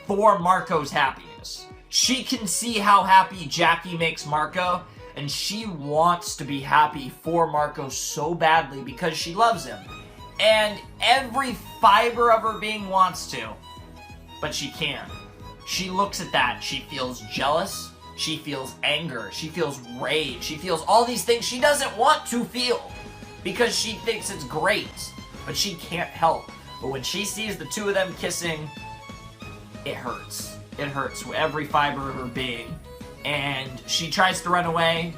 for Marco's happiness. She can see how happy Jackie makes Marco, and she wants to be happy for Marco so badly because she loves him. And every fiber of her being wants to, but she can't. She looks at that, she feels jealous, she feels anger, she feels rage, she feels all these things she doesn't want to feel because she thinks it's great, but she can't help. But when she sees the two of them kissing, it hurts. It hurts with every fiber of her being. And she tries to run away,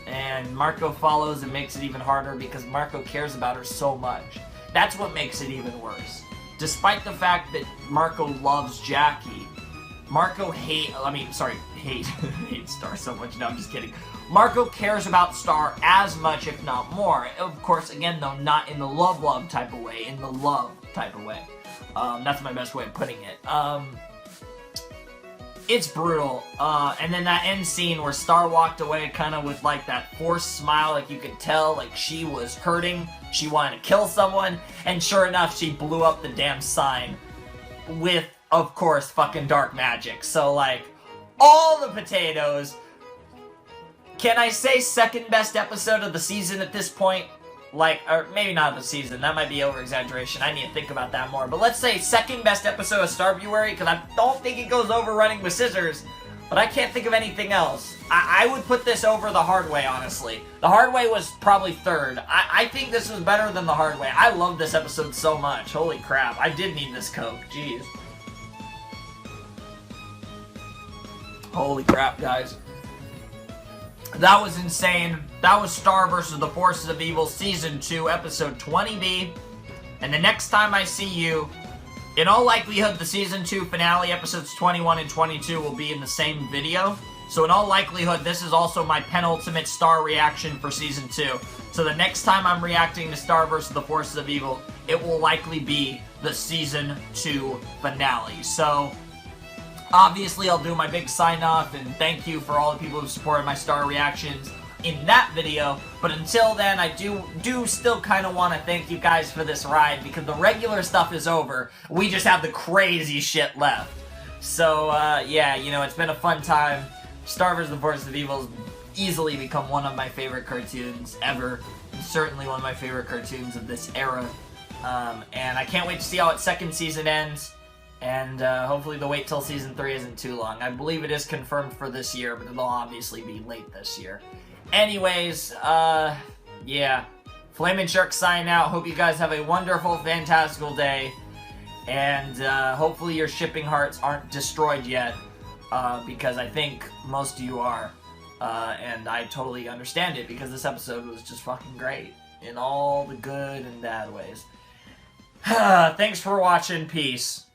and Marco follows and makes it even harder because Marco cares about her so much. That's what makes it even worse. Despite the fact that Marco loves Jackie, Marco hates Star so much. No, I'm just kidding. Marco cares about Star as much, if not more. Of course, again, though, not in the love type of way, in the love type of way. That's my best way of putting it. It's brutal. And then that end scene where Star walked away kind of with like that forced smile, like you could tell like she was hurting, she wanted to kill someone, and sure enough, she blew up the damn sign with, of course, fucking dark magic. So like, all the potatoes. Can I say second best episode of the season at this point? Like, or maybe not the season, that might be over-exaggeration, I need to think about that more. But let's say second best episode of Starbuary, because I don't think it goes over Running with Scissors, but I can't think of anything else. I would put this over The Hard Way, honestly. The Hard Way was probably third. I think this was better than The Hard Way. I love this episode so much. Holy crap, I did need this Coke, jeez. Holy crap, guys. That was insane. That was Star vs. the Forces of Evil Season 2, Episode 20B. And the next time I see you, in all likelihood, the Season 2 finale, Episodes 21 and 22, will be in the same video. So in all likelihood, this is also my penultimate Star reaction for Season 2. So the next time I'm reacting to Star vs. the Forces of Evil, it will likely be the Season 2 finale. So obviously, I'll do my big sign-off, and thank you for all the people who supported my Star reactions in that video. But until then, I do still kind of want to thank you guys for this ride, because the regular stuff is over. We just have the crazy shit left. So, yeah, you know, it's been a fun time. Star vs. the Forces of Evil has easily become one of my favorite cartoons ever. And certainly one of my favorite cartoons of this era. And I can't wait to see how its second season ends. And hopefully the wait till season 3 isn't too long. I believe it is confirmed for this year, but it'll obviously be late this year. Anyways, yeah. Flamin' Shark signing out. Hope you guys have a wonderful, fantastical day. And hopefully your shipping hearts aren't destroyed yet. Because I think most of you are. And I totally understand it, because this episode was just fucking great. In all the good and bad ways. Thanks for watching. Peace.